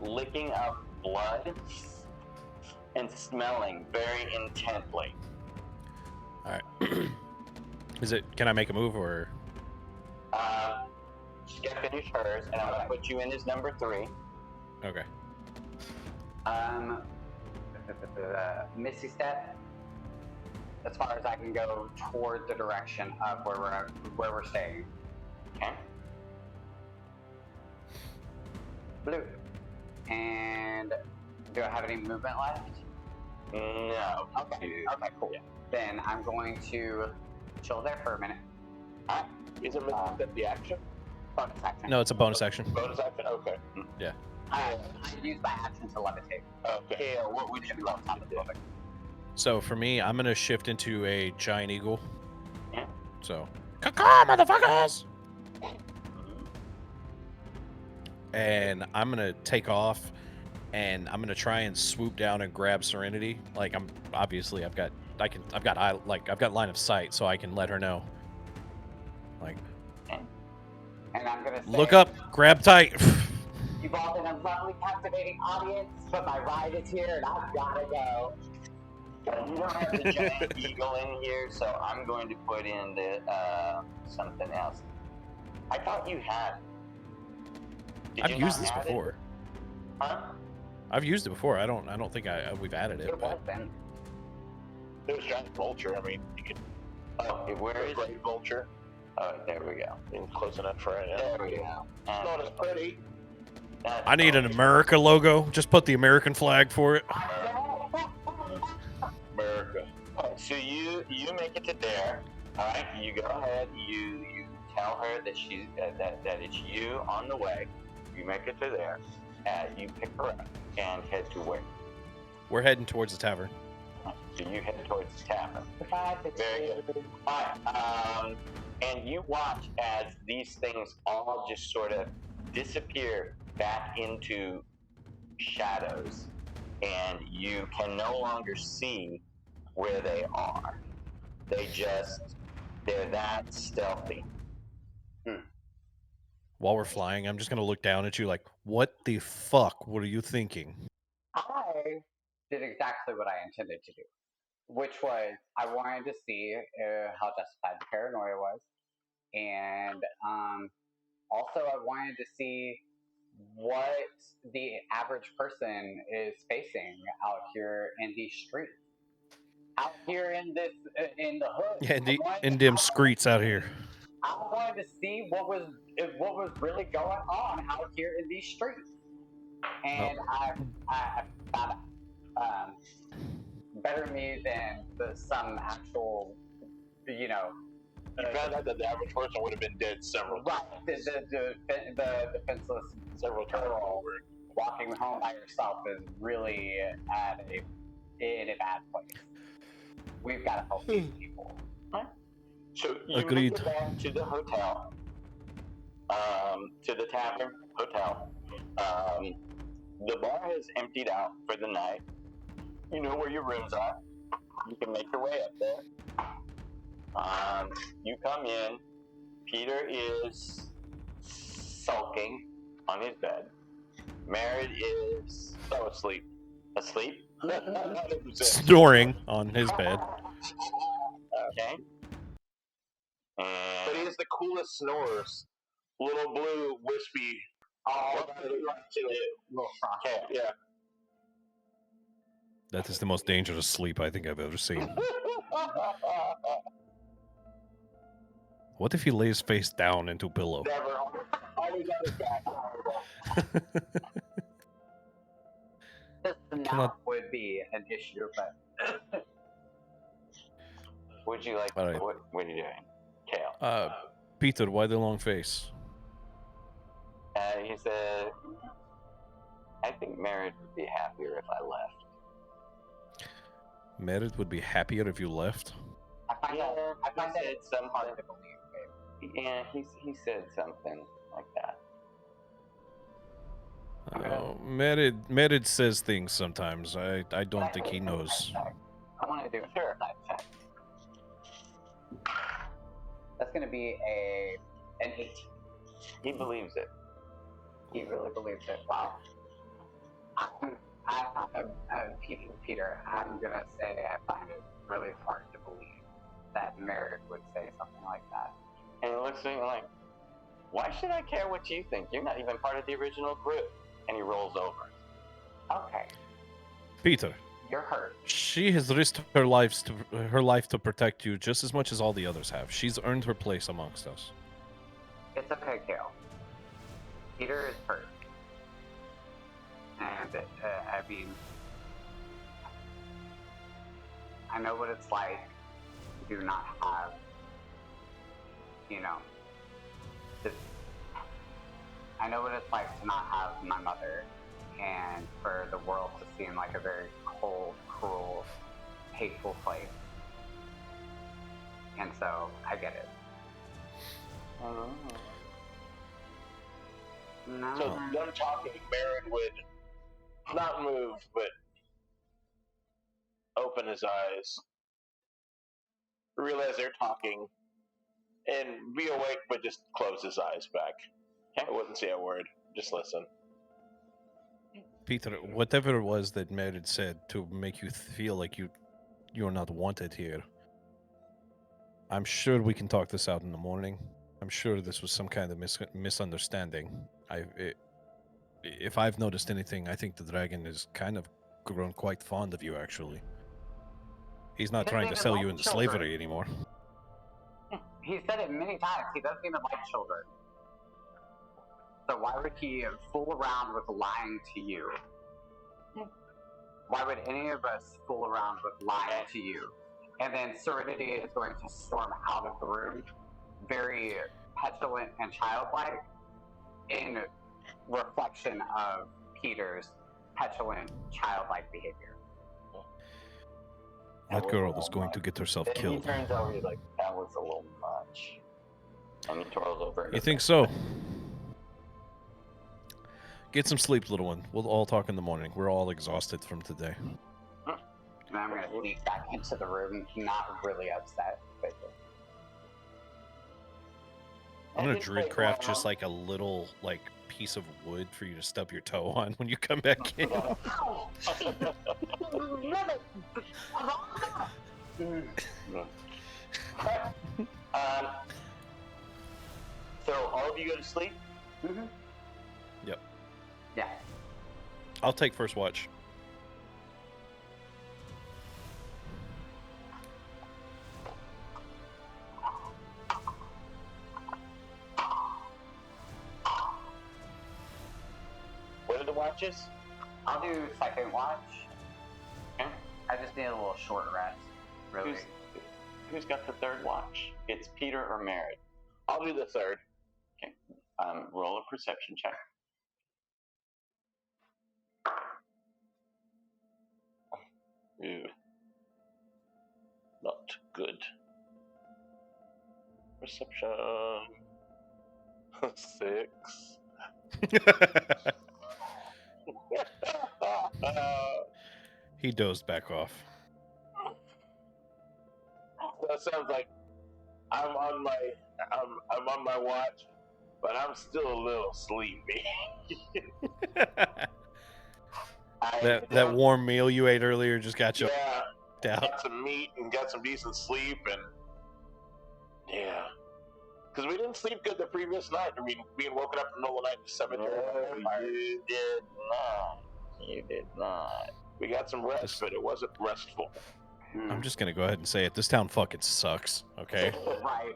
[SPEAKER 1] licking up blood and smelling very intently.
[SPEAKER 4] All right. Can I make a move or?
[SPEAKER 1] She's gonna finish hers, and I'm gonna put you in as number 3.
[SPEAKER 4] Okay.
[SPEAKER 3] Misty Step, as far as I can go toward the direction of where we're staying.
[SPEAKER 1] Okay.
[SPEAKER 3] Blue. And do I have any movement left?
[SPEAKER 1] No.
[SPEAKER 3] Okay. Okay. Cool.
[SPEAKER 1] Yeah.
[SPEAKER 3] Then I'm going to chill there for a minute.
[SPEAKER 2] Is it the action?
[SPEAKER 3] Bonus action.
[SPEAKER 4] No, it's a bonus action.
[SPEAKER 2] Bonus action? Okay.
[SPEAKER 4] Yeah.
[SPEAKER 3] I use my action to levitate.
[SPEAKER 2] Okay.
[SPEAKER 1] Yeah, what would you do on top of it?
[SPEAKER 4] So for me, I'm gonna shift into a giant eagle.
[SPEAKER 1] Yeah.
[SPEAKER 4] So, caw motherfuckers! And I'm gonna take off, and I'm gonna try and swoop down and grab Serenity. Like I've got line of sight, so I can let her know. Like,
[SPEAKER 3] And I'm gonna say,
[SPEAKER 4] look up, grab tight.
[SPEAKER 3] You've all been a lovely, captivating audience, but my ride is here, and I've gotta go.
[SPEAKER 1] You don't have the giant eagle in here, so I'm going to put in the something else. I thought you had.
[SPEAKER 4] I've used this before.
[SPEAKER 1] Huh?
[SPEAKER 4] I've used it before. I don't think we've added it.
[SPEAKER 3] It was
[SPEAKER 4] But
[SPEAKER 3] then.
[SPEAKER 2] There's giant vulture. I mean, you could.
[SPEAKER 1] Oh, where is it?
[SPEAKER 2] Great vulture.
[SPEAKER 1] Oh, there we go.
[SPEAKER 2] Close enough for it.
[SPEAKER 1] There we go.
[SPEAKER 2] Not as pretty.
[SPEAKER 1] That's
[SPEAKER 4] I need an America logo. Just put the American flag for it.
[SPEAKER 2] America.
[SPEAKER 1] So you make it to there. All right. You go ahead. You tell her that that it's you on the way. You make it to there. You pick her up and head to where?
[SPEAKER 4] We're heading towards the tavern.
[SPEAKER 1] So you head towards the tavern. Very good. All right. And you watch as these things all just sort of disappear back into shadows, and you can no longer see where they are. They're that stealthy.
[SPEAKER 4] While we're flying, I'm just gonna look down at you like, what the fuck? What are you thinking?
[SPEAKER 3] I did exactly what I intended to do, which was I wanted to see how justified the paranoia was, and also I wanted to see what the average person is facing out here in these streets, out here in this in the hood.
[SPEAKER 4] Yeah, in them streets out here.
[SPEAKER 3] I wanted to see what was really going on out here in these streets, and I found out. Better me than some actual,
[SPEAKER 2] You found out that the average person would have been dead several
[SPEAKER 3] right,
[SPEAKER 2] times.
[SPEAKER 3] the defenseless
[SPEAKER 2] Several times
[SPEAKER 3] girl
[SPEAKER 2] over.
[SPEAKER 3] walking home by herself is really in a bad place. We've got to help these people.
[SPEAKER 1] So you
[SPEAKER 4] Agreed.
[SPEAKER 1] make it back to the hotel, to the tavern hotel. The bar has emptied out for the night. You know where your rooms are. You can make your way up there. You come in. Peter is sulking on his bed. Merritt is
[SPEAKER 2] Asleep.
[SPEAKER 1] asleep.
[SPEAKER 4] Snoring on his bed.
[SPEAKER 1] Okay.
[SPEAKER 2] But he
[SPEAKER 1] And
[SPEAKER 2] has the coolest snores. Little blue, wispy
[SPEAKER 3] Oh,
[SPEAKER 2] What do you like to do?
[SPEAKER 3] little frost.
[SPEAKER 2] Okay, yeah.
[SPEAKER 4] That is the most dangerous sleep I think I've ever seen. What if he lays face down into a pillow?
[SPEAKER 2] Never. Always on his back.
[SPEAKER 3] Just now
[SPEAKER 4] cannot-
[SPEAKER 3] would be an issue, but
[SPEAKER 1] Would you like?
[SPEAKER 4] All right.
[SPEAKER 1] What are you doing, Kale?
[SPEAKER 4] Peter, why the long face?
[SPEAKER 1] He said, "I think Merritt would be happier if I left."
[SPEAKER 4] Merritt would be happier if you left.
[SPEAKER 3] I find that
[SPEAKER 1] said
[SPEAKER 3] it's
[SPEAKER 1] something.
[SPEAKER 3] hard to believe. Babe.
[SPEAKER 1] Yeah, he said something like that.
[SPEAKER 4] Merritt says things sometimes. I don't think he knows.
[SPEAKER 3] I want to do a side check. That's going to be an 18.
[SPEAKER 1] He believes it.
[SPEAKER 3] He really believes it. Wow. Peter, I'm going to say I find it really hard to believe that Merritt would say something like that.
[SPEAKER 1] And he looks at me like, "Why should I care what you think? You're not even part of the original group." And he rolls over.
[SPEAKER 3] Okay,
[SPEAKER 4] Peter,
[SPEAKER 3] you're hurt.
[SPEAKER 4] she has risked her life to protect you just as much as all the others have. She's earned her place amongst us.
[SPEAKER 3] It's okay, Kale. Peter is hurt. And, I mean, I know what it's like to not have, I know what it's like to not have my mother, and for the world to seem like a very cold, cruel, hateful place. And so, I get it.
[SPEAKER 1] Oh.
[SPEAKER 3] No.
[SPEAKER 2] So them talking, Merritt would not move, but open his eyes, realize they're talking, and be awake, but just close his eyes back. I wouldn't say a word. Just listen.
[SPEAKER 4] Peter, whatever it was that Merritt said to make you feel like you're not wanted here, I'm sure we can talk this out in the morning. I'm sure this was some kind of misunderstanding. If I've noticed anything, I think the dragon has kind of grown quite fond of you, actually. He's not trying to sell you into slavery anymore.
[SPEAKER 3] He said it many times. He doesn't even like children. So why would he fool around with lying to you? Why would any of us fool around with lying to you? And then Serenity is going to storm out of the room, very petulant and childlike, in reflection of Peter's petulant, childlike behavior.
[SPEAKER 4] That girl is going to get herself
[SPEAKER 1] Then
[SPEAKER 4] killed.
[SPEAKER 1] He turns over, he's like, "That was a little much." And he twirls over.
[SPEAKER 4] You think so? Get some sleep, little one. We'll all talk in the morning. We're all exhausted from today.
[SPEAKER 3] And I'm going to sneak back into the room, not really upset, but
[SPEAKER 4] I'm gonna druid craft just like a little piece of wood for you to stub your toe on when you come back in.
[SPEAKER 1] So all of you go to sleep?
[SPEAKER 3] Mm-hmm.
[SPEAKER 4] Yep.
[SPEAKER 3] Yeah.
[SPEAKER 4] I'll take first watch.
[SPEAKER 1] What are the watches?
[SPEAKER 3] I'll do second watch.
[SPEAKER 1] Okay.
[SPEAKER 3] I just need a little short rest, really.
[SPEAKER 1] Who's got the third watch? It's Peter or Merritt.
[SPEAKER 2] I'll do the third.
[SPEAKER 1] Okay. Roll a perception check.
[SPEAKER 2] Ooh. Not good. Perception. 6.
[SPEAKER 4] He dozed back off.
[SPEAKER 2] That sounds like I'm on my watch, but I'm still a little sleepy.
[SPEAKER 4] that warm meal you ate earlier just got you
[SPEAKER 2] Yeah,
[SPEAKER 4] out.
[SPEAKER 2] got some meat and got some decent sleep, and yeah, Because we didn't sleep good the previous night. I mean, being woken up in the middle of the night in the cemetery.
[SPEAKER 1] No, you did not. You did not.
[SPEAKER 2] We got some rest, but it wasn't restful.
[SPEAKER 4] I'm just gonna go ahead and say it. This town fucking sucks. Okay.
[SPEAKER 3] Right.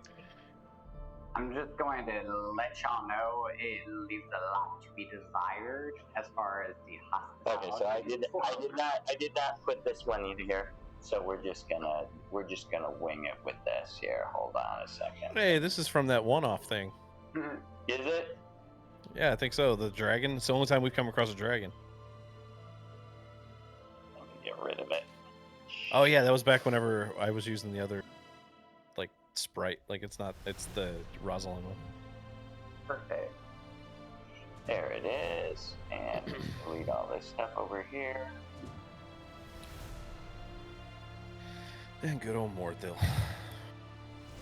[SPEAKER 3] I'm just going to let y'all know it leaves a lot to be desired as far as the hospitality.
[SPEAKER 1] Okay, so I did not put this one in here. So we're just gonna wing it with this here. Hold on a second.
[SPEAKER 4] Hey, this is from that one-off thing.
[SPEAKER 1] Is it?
[SPEAKER 4] Yeah, I think so. The dragon. It's the only time we've come across a dragon.
[SPEAKER 1] Let me get rid of it.
[SPEAKER 4] Oh yeah, that was back whenever I was using the other, like, sprite. Like, it's the Rosalind one.
[SPEAKER 3] Perfect.
[SPEAKER 1] There it is. And delete all this stuff over here.
[SPEAKER 4] And good old Mordil.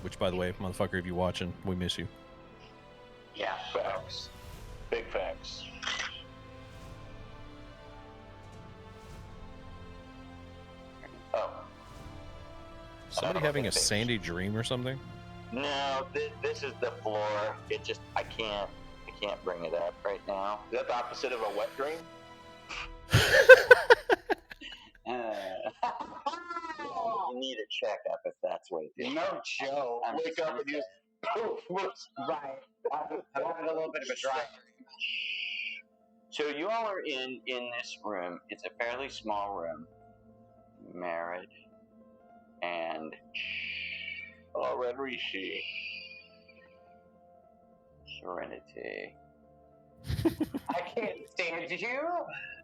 [SPEAKER 4] Which, by the way, motherfucker, if you're watching, we miss you.
[SPEAKER 3] Yeah.
[SPEAKER 2] Facts. Big facts.
[SPEAKER 1] Oh.
[SPEAKER 4] Somebody having a sandy dream or something?
[SPEAKER 1] No, this is the floor. It just I can't bring it up right now.
[SPEAKER 2] Is that the opposite of a wet dream?
[SPEAKER 1] You need a checkup if that's what it is.
[SPEAKER 3] No joke.
[SPEAKER 2] Wake up and you
[SPEAKER 3] Right. I'm having a little bit of a dry.
[SPEAKER 1] So you all are in this room. It's a fairly small room. Married and
[SPEAKER 2] Red Rishi.
[SPEAKER 1] Serenity.
[SPEAKER 3] I can't stand you.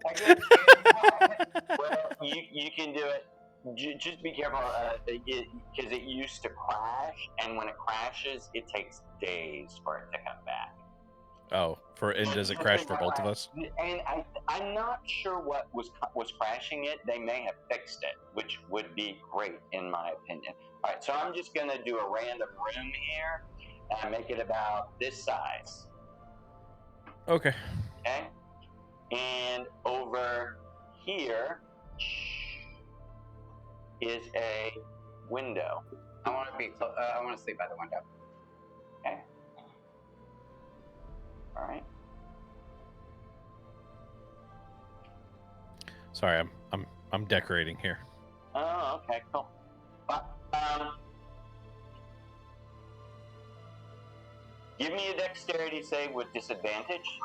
[SPEAKER 3] I can't stand you.
[SPEAKER 1] Well, you can do it. Just be careful, because it used to crash, and when it crashes, it takes days for it to come back.
[SPEAKER 4] Oh, and does it crash for both of us?
[SPEAKER 1] And I'm not sure what was crashing it. They may have fixed it, which would be great in my opinion. All right, so I'm just going to do a random room here and make it about this size.
[SPEAKER 4] Okay.
[SPEAKER 1] Okay? And over here is a window.
[SPEAKER 3] I want to sleep by the window.
[SPEAKER 1] Okay. All right.
[SPEAKER 4] Sorry, I'm decorating here.
[SPEAKER 1] Oh, okay, cool. Give me a dexterity save with disadvantage.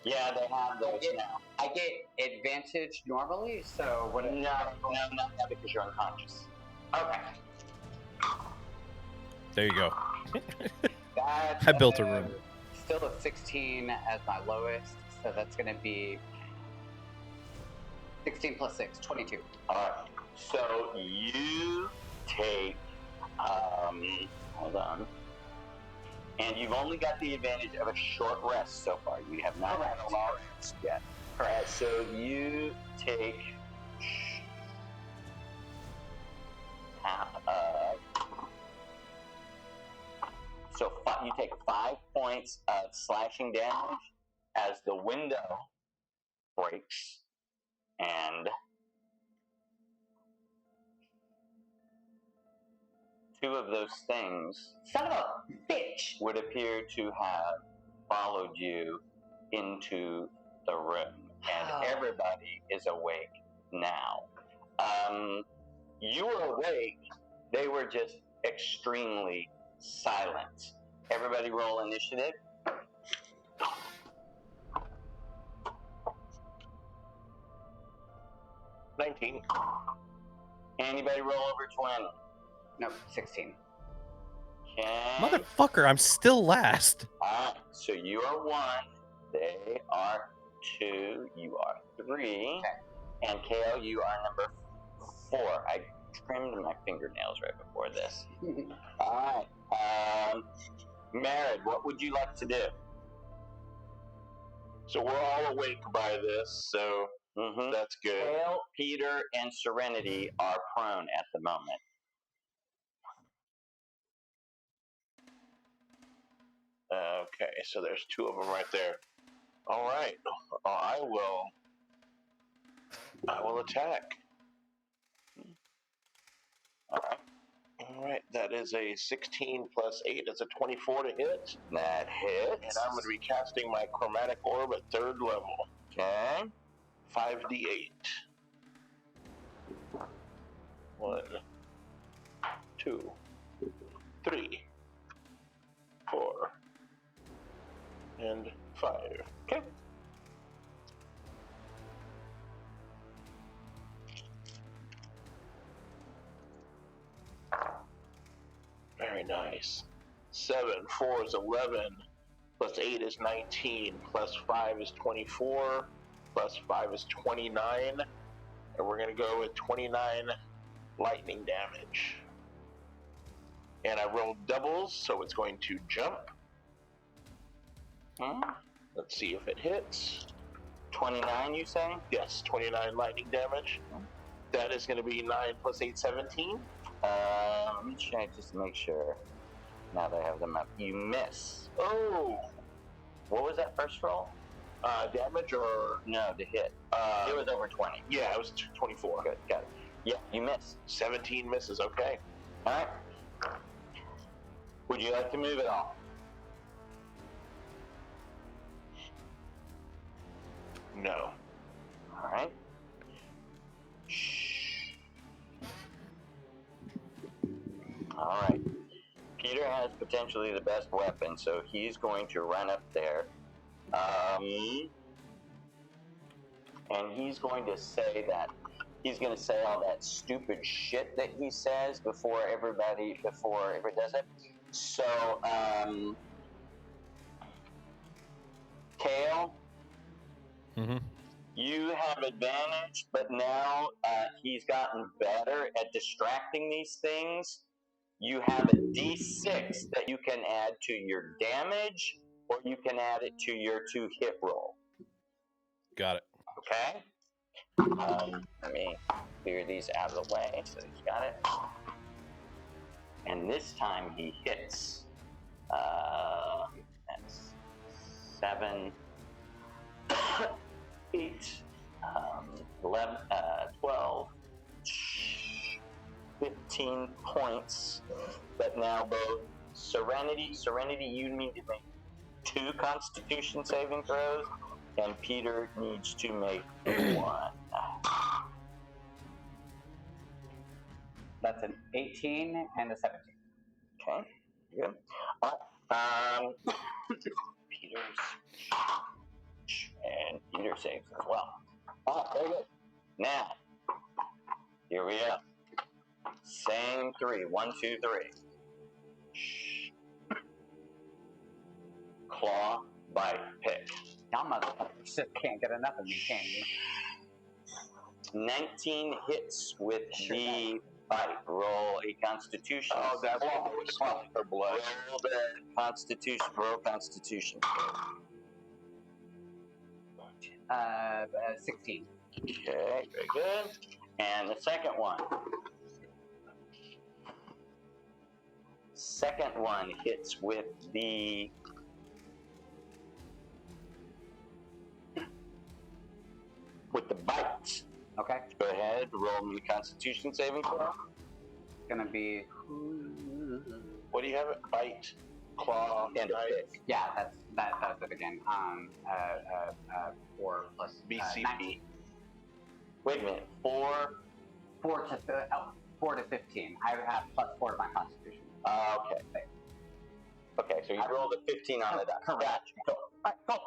[SPEAKER 1] Yeah, they have those now.
[SPEAKER 3] I get advantage normally, so what?
[SPEAKER 1] No, not because you're unconscious.
[SPEAKER 3] Okay.
[SPEAKER 4] There you go.
[SPEAKER 3] That's,
[SPEAKER 4] I built a room.
[SPEAKER 3] Still a 16 as my lowest, so that's going to be 16 plus 6, 22.
[SPEAKER 1] All right. So you take, hold on. And you've only got the advantage of a short rest so far. You have not had a long rest yet. All right, so you take half of. So you take 5 points of slashing damage as the window breaks, and 2 of those things,
[SPEAKER 3] Son of a bitch!
[SPEAKER 1] would appear to have followed you into the room, and everybody is awake now. You were awake, they were just extremely silent. Everybody roll initiative.
[SPEAKER 2] $19.
[SPEAKER 1] Anybody roll over 20?
[SPEAKER 3] No, 16.
[SPEAKER 1] Okay.
[SPEAKER 4] Motherfucker, I'm still last.
[SPEAKER 1] Alright, so you are 1, they are 2, you are 3, okay. And KO, you are number 4. I trimmed my fingernails right before this. Alright, Merritt, what would you like to do?
[SPEAKER 2] So we're all awake by this, so that's good.
[SPEAKER 1] Kale, Peter, and Serenity are prone at the moment.
[SPEAKER 2] Okay, so there's 2 of them right there. All right, I will attack.
[SPEAKER 1] All right.
[SPEAKER 2] All right, that is a 16 plus 8. It's a 24 to hit.
[SPEAKER 1] That hits.
[SPEAKER 2] And I'm going to be casting my chromatic orb at 3rd level.
[SPEAKER 1] Okay.
[SPEAKER 2] 5d8. 1, 2, 3, 4, and 5. Okay. Very nice. 7, 4 is 11, plus 8 is 19, plus 5 is 24, plus 5 is 29, and we're going to go with 29 lightning damage. And I rolled doubles, so it's going to jump. Let's see if it hits.
[SPEAKER 1] 29, you say?
[SPEAKER 2] Yes, 29 lightning damage. That is going to be 9 plus 8, 17.
[SPEAKER 1] Let me check just to make sure. Now that I have them up. You miss.
[SPEAKER 2] Oh!
[SPEAKER 1] What was that first roll?
[SPEAKER 2] Damage or?
[SPEAKER 1] No, the hit. It was over 20.
[SPEAKER 2] Yeah, it was 24.
[SPEAKER 1] Good, got it. Yeah, you miss.
[SPEAKER 2] 17 misses, okay.
[SPEAKER 1] Alright. Would you like to move at all?
[SPEAKER 2] No.
[SPEAKER 1] Alright. Alright. Peter has potentially the best weapon, so he's going to run up there. And he's going to say that all that stupid shit that he says before everybody does it. So, Kale, you have advantage, but now he's gotten better at distracting these things. You have a D6 that you can add to your damage, or you can add it to your 2 hit roll.
[SPEAKER 4] Got it.
[SPEAKER 1] Okay? Let me clear these out of the way so he's got it. And this time he hits. That's 7, 8, 11, 12, 15 points. But now both Serenity, you need to make 2 Constitution saving throws, and Peter needs to make 1.
[SPEAKER 3] That's an 18 and a 17.
[SPEAKER 1] Okay, good. Peter saves as well. Very good. Now, here we go. Same 3. 1, 2, 3. Claw, bite, pick.
[SPEAKER 3] Y'all motherfuckers just can't get enough of me, can you?
[SPEAKER 1] 19 hits with the bite. Roll a Constitution.
[SPEAKER 2] Oh, that's what was smelling for blood.
[SPEAKER 1] Roll the Constitution. Roll Constitution.
[SPEAKER 3] 16.
[SPEAKER 1] Okay, very good. And the second one. Second one hits with the bite.
[SPEAKER 3] Okay.
[SPEAKER 1] Go ahead, roll me a Constitution saving throw.
[SPEAKER 3] It's gonna be.
[SPEAKER 2] What do you have it? Bite, claw,
[SPEAKER 1] And a pick.
[SPEAKER 3] Yeah, that does it again. 4 plus
[SPEAKER 2] BCP.
[SPEAKER 3] 19.
[SPEAKER 1] Wait a minute. 4
[SPEAKER 3] to 15. I have plus 4 to my Constitution.
[SPEAKER 1] Okay. Okay, so you rolled a 15 on the die.
[SPEAKER 3] Correct.
[SPEAKER 1] Gotcha. Cool. All right, cool.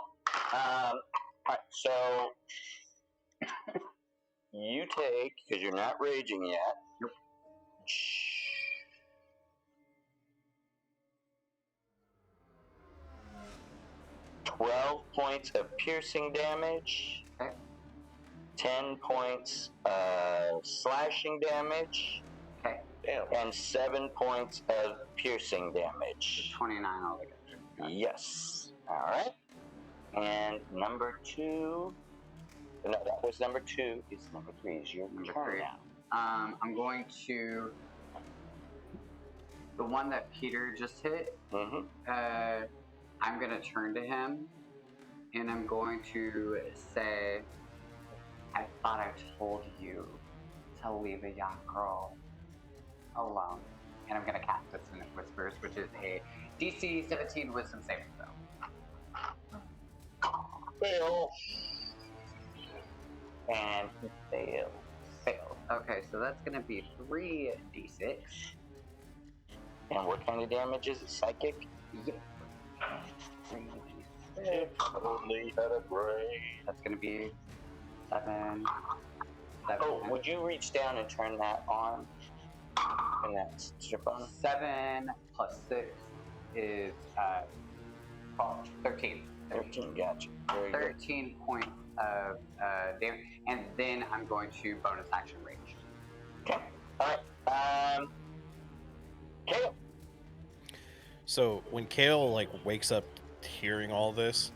[SPEAKER 1] All right, so you take, because you're not raging yet.
[SPEAKER 3] Yep.
[SPEAKER 1] 12 points of piercing damage.
[SPEAKER 3] Okay.
[SPEAKER 1] 10 points of slashing damage.
[SPEAKER 3] Okay.
[SPEAKER 2] Damn.
[SPEAKER 1] And 7 points of piercing damage.
[SPEAKER 3] 29 altogether.
[SPEAKER 1] Yes. All right. And number 2. No, that was number 2. It's number 3. Is your
[SPEAKER 3] Number
[SPEAKER 1] turn
[SPEAKER 3] 3.
[SPEAKER 1] now.
[SPEAKER 3] I'm going to. The one that Peter just hit.
[SPEAKER 1] Mm-hmm.
[SPEAKER 3] I'm gonna turn to him, and I'm going to say, "I thought I told you to leave a young girl alone." and I'm gonna cast Dissonant Whispers, which is a DC 17 Wisdom saving throw.
[SPEAKER 1] Fail. And he fails.
[SPEAKER 3] Failed. Okay, so that's gonna be 3d6.
[SPEAKER 1] And what kind of damage is it? Psychic?
[SPEAKER 3] Yep. 3d6.
[SPEAKER 2] Only had a brain.
[SPEAKER 3] That's gonna be 7.
[SPEAKER 1] Oh, would you reach down and turn that on? And that strip on?
[SPEAKER 3] 7 plus 6 is 13.
[SPEAKER 1] 13, gotcha. Very
[SPEAKER 3] 13 points of damage, and then I'm going to bonus action rage.
[SPEAKER 1] good. Okay. Alright. Kale.
[SPEAKER 4] So when Kale like wakes up hearing all this,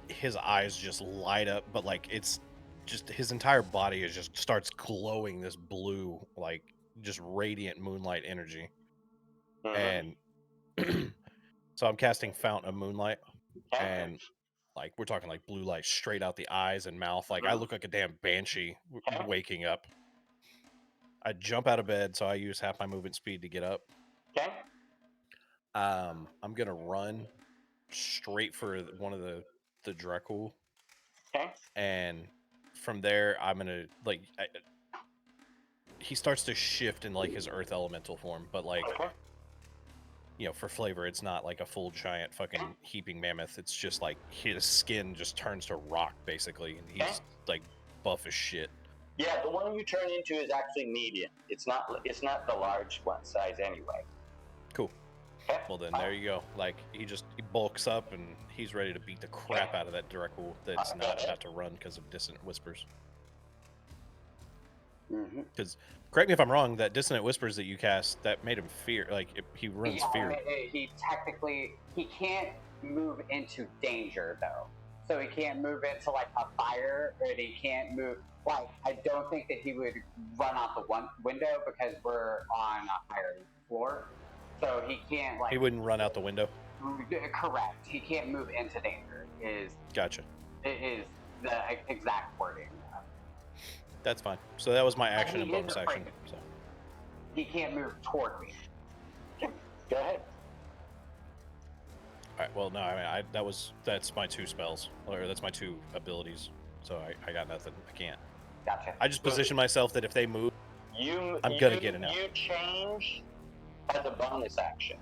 [SPEAKER 4] his eyes just light up, but like it's just his entire body is just starts glowing this blue, like just radiant moonlight energy. And so I'm casting Fountain of Moonlight, and like we're talking like blue light straight out the eyes and mouth. Like I look like a damn banshee waking up. I jump out of bed, so I use half my movement speed to get up.
[SPEAKER 1] Okay.
[SPEAKER 4] I'm gonna run straight for one of the Dracul.
[SPEAKER 1] Okay.
[SPEAKER 4] And from there, I'm gonna like he starts to shift in like his earth elemental form, but like you know, for flavor, it's not like a full giant fucking heaping mammoth. It's just like his skin just turns to rock basically, and he's like buff as shit.
[SPEAKER 1] Yeah, the one you turn into is actually medium. It's not the large one size anyway.
[SPEAKER 4] Cool.
[SPEAKER 1] Okay.
[SPEAKER 4] Well then, there you go. Like he bulks up and he's ready to beat the crap out of that Dracul that's not about to run because of Dissonant Whispers. Because correct me if I'm wrong, that Dissonant Whispers that you cast that made him fear. Like he runs fear.
[SPEAKER 3] He can't move into danger though, so he can't move into like a fire, and he can't move. Like I don't think that he would run out the one window because we're on a higher floor, so he can't like.
[SPEAKER 4] He wouldn't run out the window.
[SPEAKER 3] Correct. He can't move into danger.
[SPEAKER 4] Gotcha.
[SPEAKER 3] It is the exact wording.
[SPEAKER 4] That's fine. So that was my action and bonus action. So.
[SPEAKER 3] He can't move toward me.
[SPEAKER 1] Go ahead.
[SPEAKER 4] All right. Well, no. I mean, that's my 2 spells, or that's my 2 abilities. So I got nothing. I can't.
[SPEAKER 3] Gotcha.
[SPEAKER 4] I just position myself that if they move, I'm gonna get it out.
[SPEAKER 1] You change as a bonus action.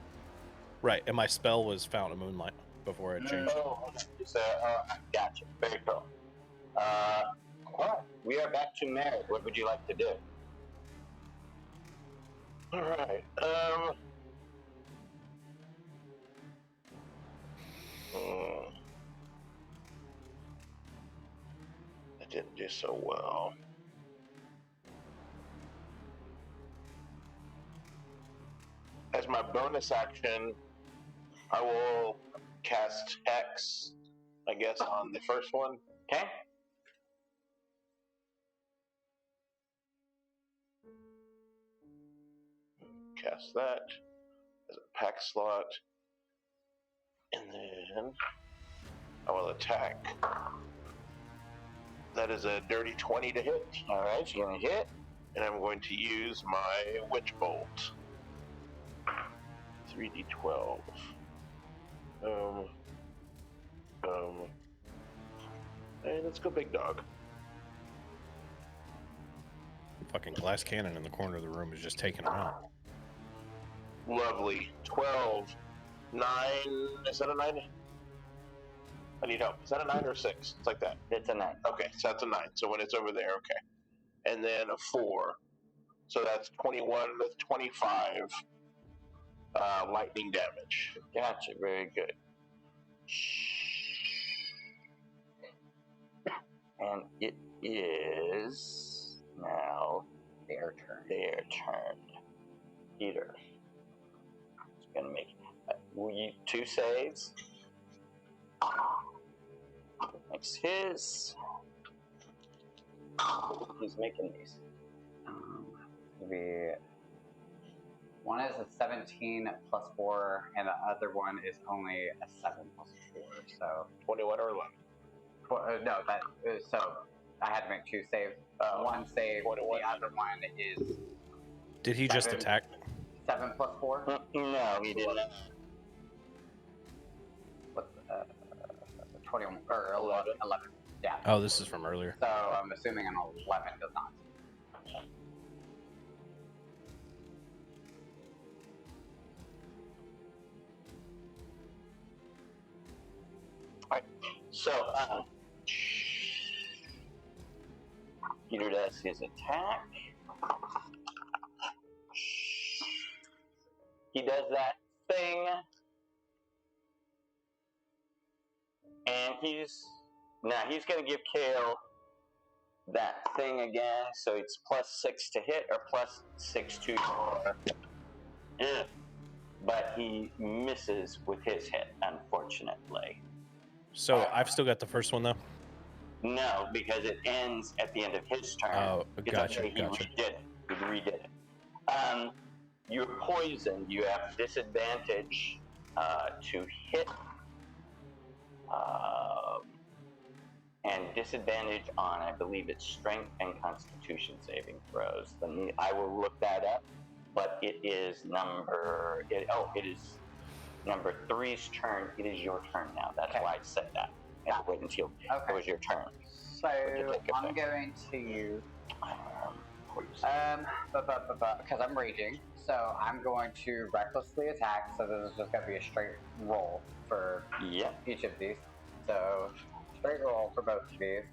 [SPEAKER 4] Right. And my spell was Fountain of Moonlight before I changed.
[SPEAKER 1] Oh, so, gotcha. Very cool. All right. We are back to Merritt. What would you like to do?
[SPEAKER 2] All right. I didn't do so well. As my bonus action, I will cast Hex, I guess, on the first one.
[SPEAKER 1] Okay.
[SPEAKER 2] Cast that as a pack slot. And then I will attack. That is a dirty 20 to hit.
[SPEAKER 1] All right, you're gonna hit.
[SPEAKER 2] And I'm going to use my Witch Bolt. 3d12. Hey, let's go big dog.
[SPEAKER 4] Fucking glass cannon in the corner of the room is just taking them out.
[SPEAKER 2] Lovely. 12. 9. Is that a 9? I need help. Is that a 9 or a 6? It's like that.
[SPEAKER 1] It's a 9.
[SPEAKER 2] Okay, so that's a 9. So when it's over there, okay. And then a 4. So that's 21 with 25 lightning damage.
[SPEAKER 1] Gotcha. Very good. And it is now their turn. Peter. It's gonna make 2 saves. Makes his. He's making these.
[SPEAKER 3] One is a 17 plus 4, and the other one is only a 7 plus 4. So
[SPEAKER 2] 21 or 11.
[SPEAKER 3] No, so I had to make 2 saves. One save.
[SPEAKER 2] 21.
[SPEAKER 3] The other one is.
[SPEAKER 4] Did he just attack?
[SPEAKER 3] 7 plus 4?
[SPEAKER 1] No, he didn't.
[SPEAKER 3] What's 21 or 11? Yeah.
[SPEAKER 4] Oh, this is from earlier.
[SPEAKER 3] So I'm assuming an 11 does not.
[SPEAKER 1] Alright, so Peter does his attack. He does that thing, and he's gonna give Kale that thing again. So it's +6 to hit or +6 to. But he misses with his hit, unfortunately.
[SPEAKER 4] So I've still got the first one though.
[SPEAKER 1] No, because it ends at the end of his turn.
[SPEAKER 4] Oh, gotcha.
[SPEAKER 1] He redid it. You're poisoned. You have disadvantage to hit, and disadvantage on, I believe it's strength and constitution saving throws. I will look that up, but it is number 3's turn. It is your turn now. That's why I said that. And wait until it was your turn.
[SPEAKER 3] So I'm going to use because I'm raging, so I'm going to recklessly attack. So this is just going to be a straight roll for each of these. So straight roll for both of these.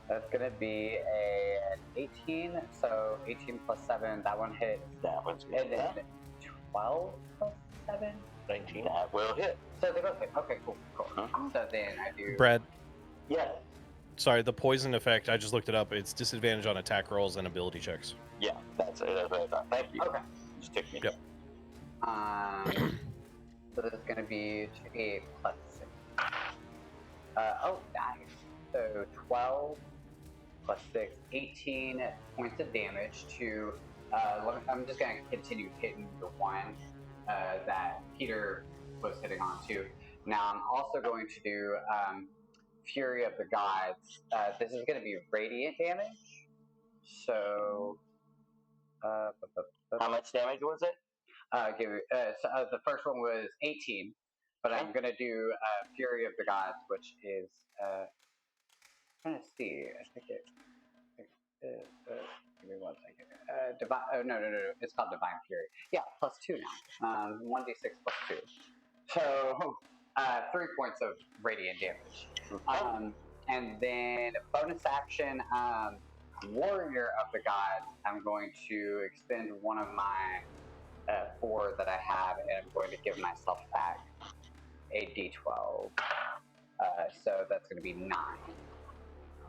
[SPEAKER 3] That's going to be an 18. So 18 plus 7. That one hit.
[SPEAKER 1] That one's good.
[SPEAKER 3] And then 12 plus 7.
[SPEAKER 1] 19. That will hit.
[SPEAKER 3] So they both hit. Okay, cool. So then I do.
[SPEAKER 4] Brad.
[SPEAKER 1] Yeah.
[SPEAKER 4] Sorry, the poison effect, I just looked it up. It's disadvantage on attack rolls and ability checks.
[SPEAKER 1] Yeah, that's what I thought. Thank you.
[SPEAKER 3] Okay.
[SPEAKER 1] Just took me.
[SPEAKER 4] Yep.
[SPEAKER 3] So this is going to be 8 plus 6. Nice. So 12 plus 6, 18 points of damage to. I'm just going to continue hitting the one that Peter was hitting on too. Now I'm also going to do Fury of the Gods. This is going to be radiant damage. So,
[SPEAKER 1] how much damage was it?
[SPEAKER 3] The first one was 18, but I'm going to do Fury of the Gods, which is. I'm trying to see. I think it. Give me 1 second. Divine. No. It's called Divine Fury. Yeah, +2 now. 1d6 +2. So 3 points of radiant damage. And then bonus action, Warrior of the Gods. I'm going to expend one of my 4 that I have, and I'm going to give myself back a d12. So that's going to be 9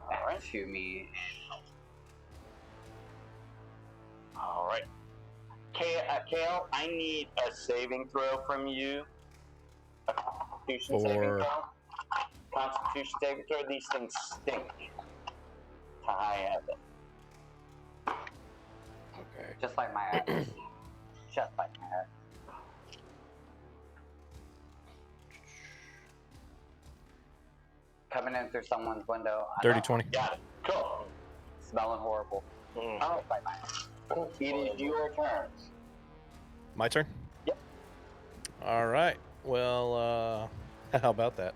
[SPEAKER 3] back to me.
[SPEAKER 1] All right. Kale, I need a saving throw from you. A Constitution saving throw. Constitution saving throw. These things stink to high heaven.
[SPEAKER 4] Okay.
[SPEAKER 3] Just like my ex. Just like my ex. Coming in through someone's window.
[SPEAKER 4] 30-20.
[SPEAKER 1] Got it. Cool.
[SPEAKER 3] Smelling horrible. Oh, bye bye.
[SPEAKER 1] It is your turn.
[SPEAKER 4] My turn?
[SPEAKER 1] Yep.
[SPEAKER 4] All right. Well, how about that?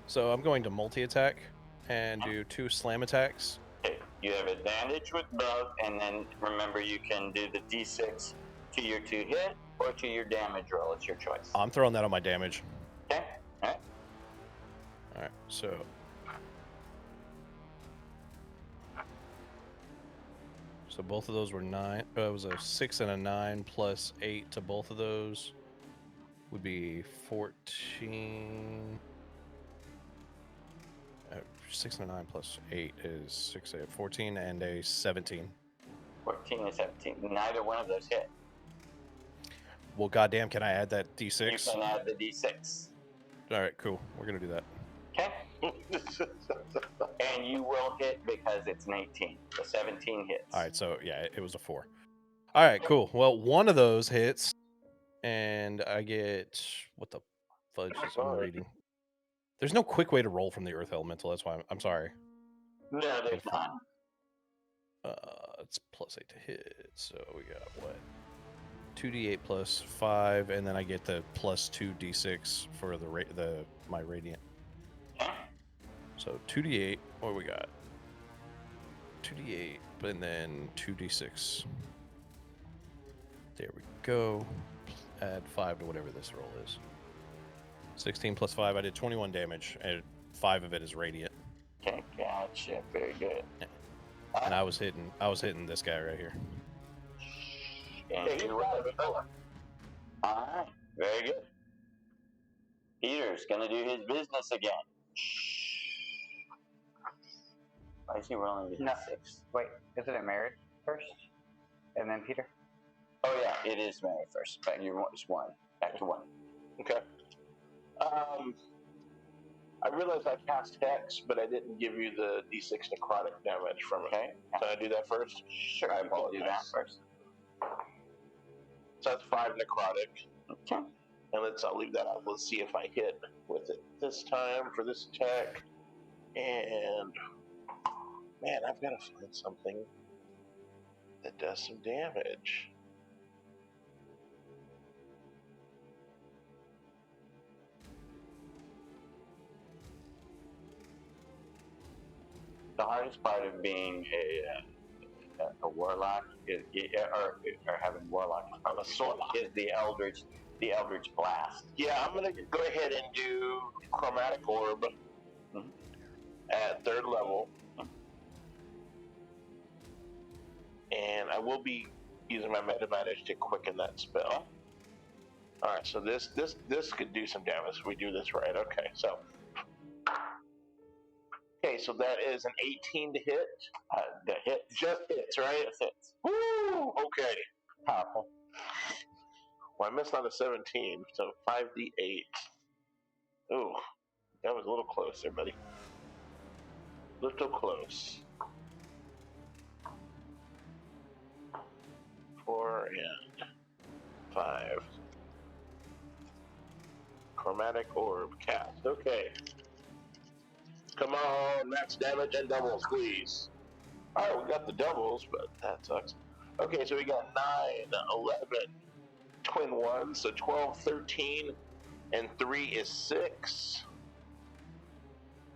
[SPEAKER 4] So I'm going to multi-attack and do 2 slam attacks.
[SPEAKER 1] Okay. You have advantage with both, and then remember you can do the d6 to your 2 hit or to your damage roll. It's your choice.
[SPEAKER 4] I'm throwing that on my damage.
[SPEAKER 1] Okay. All right.
[SPEAKER 4] All right. So. So both of those were 9. It was a 6 and a 9 plus 8 to both of those would be 14. 6 and a 9 plus 8 is 6, 8, 14 and a 17.
[SPEAKER 1] 14 and 17. Neither one of those hit.
[SPEAKER 4] Well, goddamn, can I add that d6?
[SPEAKER 1] You can add the d6.
[SPEAKER 4] All right, cool. We're gonna do that.
[SPEAKER 1] Okay. And you will hit because it's an 18. The 17 hits.
[SPEAKER 4] All right, so yeah, it was a 4. All right, cool. Well, one of those hits, and I get what the fudge is I'm reading. There's no quick way to roll from the Earth Elemental. That's why I'm sorry.
[SPEAKER 1] No, there's not.
[SPEAKER 4] that's +8 to hit. So we got what? 2d8 plus 5, and then I get the +2 d6 for my radiant. So 2d8. What we got? 2d8, and then 2d6. There we go. Add 5 to whatever this roll is. 16 plus 5. I did 21 damage, and 5 of it is radiant.
[SPEAKER 1] Okay, gotcha. Very good.
[SPEAKER 4] And I was hitting this guy right here.
[SPEAKER 1] And you rolled a 4. Alright, very good. Peter's gonna do his business again. Why is he rolling a
[SPEAKER 3] No.
[SPEAKER 1] 6?
[SPEAKER 3] Wait, isn't it married first? And then Peter?
[SPEAKER 1] Oh yeah, it is Mary first, but you're just 1. Back to 1.
[SPEAKER 2] Okay. I realized I cast Hex, but I didn't give you the D6 necrotic damage from it.
[SPEAKER 1] Okay.
[SPEAKER 2] Can I do that first?
[SPEAKER 1] Sure,
[SPEAKER 2] I
[SPEAKER 1] you can do that
[SPEAKER 2] apologize.
[SPEAKER 1] first.
[SPEAKER 2] So that's 5 necrotic.
[SPEAKER 1] Okay.
[SPEAKER 2] And I'll leave that out. Let's see if I hit with it this time for this attack. And man, I've got to find something that does some damage.
[SPEAKER 1] The hardest part of being a warlock is, or having warlock is the eldritch blast.
[SPEAKER 2] Yeah, I'm gonna go ahead and do chromatic orb at 3rd level, and I will be using my meta advantage to quicken that spell. All right, so this could do some damage if we do this right. Okay, so that is an 18 to hit.
[SPEAKER 1] The hit
[SPEAKER 2] Just hits, right?
[SPEAKER 1] just hits.
[SPEAKER 2] Woo! Okay.
[SPEAKER 1] Powerful.
[SPEAKER 2] Well, I missed on a 17, so 5d8. Ooh, that was a little close there, buddy. Little close. 4 and 5. Chromatic orb cast. Okay. Come on, max damage and doubles, please. Alright, we got the doubles, but that sucks. Okay, so we got 9, 11, twin 1, so 12, 13, and 3 is 6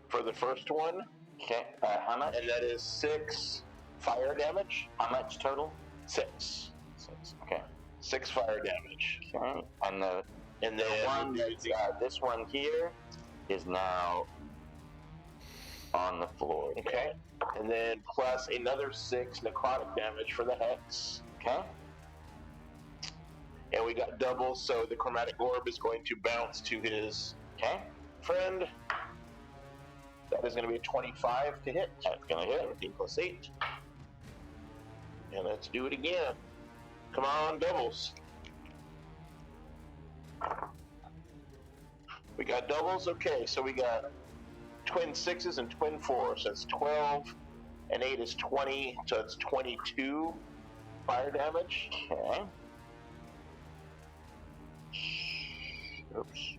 [SPEAKER 2] for the first one.
[SPEAKER 1] Okay. How much?
[SPEAKER 2] And that is 6 fire damage.
[SPEAKER 1] How much total?
[SPEAKER 2] 6.
[SPEAKER 1] 6. Okay.
[SPEAKER 2] 6 fire damage.
[SPEAKER 1] Okay. And
[SPEAKER 2] And
[SPEAKER 1] the
[SPEAKER 2] then
[SPEAKER 1] one this one here is now on the floor.
[SPEAKER 2] okay. And then plus another 6 necrotic damage for the hex.
[SPEAKER 1] Okay.
[SPEAKER 2] And we got double, so the chromatic orb is going to bounce to his
[SPEAKER 1] Okay.
[SPEAKER 2] friend. That is going to be a 25 to hit.
[SPEAKER 1] That's gonna hit.
[SPEAKER 2] 17 plus 8. And let's do it again. Come on, doubles. We got doubles. Okay, so we got twin 6s and twin 4s. So that's 12, and 8 is 20, so it's 22 fire damage.
[SPEAKER 1] Okay.
[SPEAKER 2] Oops.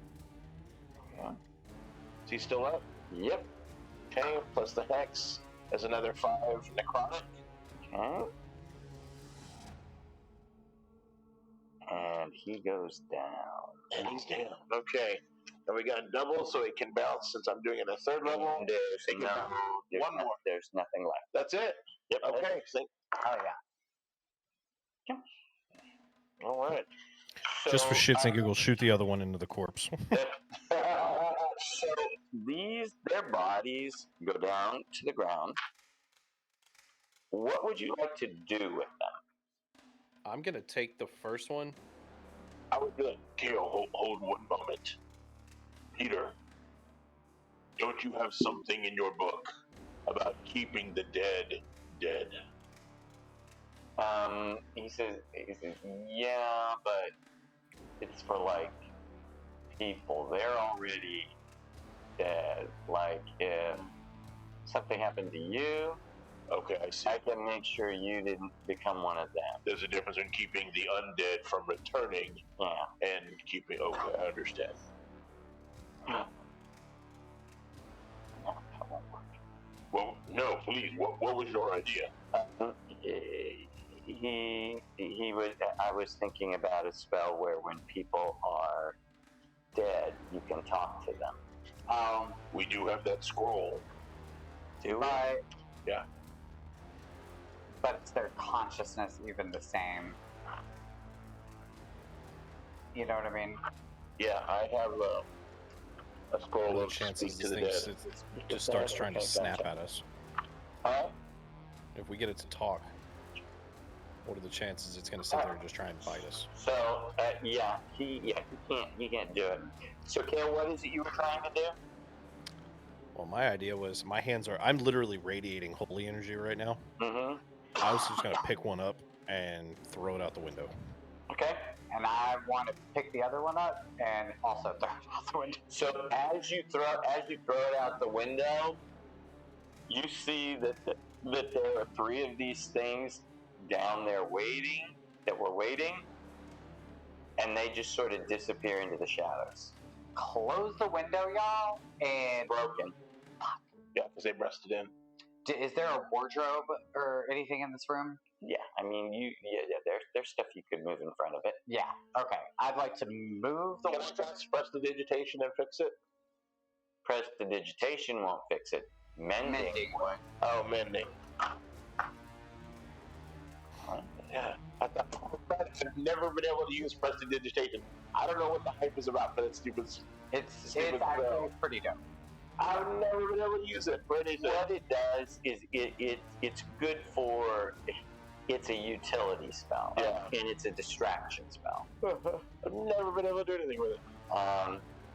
[SPEAKER 2] Okay. Is he still up?
[SPEAKER 1] Yep.
[SPEAKER 2] Okay, plus the hex is another 5 necrotic.
[SPEAKER 1] Okay. And he goes down.
[SPEAKER 2] And he's down. Okay. And we got double, so it can bounce since I'm doing it at 3rd level.
[SPEAKER 1] There's
[SPEAKER 2] It can bounce one more.
[SPEAKER 1] There's nothing left.
[SPEAKER 2] That's it.
[SPEAKER 1] Yep.
[SPEAKER 2] Okay.
[SPEAKER 3] Oh yeah.
[SPEAKER 2] All right.
[SPEAKER 4] Just for
[SPEAKER 2] So,
[SPEAKER 4] shits and giggles, shoot the other one into the corpse.
[SPEAKER 1] So their bodies go down to the ground. What would you like to do with them?
[SPEAKER 4] I'm gonna take the first one.
[SPEAKER 2] I would do it. Kale, hold one moment. Peter, don't you have something in your book about keeping the dead dead?
[SPEAKER 1] He says, yeah, but it's for like people. They're already dead. Like if something happened to you,
[SPEAKER 2] Okay, I see.
[SPEAKER 1] I can make sure you didn't become one of them.
[SPEAKER 2] There's a difference in keeping the undead from returning
[SPEAKER 1] Yeah.
[SPEAKER 2] and keeping. Okay, I understand.
[SPEAKER 1] No, that won't work.
[SPEAKER 2] Well, no, please. What was your idea?
[SPEAKER 1] he was. I was thinking about a spell where when people are dead, you can talk to them.
[SPEAKER 2] We do have that scroll.
[SPEAKER 1] Do we?
[SPEAKER 2] Yeah.
[SPEAKER 3] But is their consciousness even the same? You know what I mean?
[SPEAKER 2] Yeah, I have a
[SPEAKER 4] What
[SPEAKER 2] scroll
[SPEAKER 4] are the
[SPEAKER 2] of
[SPEAKER 4] chances
[SPEAKER 2] speak to
[SPEAKER 4] this
[SPEAKER 2] the
[SPEAKER 4] thing
[SPEAKER 2] dead.
[SPEAKER 4] just starts trying to snap at us?
[SPEAKER 1] Alright.
[SPEAKER 4] If we get it to talk, what are the chances it's going to sit there and just try and bite us?
[SPEAKER 1] So he can't do it. So Kale, what is it you were trying to do?
[SPEAKER 4] Well, my idea was I'm literally radiating holy energy right now.
[SPEAKER 1] Mm-hmm.
[SPEAKER 4] I was just going to pick one up and throw it out the window.
[SPEAKER 1] Okay.
[SPEAKER 3] And I want to pick the other one up and also throw it out the window.
[SPEAKER 1] So as you throw it out the window, you see that there are 3 of these things down there that were waiting, and they just sort of disappear into the shadows.
[SPEAKER 3] Close the window, y'all, and
[SPEAKER 1] Broken.
[SPEAKER 2] Yeah, because they rusted in.
[SPEAKER 3] Is there a wardrobe or anything in this room?
[SPEAKER 1] Yeah, I mean, there's stuff you could move in front of it.
[SPEAKER 3] Yeah. Okay. I'd like to move the
[SPEAKER 2] Can I
[SPEAKER 3] wardrobe.
[SPEAKER 2] just press the digitation and fix it?
[SPEAKER 1] Prestidigitation won't fix it. Mending would.
[SPEAKER 2] Oh, mending. Yeah, I've never been able to use prestidigitation. I don't know what the hype is about for that stupid.
[SPEAKER 3] It's actually pretty dope.
[SPEAKER 2] I've never been able to use it for anything.
[SPEAKER 1] What it does is it's good for. It's a utility spell.
[SPEAKER 2] Yeah.
[SPEAKER 1] And it's a distraction spell.
[SPEAKER 2] I've never been able to do anything with it.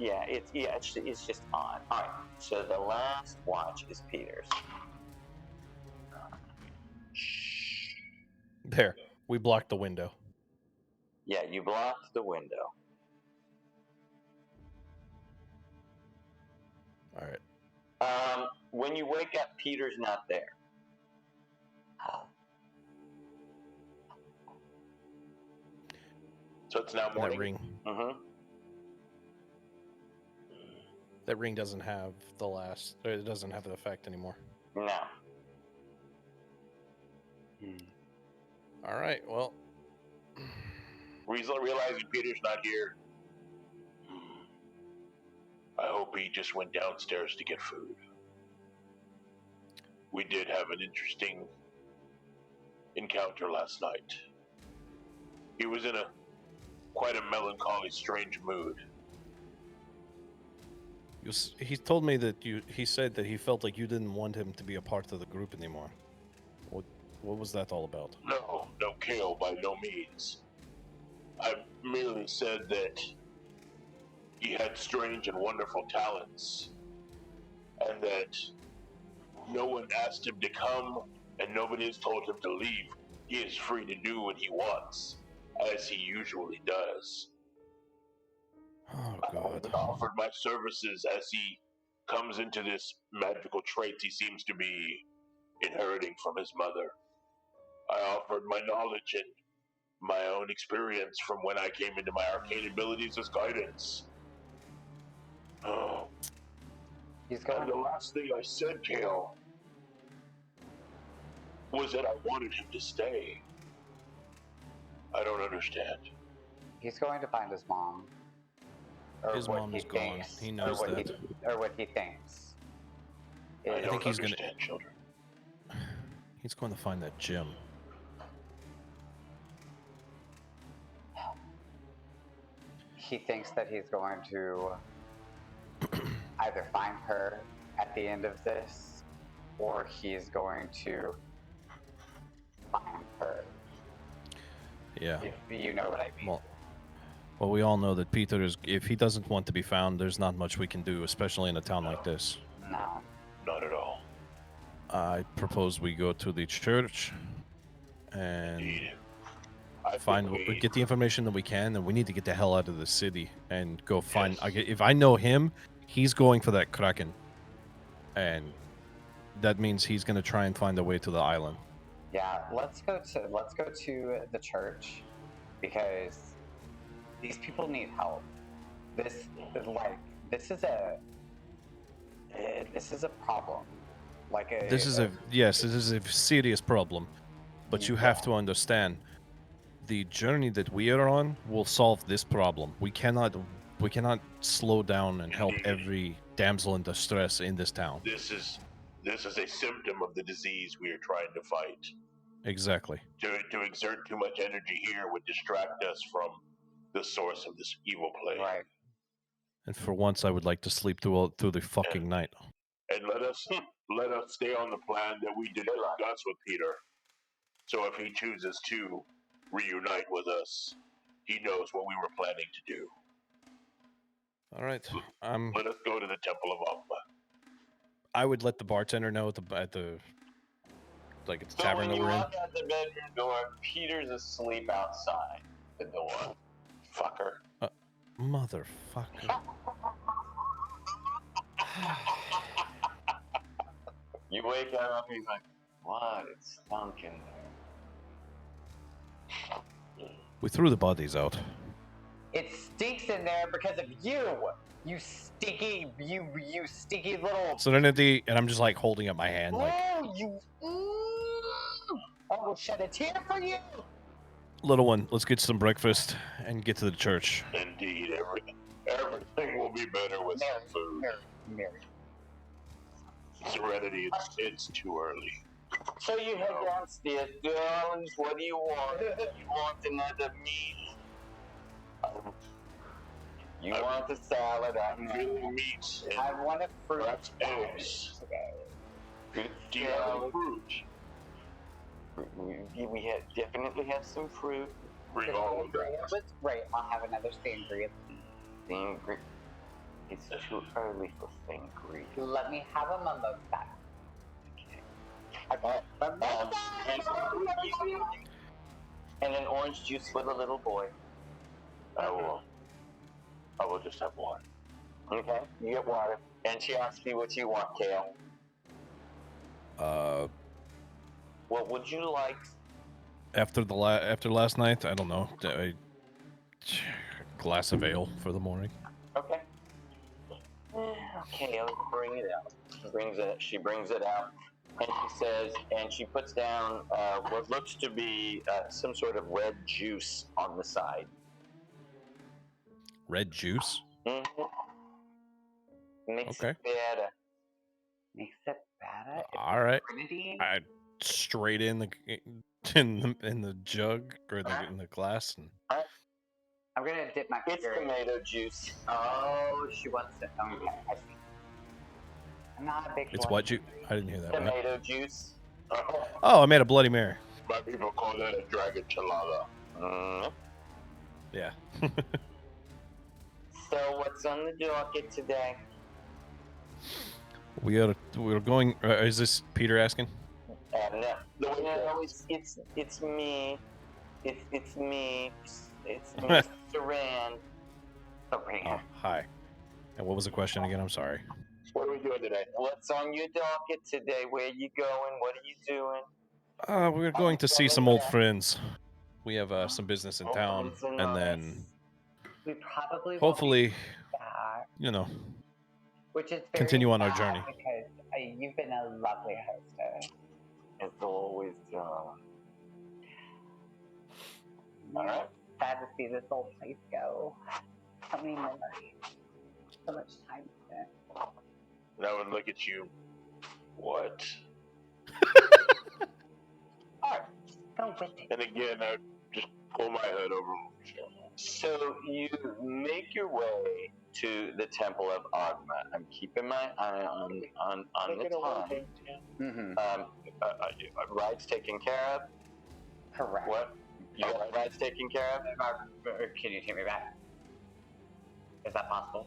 [SPEAKER 1] It's just odd. All right. So the last watch is Peter's.
[SPEAKER 4] There, we blocked the window.
[SPEAKER 1] Yeah, you blocked the window.
[SPEAKER 4] All right.
[SPEAKER 1] When you wake up, Peter's not there.
[SPEAKER 2] So it's now morning.
[SPEAKER 4] That ring.
[SPEAKER 1] Mm-hmm.
[SPEAKER 4] That ring doesn't have it doesn't have the effect anymore.
[SPEAKER 1] No.
[SPEAKER 4] All right. Well,
[SPEAKER 2] Realizing Peter's not here. I hope he just went downstairs to get food. We did have an interesting encounter last night. He was in quite a melancholy, strange mood.
[SPEAKER 4] he told me that he said that he felt like you didn't want him to be a part of the group anymore. What was that all about?
[SPEAKER 2] No, Kale, by no means. I merely said that he had strange and wonderful talents, and that no one asked him to come, and nobody has told him to leave. He is free to do what he wants, as he usually does.
[SPEAKER 4] Oh, God.
[SPEAKER 2] I offered my services as he comes into this magical trait he seems to be inheriting from his mother. I offered my knowledge and my own experience from when I came into my arcane abilities as guidance. Oh. And the last thing I said, Kale, was that I wanted him to stay. I don't understand.
[SPEAKER 3] He's going to find his mom. Or
[SPEAKER 4] His
[SPEAKER 3] what
[SPEAKER 4] mom
[SPEAKER 3] he
[SPEAKER 4] is gone.
[SPEAKER 3] thinks,
[SPEAKER 4] He knows that.
[SPEAKER 3] Or what he thinks.
[SPEAKER 2] I don't
[SPEAKER 4] think he's
[SPEAKER 2] understand children.
[SPEAKER 4] He's going to find that gem.
[SPEAKER 3] He thinks that he's going to either find her at the end of this, or he's going to find her.
[SPEAKER 4] Yeah.
[SPEAKER 3] If you know what I mean.
[SPEAKER 4] Well, we all know that Peter if he doesn't want to be found, there's not much we can do, especially in a town like this.
[SPEAKER 3] No.
[SPEAKER 2] Not at all.
[SPEAKER 4] I propose we go to the church and
[SPEAKER 2] Indeed.
[SPEAKER 4] get the information that we can, and we need to get the hell out of the city and go find. If I know him, he's going for that Kraken, and that means he's going to try and find a way to the island.
[SPEAKER 3] Yeah, let's go to the church, because these people need help. This is a problem.
[SPEAKER 4] This is a serious problem. But you have to understand, the journey that we are on will solve this problem. We cannot slow down and help every damsel in distress in this town.
[SPEAKER 2] This is a symptom of the disease we are trying to fight.
[SPEAKER 4] Exactly.
[SPEAKER 2] To exert too much energy here would distract us from the source of this evil plague.
[SPEAKER 3] Right.
[SPEAKER 4] And for once, I would like to sleep through the fucking night.
[SPEAKER 2] And let us stay on the plan that we did discuss with Peter. So if he chooses to reunite with us, he knows what we were planning to do.
[SPEAKER 4] All right.
[SPEAKER 2] Let us go to the Temple of Alpha.
[SPEAKER 4] I would let the bartender know at the tavern that we're in.
[SPEAKER 1] Walk out the bedroom door. Peter's asleep outside the door. Fucker.
[SPEAKER 4] Motherfucker.
[SPEAKER 1] You wake up, he's like, what? It stunk in there.
[SPEAKER 4] We threw the bodies out.
[SPEAKER 3] It stinks in there because of you. You stinky little.
[SPEAKER 4] Serenity, and I'm just like holding up my hand, like,
[SPEAKER 3] Oh, you. I will shed a tear for you.
[SPEAKER 4] little one, let's get some breakfast and get to the church.
[SPEAKER 2] Indeed, everything will be better with some food.
[SPEAKER 3] Mary.
[SPEAKER 2] Serenity, it's too early.
[SPEAKER 1] So you head downstairs, girls. What do you want? You want another meat? You want the salad?
[SPEAKER 2] I'm feeling meat and
[SPEAKER 3] I want a fruit.
[SPEAKER 2] perhaps eggs.
[SPEAKER 1] Fruit
[SPEAKER 2] Do you have any
[SPEAKER 1] salad.
[SPEAKER 2] fruit?
[SPEAKER 1] We definitely have some fruit.
[SPEAKER 2] Bring all of that.
[SPEAKER 3] It was great. I'll have another sangria.
[SPEAKER 1] Sangria. It's too early for sangria.
[SPEAKER 3] Let me have a mimosa.
[SPEAKER 1] Okay. And an orange juice for the little boy.
[SPEAKER 2] I will just have one.
[SPEAKER 1] Okay, you get water. And she asks you what you want, Kale. What would you like?
[SPEAKER 4] After last night, I don't know, a glass of ale for the morning.
[SPEAKER 1] Okay. Okay, let's bring it out. She brings it out, and she says, and she puts down what looks to be some sort of red juice on the side.
[SPEAKER 4] Red juice?
[SPEAKER 1] Mm-hmm. Makes
[SPEAKER 4] Okay.
[SPEAKER 1] it better.
[SPEAKER 3] Makes it better.
[SPEAKER 4] All right.
[SPEAKER 3] Grenadine?
[SPEAKER 4] I straight in the jug or in the glass, and
[SPEAKER 3] I'm gonna dip my
[SPEAKER 1] It's
[SPEAKER 3] finger in.
[SPEAKER 1] tomato juice.
[SPEAKER 3] Oh, she wants it. Okay, I see. I'm not a big
[SPEAKER 4] it's
[SPEAKER 3] one.
[SPEAKER 4] what juice? I didn't hear that. Right?
[SPEAKER 1] Tomato juice.
[SPEAKER 4] Oh, I made a Bloody Mary.
[SPEAKER 2] My people call that a dragon chalada.
[SPEAKER 4] Yeah.
[SPEAKER 1] So what's on the docket today?
[SPEAKER 4] We're going. Is this Peter asking?
[SPEAKER 1] No, it's me. It's me. It's me, Saran.
[SPEAKER 4] Oh, hi. And what was the question again? I'm sorry.
[SPEAKER 2] What are we doing today?
[SPEAKER 1] What's on your docket today? Where you going? What are you doing?
[SPEAKER 4] We're going to see some old friends. We have some business in town,
[SPEAKER 1] Friends are
[SPEAKER 4] and
[SPEAKER 1] nice.
[SPEAKER 4] then
[SPEAKER 3] We probably won't
[SPEAKER 4] hopefully,
[SPEAKER 3] be back,
[SPEAKER 4] continue
[SPEAKER 3] which is very
[SPEAKER 4] on our
[SPEAKER 3] sad
[SPEAKER 4] journey.
[SPEAKER 3] because you've been a lovely hostess.
[SPEAKER 1] It's always done. All right.
[SPEAKER 3] Sad to see this old place go. So many memories. So much time spent.
[SPEAKER 2] And I would look at you. What?
[SPEAKER 3] Alright, go with it.
[SPEAKER 2] And again, I would just pull my hood over.
[SPEAKER 1] So you make your way to the Temple of Agma. I'm keeping my eye on the time.
[SPEAKER 3] Mm-hmm.
[SPEAKER 1] Rides taken care of.
[SPEAKER 3] Correct.
[SPEAKER 1] What? You got rides taken care of?
[SPEAKER 3] Can you take me back? Is that possible?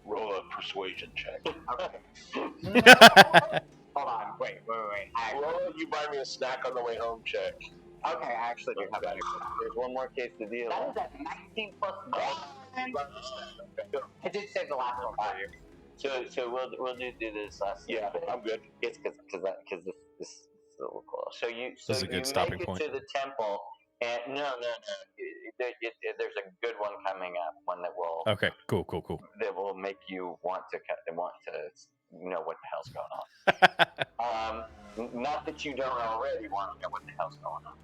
[SPEAKER 2] Roll a persuasion check.
[SPEAKER 3] Okay. Hold on. Wait.
[SPEAKER 2] Roll a you buy me a snack on the way home check.
[SPEAKER 3] Okay, I actually do have that.
[SPEAKER 1] There's one more case to deal
[SPEAKER 3] That
[SPEAKER 1] with.
[SPEAKER 3] is at 19 plus 1. I did save the last one for you.
[SPEAKER 1] So we'll do this last.
[SPEAKER 2] Yeah,
[SPEAKER 1] bit.
[SPEAKER 2] I'm good.
[SPEAKER 1] It's because this is a little close. So you
[SPEAKER 4] This is a good stopping
[SPEAKER 1] make it
[SPEAKER 4] point.
[SPEAKER 1] to the temple, and no. There's a good one coming up. One that will
[SPEAKER 4] Okay. Cool.
[SPEAKER 1] that will make you want to know what the hell's going on. Not that you don't already want to know what the hell's going on.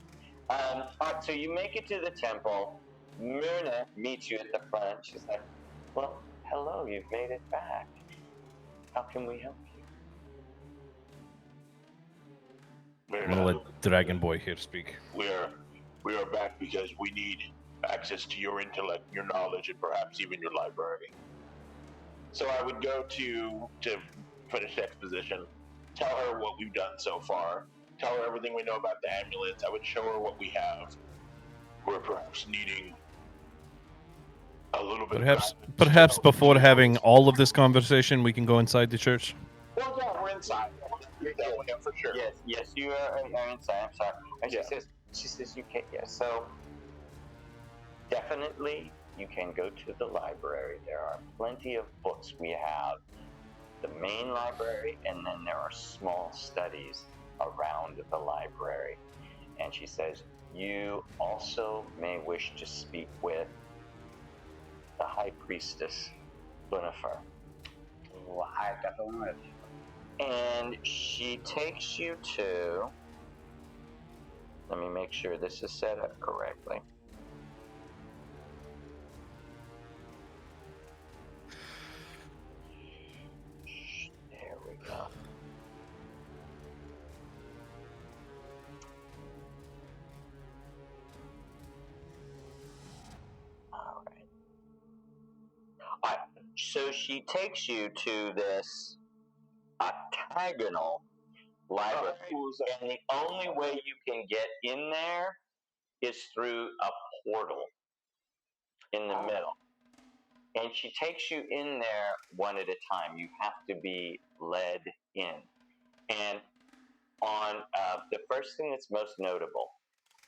[SPEAKER 1] All right, so you make it to the temple. Myrna meets you at the front. She's like, well, hello, you've made it back. How can we help you?
[SPEAKER 4] I'm gonna let Dragon Boy here speak.
[SPEAKER 2] We are back because we need access to your intellect, your knowledge, and perhaps even your library. So I would go to finish exposition, tell her what we've done so far, tell her everything we know about the amulets. I would show her what we have. We're perhaps needing a little bit.
[SPEAKER 4] Perhaps before having all of this conversation, we can go inside the church.
[SPEAKER 2] Well, yeah, we're inside. Yeah, for sure.
[SPEAKER 1] Yes, you are inside. I'm sorry. And she says you can't. Yeah, so definitely you can go to the library. There are plenty of books. We have the main library, and then there are small studies around the library. And she says you also may wish to speak with the High Priestess Lucifer.
[SPEAKER 3] Well, I definitely would.
[SPEAKER 1] And she takes you to, let me make sure this is set up correctly. There we go. All right. So she takes you to this octagonal library, and the only way you can get in there is through a portal in the middle. And she takes you in there one at a time. You have to be led in. And on the first thing that's most notable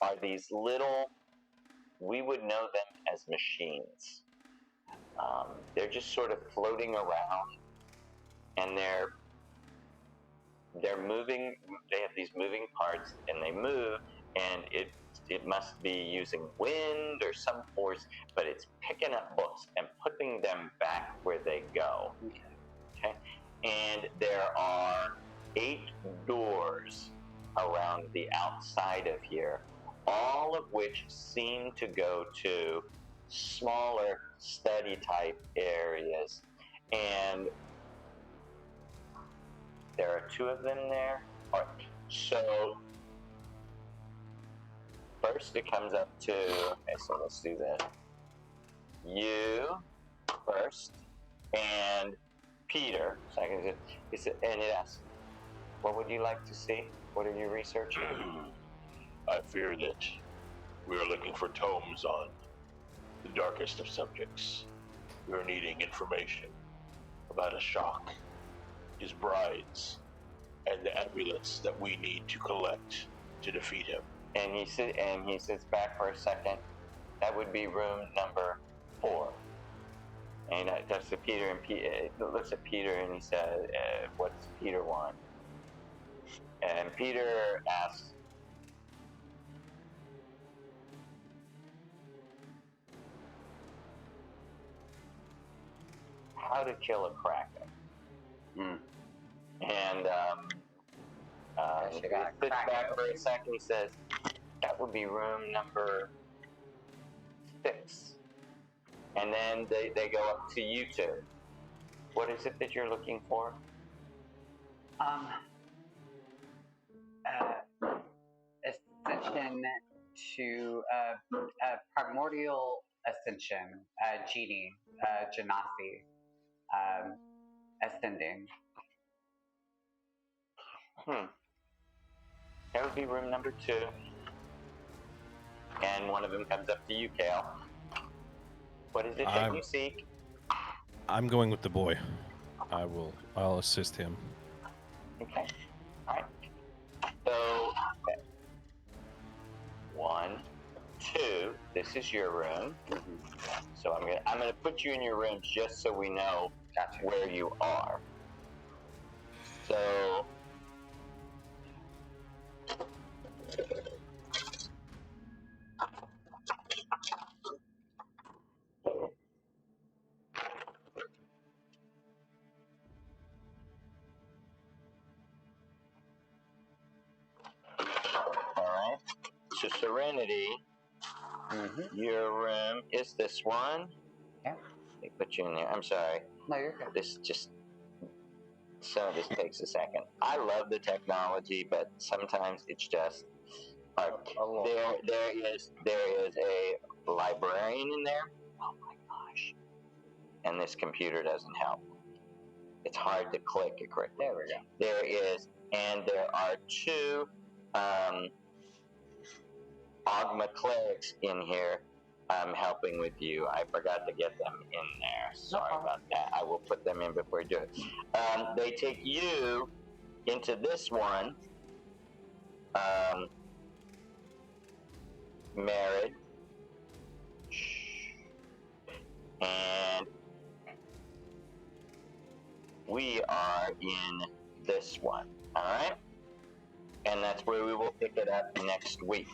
[SPEAKER 1] are these little, we would know them as machines. They're just sort of floating around, and they're moving. They have these moving parts, and they move, and it must be using wind or some force, but it's picking up books and putting them back where they go. Okay, and there are 8 doors around the outside of here, all of which seem to go to smaller study type areas, and there are 2 of them there. So first it comes up to, okay, so let's do that. You first, and Peter second. And it asks, what would you like to see? What are you researching?
[SPEAKER 2] I fear that we are looking for tomes on the darkest of subjects. We are needing information about a shock, his brides, and the amulets that we need to collect to defeat him.
[SPEAKER 1] And he sits back for a second. That would be room number 4. And he looks at Peter and he says, what does Peter want? And Peter asks, how to kill a kraken. And he sits back for a second. He says, that would be room number 6. And then they go up to you 2. What is it that you're looking for?
[SPEAKER 3] Ascension to primordial ascension, genie, genasi, ascending.
[SPEAKER 1] That would be room number 2. And one of them comes up to you, Kale. What is it that you seek?
[SPEAKER 4] I'm going with the boy. I'll assist him.
[SPEAKER 1] Okay. All right. So, 1, 2. This is your room. So I'm gonna put you in your room just so we know where you are. So. to Serenity. Your room is this one.
[SPEAKER 3] Yeah.
[SPEAKER 1] They put you in there. I'm sorry.
[SPEAKER 3] No, you're good.
[SPEAKER 1] Some of this takes a second. I love the technology, but sometimes it's just there is a librarian in there. Oh my gosh! And this computer doesn't help. It's hard to click it correctly.
[SPEAKER 3] There we go.
[SPEAKER 1] There is, and there are two Ogma clerics in here helping with you. I forgot to get them in there. Sorry about that. I will put them in before you do it. They take you into this one. Married. And we are in this one. All right? And that's where we will pick it up next week.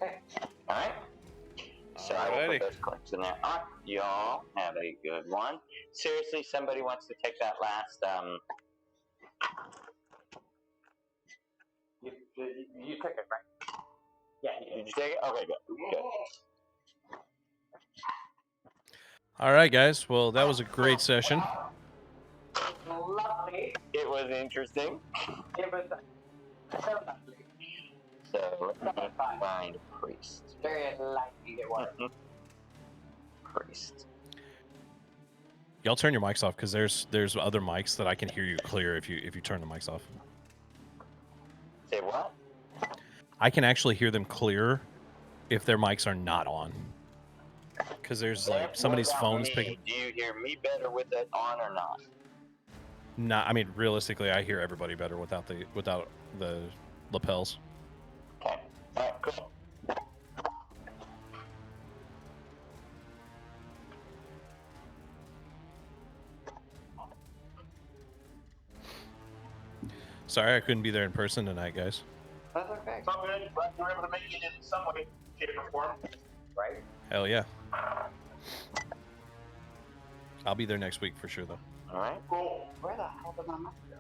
[SPEAKER 1] Okay. All right? So I will put those clicks in there. All right, y'all have a good one. Seriously, somebody wants to take that last.
[SPEAKER 3] You took it, right? Yeah.
[SPEAKER 1] Did you take it? Okay, good.
[SPEAKER 4] All right, guys. Well, that was a great session.
[SPEAKER 3] Lovely.
[SPEAKER 1] It was interesting.
[SPEAKER 3] It was so lovely.
[SPEAKER 1] So let me find a priest.
[SPEAKER 3] Very enlightening it was.
[SPEAKER 1] Priest.
[SPEAKER 4] Y'all turn your mics off because there's other mics that I can hear you clear if you turn the mics off.
[SPEAKER 1] Say what?
[SPEAKER 4] I can actually hear them clear if their mics are not on. Because there's like somebody's phone's picking.
[SPEAKER 1] Do you hear me better with it on or not?
[SPEAKER 4] Nah, I mean realistically, I hear everybody better without the lapels.
[SPEAKER 1] Okay. All right. Cool.
[SPEAKER 4] Sorry, I couldn't be there in person tonight, guys.
[SPEAKER 3] That's okay.
[SPEAKER 2] It's all good, but we're able to make it in some way, shape, or form.
[SPEAKER 3] Right?
[SPEAKER 4] Hell yeah. I'll be there next week for sure, though.
[SPEAKER 1] All right.
[SPEAKER 2] Cool.
[SPEAKER 3] Where the hell did my mic go?